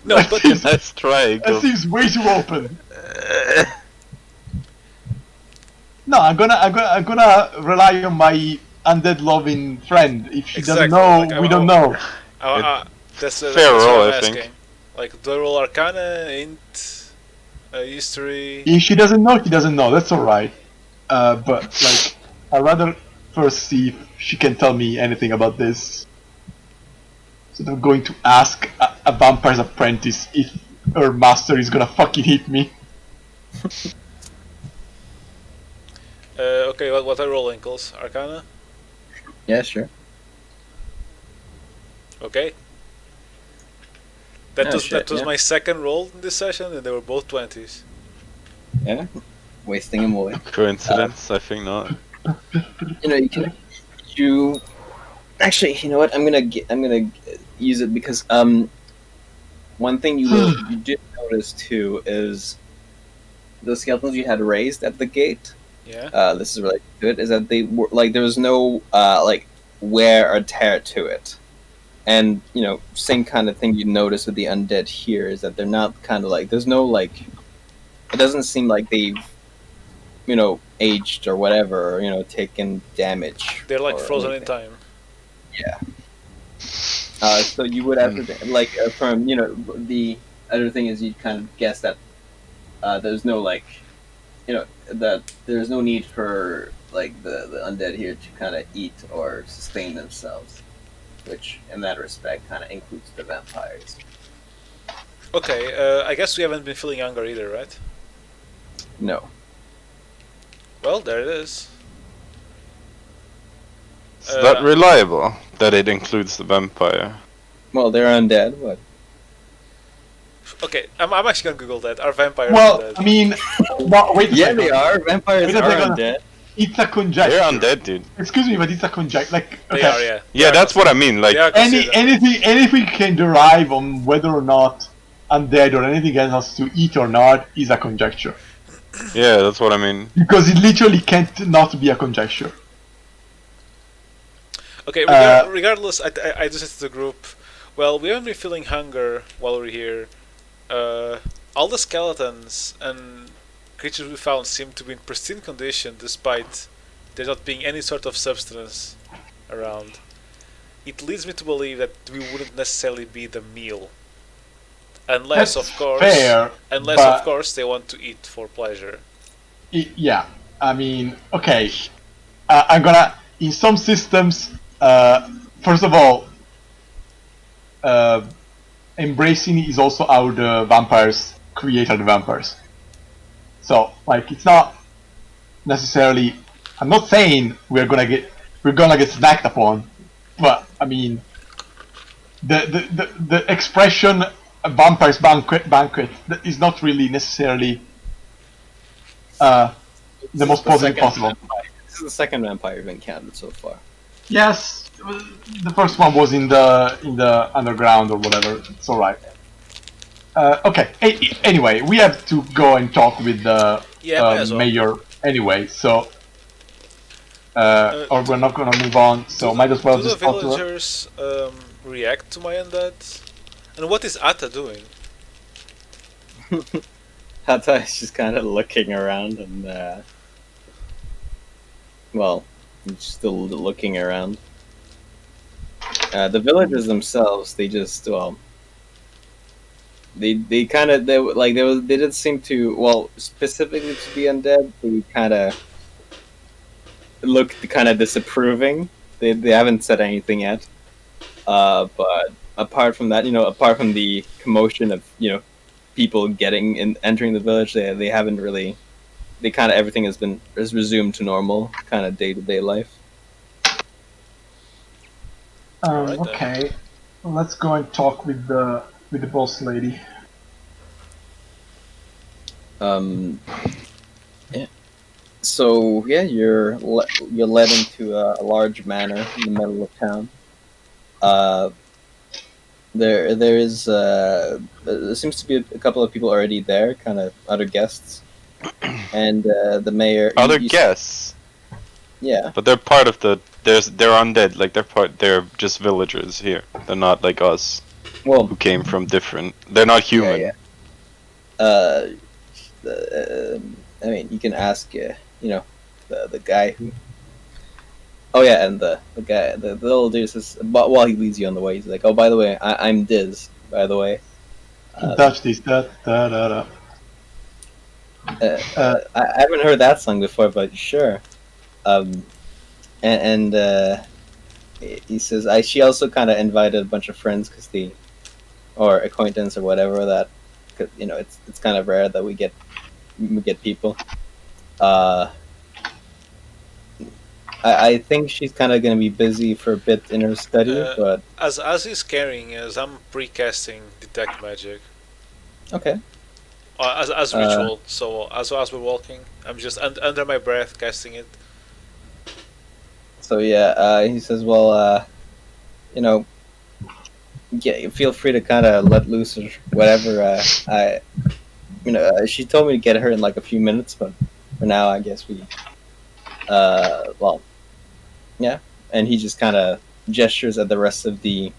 No, but Let's try. That seems way too open. No, I'm gonna rely on my undead loving friend. If she Exactly, doesn't know, like, we don't know. that's Fair what roll, I'm I think. asking. Like do I roll Arcana, Int, History. If she doesn't know, she doesn't know. That's alright. But like, I'd rather first see if she can tell me anything about this. Instead of going to ask a vampire's apprentice if her master is gonna fucking hit me. Okay, what are roll ankles? Arcana. Yeah, sure. Okay. That Oh, was shit, yeah. my second roll in this session, and they were both 20s. Yeah. Wasting him away. Coincidence? I think not. You know, you actually, you know what? I'm gonna use it because one thing you did notice too is the skeletons you had raised at the gate. Yeah. This is really good. Is that they were like there was no like wear or tear to it, and you know, same kind of thing you notice with the undead here is that they're not kind of like there's no like it doesn't seem like they've you know aged or whatever or, you know taken damage. They're like or frozen in anything. time. Yeah. So you would have to like from you know the other thing is you kind of guess that there's no like you know that there's no need for like the undead here to kind of eat or sustain themselves, which in that respect kind of includes the vampires. Okay, I guess we haven't been feeling younger either, right? No. Well, there it is. Is that reliable? That it includes the vampire? Well, they're undead. What? Okay, I'm actually gonna Google that. Are vampires Well, undead? I mean, no, wait a Yeah, second. they are. Vampires Wait a are second. undead. It's a conjecture. They're undead, dude. Excuse me, but it's a conjecture. Like, They okay, are, yeah. They Yeah, are that's what I mean. Like, They are considered. anything can derive on whether or not undead or anything else has to eat or not is a conjecture. yeah, that's what I mean. Because it literally can't not be a conjecture. Okay, regardless, I just said to the group, well, we haven't been feeling hunger while we're here. All the skeletons and creatures we found seem to be in pristine condition despite there not being any sort of substance around. It leads me to believe that we wouldn't necessarily be the meal. Unless, That's of course, fair, they want to eat for pleasure. Yeah, I mean, okay. I'm gonna in some systems. First of all, embracing is also how the vampires create other vampires. So, like, it's not necessarily. I'm not saying we're gonna get snacked upon, but I mean, the expression vampires banquet is not really necessarily the most positive possible. This is the second vampire we've encountered so far. Yes, the first one was in the underground or whatever. It's all right. Okay. Anyway, we have to go and talk with the might as well. mayor anyway. So, or we're not gonna move on. So might as well do the just talk to her. villagers react to my undead? And what is Atta doing? Hata is just kind of looking around and, well, he's still looking around. The villagers themselves, they just, well, they did seem to, well, specifically to be undead, they kind of looked kind of disapproving. They haven't said anything yet. But apart from that, apart from the commotion of, people entering the village, they haven't really. They kind of everything has resumed to normal, kind of day-to-day life. Alright, then. Okay, let's go and talk with the boss lady. Yeah. So yeah, you're led into a large manor in the middle of town. There seems to be a couple of people already there, kind of other guests, and the mayor. Other guests, Yeah. but they're part of the. They're undead. Like they're just villagers here. They're not like us, Well, who came from different. They're not human. Yeah. I mean, you can ask, the guy who. Oh yeah, and the guy, the little dude says, but while he leads you on the way, he's like, "Oh, by the way, I'm Diz. By the way." Touch this. Da. I haven't heard that song before, but sure. And he says, she also kind of invited a bunch of friends or acquaintance or whatever that, cause, it's kind of rare that we get people. I think she's kind of going to be busy for a bit in her study, but as he's carrying, as I'm precasting detect magic. Okay. As ritual. So as we're walking, I'm just under my breath casting it. So yeah, he says, well, feel free to kind of let loose or whatever. She told me to get her in like a few minutes, but for now, I guess we, yeah. And he just kind of gestures at the rest of the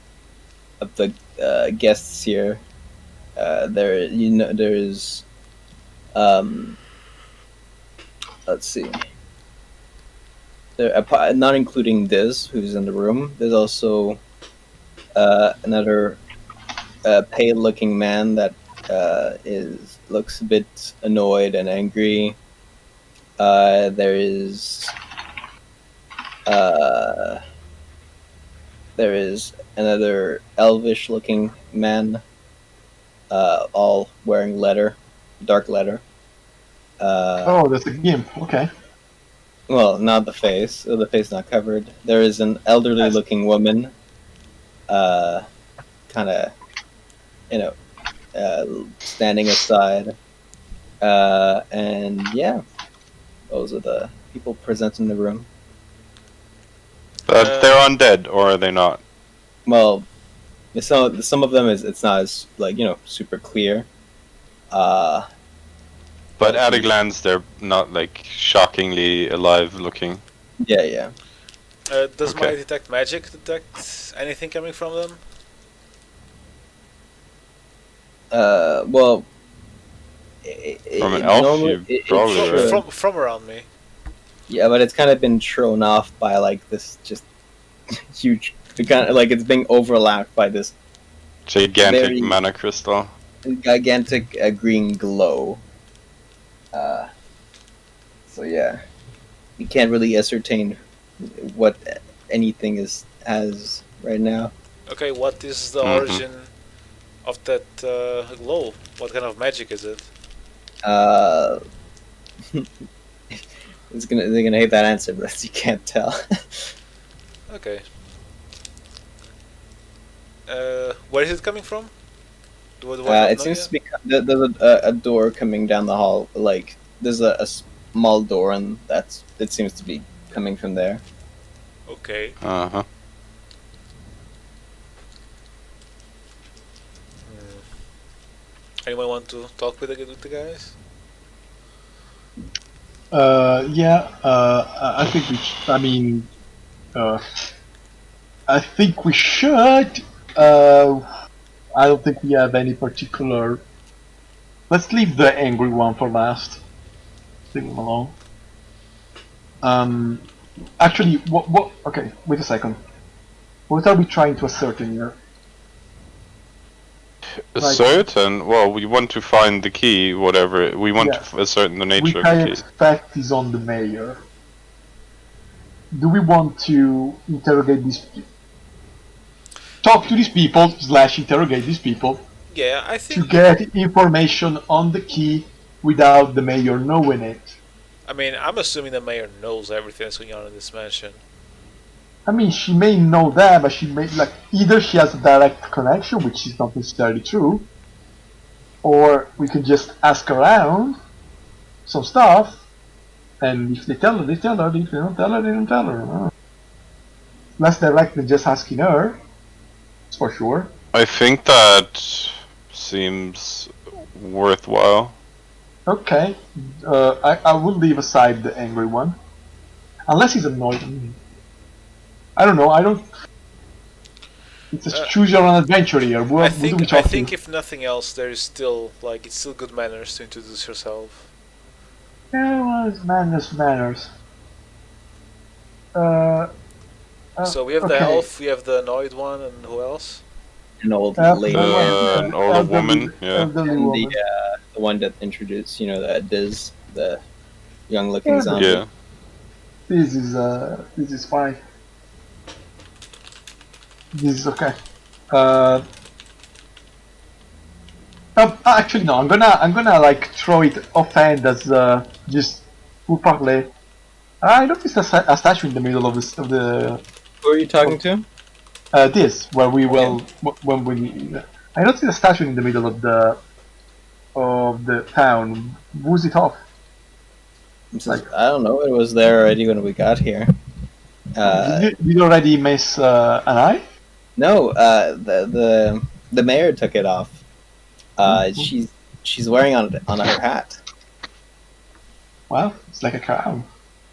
guests here. There's, let's see. There, not including Diz, who's in the room. There's also another pale-looking man that looks a bit annoyed and angry. There is another elvish-looking man, all wearing dark leather. Oh, that's a gimp. Okay. Well, not the face. The face not covered. There is an elderly-looking woman, kind of, standing aside. And yeah, those are the people present in the room. They're undead, or are they not? Well, some of them it's not as like super clear. But But at a glance, they're not like shockingly alive looking. yeah. Does Okay. my detect magic detect anything coming from them? Well, From an elf, normally you it probably should. right. From around me. Yeah, but it's kind of been thrown off by like this just huge. Like it's being overlapped by this Gigantic very mana crystal. gigantic green glow. So yeah, you can't really ascertain what anything has right now. Okay, what is the Mhm. origin of that glow? What kind of magic is it? Uh, they're gonna hate that answer, but you can't tell. Okay. Where is it coming from? Do I not It know seems yet? to be there's a door coming down the hall. Like there's a small door, and it seems to be coming from there. Okay. Uh huh. Anyone want to talk with the guys? Yeah. I think we. I mean, I think we should. I don't think we have any particular. Let's leave the angry one for last. Leave him alone. Actually, what? Okay, wait a second. What are we trying to ascertain here? Like- Ascertain? Well, we want to find the key, whatever. We want Yeah. to ascertain the Which nature of I the key. expect is on the mayor. Do we want to interrogate these? Talk to these people / interrogate these people Yeah, I to think. get information on the key without the mayor knowing it. I mean, I'm assuming the mayor knows everything that's going on in this mansion. I mean, she may know that, but she may either she has a direct connection, which is not necessarily true, or we can just ask around some stuff, and if they tell her, they tell her. If they don't tell her, they don't tell her. Less direct than just asking her, that's for sure. I think that seems worthwhile. Okay, I will leave aside the angry one, unless he's annoyed. I don't know. I don't. It's a choose your own adventure here. What do we I talk think to? if nothing else, there is still it's still good manners to introduce yourself. Yeah, well, it's manners. So we have the okay. elf, we have the annoyed one, and who else? An old Uh, lady an older elderly- woman, yeah. elderly and woman. the one that introduced the Diz, the young looking Yeah, zombie. Yeah. This is fine. This is okay. Actually, no. I'm gonna throw it offhand as just pour parler. I noticed a statue in the middle of the Who are you talking to? this where we will when we. I noticed a statue in the middle of the town. Who's it off? I don't know. It was there already when we got here. Did you already miss an eye? No, the mayor took it off. She's wearing on her hat. Wow, it's like a crown.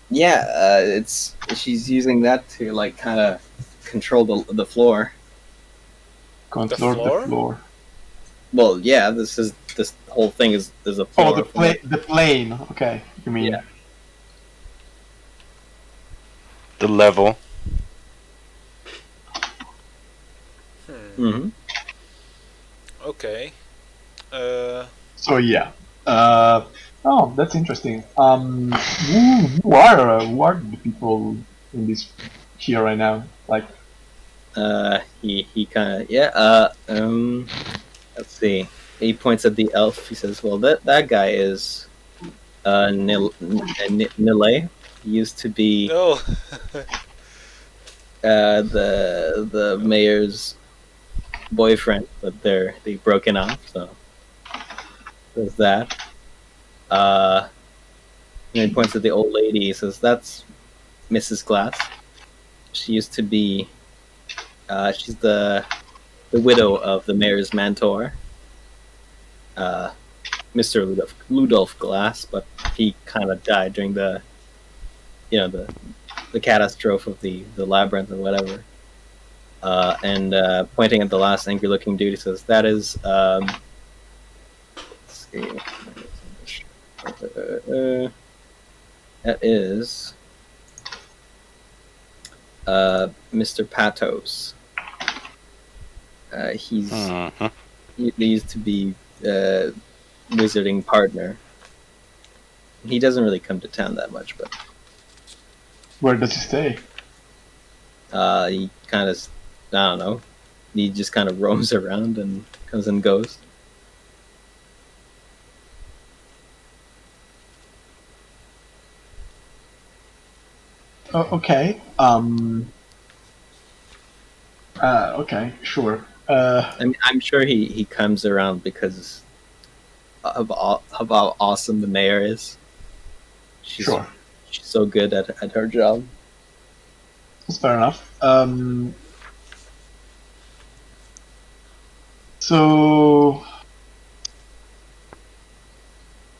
Yeah, she's using that to kind of control the floor. Control the floor. Well, yeah, this whole thing is a floor. Oh, the plane. Okay, you mean? Yeah. The level. Mm-hmm. Okay. So yeah. Oh, that's interesting. Who are the people in this here right now? He kind of let's see. He points at the elf. He says, "Well, that guy is Nile. He used to be Oh. the mayor's boyfriend, but they broken up. So there's that. And he points at the old lady. He says, "That's Mrs. Glass. She used to be. She's the widow of the mayor's mentor, Mr. Ludolf Glass, but he kind of died during the catastrophe of the labyrinth or whatever." And pointing at the last angry-looking dude, he says, "That is, let's see, that is Mr. Patos. He used to be wizarding partner. He doesn't really come to town that much, but Where does he stay? he kind of, I don't know, he just kind of roams around and comes and goes." Okay. Okay, sure. I'm sure he comes around because of how awesome the mayor is. Sure. She's so good at her job. That's fair enough. So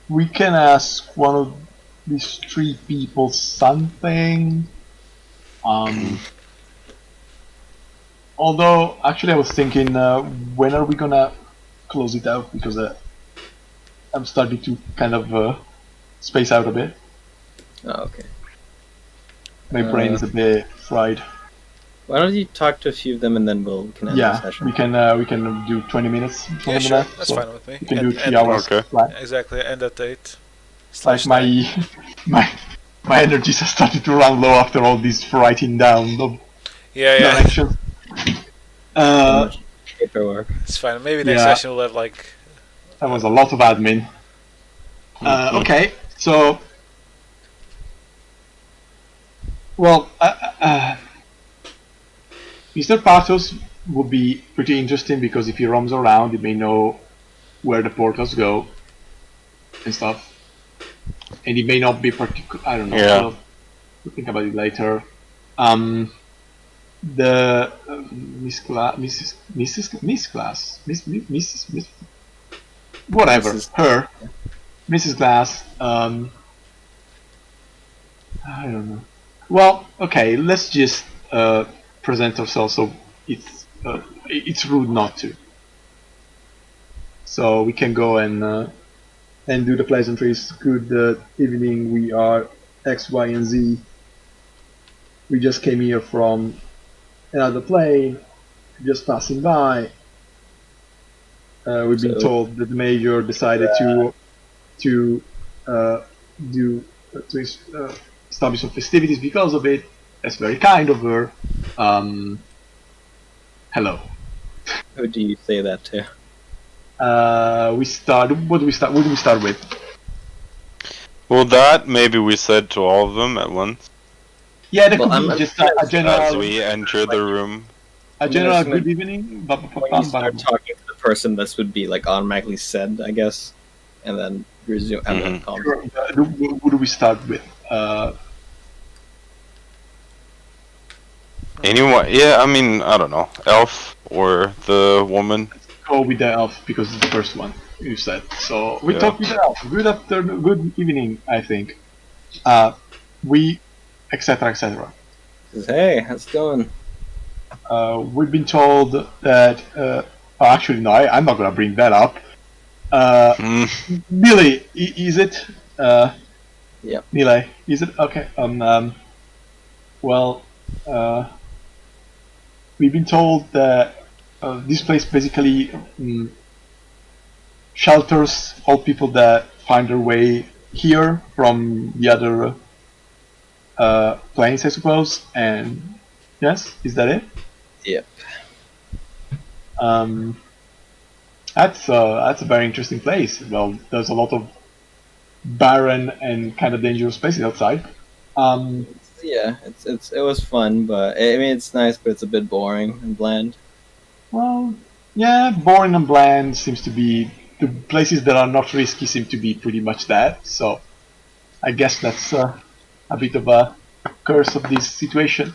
we can ask one of these three people something. Although, actually, I was thinking, when are we gonna close it out? Because I'm starting to kind of space out a bit. Oh, okay. My brain is a bit fried. Why don't you talk to a few of them and then we can end the Yeah, session? we can do 20 minutes. Yeah, something sure. like that. That's So fine with me. we can do 3 And- hours Okay. flat. Exactly. End at 8. Like my energies are starting to run low after all this writing down of Yeah, directions. So much paperwork. it's fine. Maybe next Yeah. session we'll have like. That was a lot of admin. Okay, so well, Mr. Patos would be pretty interesting because if he roams around, he may know where the portals go and stuff, and he may not be particular. I don't know. Yeah. We'll think about it later. The Miss Glass, Miss Glass, Mrs. whatever, her, Mrs. Glass. I don't know. Well, okay, let's just present ourselves so it's rude not to. So we can go and do the pleasantries. Good evening. We are X, Y, and Z. We just came here from another plane, just passing by. We've been told that the major decided to establish some festivities because of it. That's very kind of her. Hello. Who do you say that to? We start. What do we start? What do we start with? Well, that maybe we said to all of them at once Yeah, that Well, could be I'm just a as general. we enter the room. A general I'm gonna- good evening. When you start talking to the person, this would be like automatically said, I guess, and then resume. And then comment. Sure. Who do we start with? Anyone? Yeah, I mean, I don't know, elf or the woman. Go with the elf because it's the first one you said. So we Yeah. talk with the elf. Good afternoon, good evening, I think. We, etc., etc. Says, "Hey, how's it going?" We've been told that. Actually, no, I'm not gonna bring that up. Billy, is it? Yep. Nile, is it? Okay. Well, we've been told that this place basically shelters all people that find their way here from the other planes, I suppose. And yes, is that it? Yep. That's a very interesting place. Well, there's a lot of barren and kind of dangerous places outside. Yeah, it was fun, but I mean it's nice, but it's a bit boring and bland. Well, yeah, boring and bland seems to be the places that are not risky seem to be pretty much that. So, I guess that's a bit of a curse of this situation.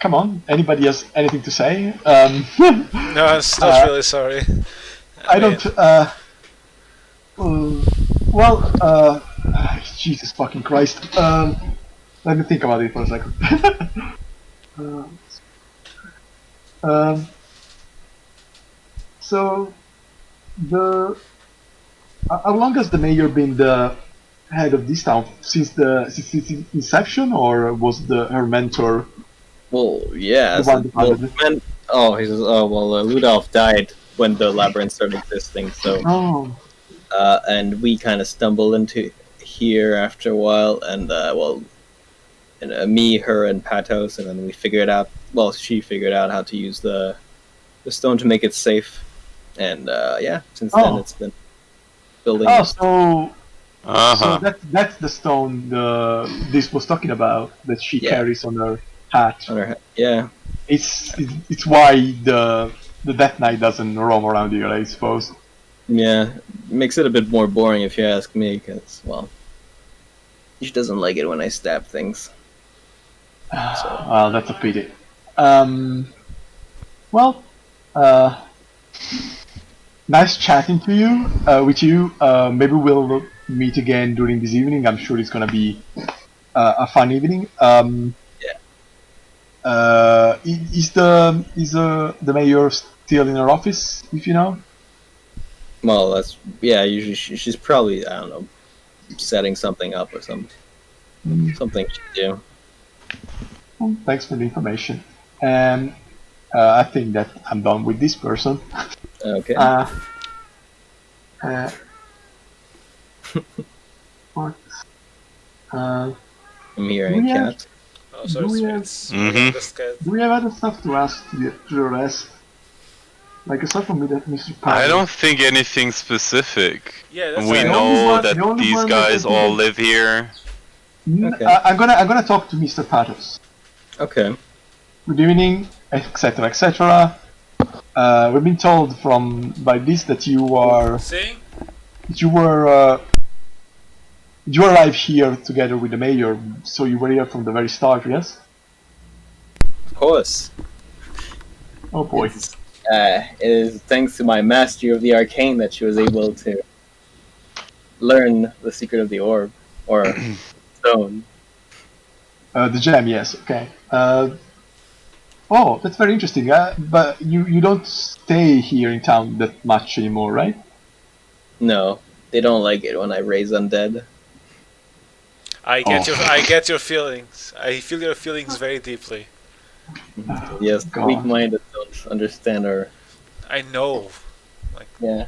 Come on, anybody has anything to say? No, I'm not really sorry. I don't. Well, Jesus fucking Christ. Let me think about it for a second. um, so, how long has the mayor been the head of this town? Since its inception, or was her mentor Well, yeah. the one that founded it? Ludolf died when the labyrinth started existing. So, Oh, and we kind of stumbled into here after a while, and me, her, and Patos, and then we figured out. Well, she figured out how to use the stone to make it safe, and since then it's been building. oh, so Uh-huh. that's the stone this was talking about that she carries on her hat. On her head. Yeah. It's why the Death Knight doesn't roam around here, I suppose. Yeah, makes it a bit more boring if you ask me, because, well, she doesn't like it when I stab things. So. Well, that's a pity. Well, nice chatting to you. With you. Maybe we'll meet again during this evening. I'm sure it's gonna be a fun evening. Is the mayor still in her office? If you know. Well, usually she's probably, I don't know, setting something up or something. Something she do. Well, thanks for the information. And I think that I'm done with this person. Okay. What? I'm hearing yeah. cat. Oh, sorry, Do we have- it's Mhm. just cat. Do we have other stuff to ask to the rest? Like aside from me that Mr. I don't think anything specific. Yeah, that's We right. know the that only these one that guys I all think- live here. Okay. I'm gonna talk to Mr. Patos. Okay. Good evening, etc., etc. We've been told by this that you were alive here together with the mayor, so you were here from the very start, yes? Of course. Oh boy. It is thanks to my mastery of the arcane that she was able to learn the secret of the orb, or stone. The gem, yes, okay. Oh, that's very interesting. But you don't stay here in town that much anymore, right? No, they don't like it when I raise undead. I get your feelings. I feel your feelings very deeply. Yes, God. weak-minded don't understand her. I know. Yeah.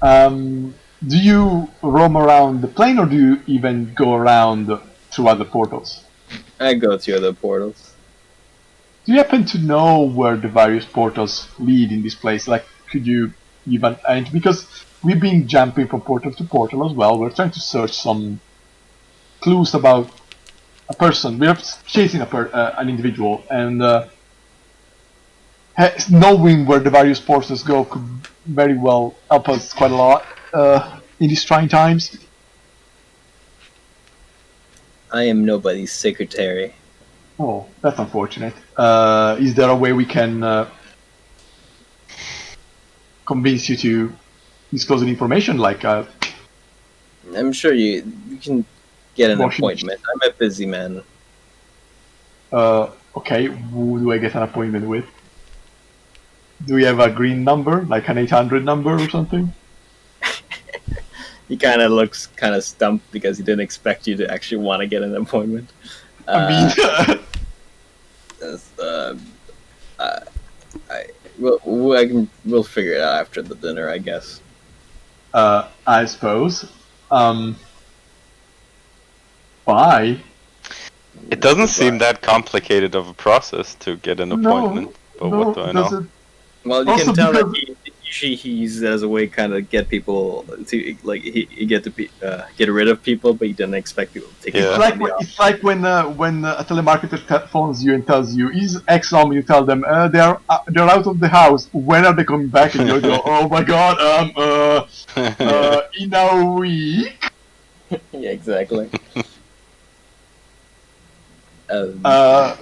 Do you roam around the plane, or do you even go around through other portals? I go through other portals. Do you happen to know where the various portals lead in this place? Like, could you even... And because we've been jumping from portal to portal as well, we're trying to search some clues about a person. We're chasing an individual, and knowing where the various portals go could very well help us quite a lot in these trying times. I am nobody's secretary. Oh, that's unfortunate. Is there a way we can convince you to disclose the information? Like, I'm sure you can get an Washington. appointment. I'm a busy man. okay, who do I get an appointment with? Do we have a green number, like an 800 number or something? He kind of looks kind of stumped because he didn't expect you to actually want to get an appointment. I mean, We'll figure it out after the dinner, I guess. I suppose. Why? It doesn't seem that complicated of a process to get an appointment, but what do I know? does it? Well, you Also can tell that because- usually he uses it as a way kind of get people to like he get rid of people, but he didn't expect people to take Yeah. it It's off like on the it's like when a telemarketer phones you and tells you is X number. You tell them they're out of the house. When are they coming back? And you go, oh my god, in a week. Yeah, exactly.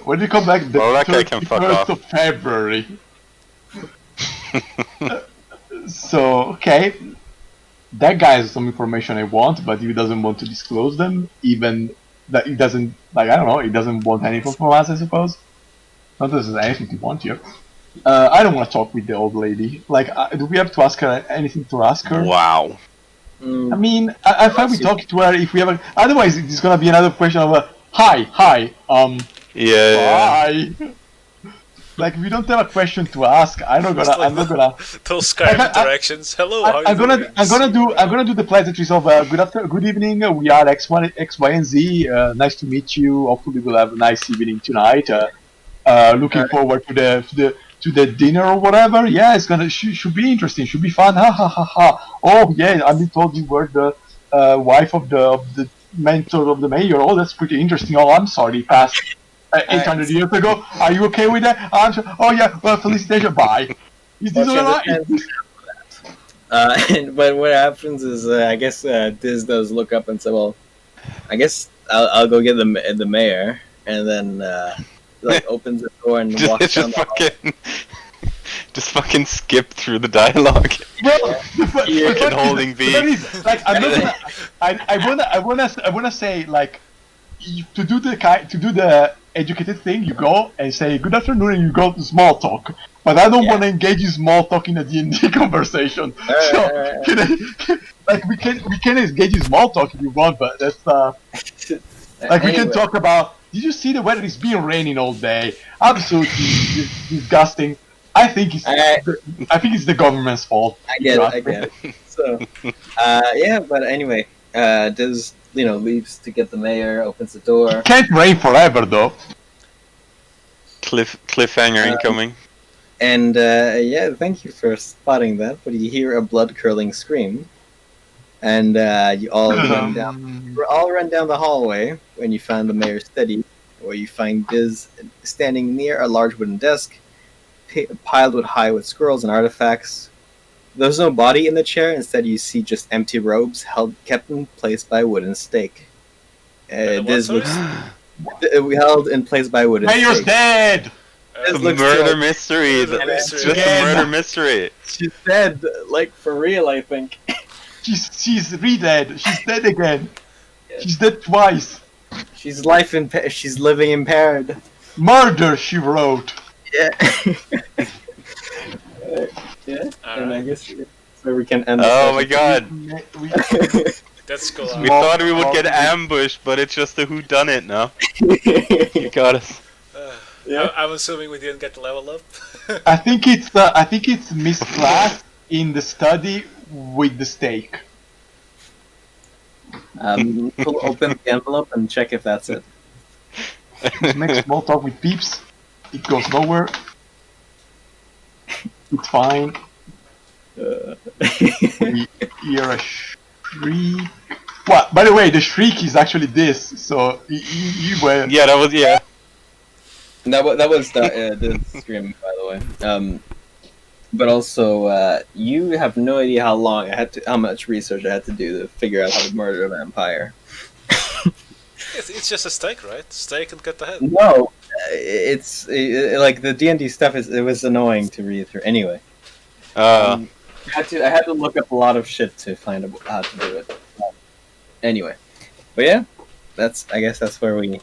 When you come back, the Well, that guy can fuck 31st off. of February. So okay, that guy has some information I want, but he doesn't want to disclose them. Even that he doesn't like. I don't know. He doesn't want anything from us, I suppose. Not that there's anything to want here. I don't want to talk with the old lady. Like, do we have to ask her anything to ask her? Wow. I mean, I thought we talked to her if we ever. Otherwise, it's gonna be another question of hi, Yeah. bye. Like, if we don't have a question to ask, I'm not gonna. Those Skype interactions. Hello, how I'm you doing? I'm gonna do the pleasantries of good evening. We are X, Y, and Z. Nice to meet you. Hopefully, we'll have a nice evening tonight. Looking forward to the dinner or whatever. Yeah, it's gonna should be interesting. Should be fun. Ha ha ha ha. Oh yeah, I've been told you were the wife of the mentor of the mayor. Oh, that's pretty interesting. Oh, I'm sorry, passed 800 years ago. Are you okay with that? Oh yeah. Well, felicitation. Bye. Is this alright? But what happens is, I guess Diz does look up and say, "Well, I guess I'll go get the mayor," and then like opens the door and walks down the hall. Just fucking skip through the dialogue. Well, Fucking holding B. Like, I'm not gonna, I wanna say, like, to do the educated thing, you go and say good afternoon and you go to small talk. But I don't want to engage in small talk in a D&D conversation. So like we can engage in small talk if you want, but that's like we can talk about. Did you see the weather? It's been raining all day. Absolutely disgusting. I think it's the government's fault. I get it. So yeah, but anyway, Diz leaves to get the mayor, opens the door. It can't rain forever though. Cliffhanger incoming. And yeah, thank you for spotting that. But you hear a blood-curdling scream, and you all run down the hallway when you find the mayor's study, where you find Diz standing near a large wooden desk, piled high with scrolls and artifacts. There's no body in the chair. Instead, you see just empty robes kept in place by a wooden stake. Diz looks held in place by a wooden Mayor's stake. dead. Murder mystery. It's just a murder mystery. She's dead, like for real, I think. She's re-dead. She's dead again. She's dead twice. She's living impaired. Murder, she wrote. Yeah. Yeah. And I guess so we can end. Oh my god. Let's go. We thought we would get ambushed, but it's just a whodunit now. You got us. Yeah. I'm assuming we didn't get the level up. I think it's Miss Glass in the study with the stake. Open the envelope and check if that's it. Make small talk with peeps. It goes nowhere. It's fine. We hear a shriek. Well, by the way, the shriek is actually this. So you were. Yeah, that was That was the scream, by the way. But also, you have no idea how much research I had to do to figure out how to murder a vampire. It's just a stake, right? Stake and cut the head. No, it's like the D&D stuff it was annoying to read through. Anyway, I had to look up a lot of shit to find out how to do it. Anyway, but yeah, I guess that's where we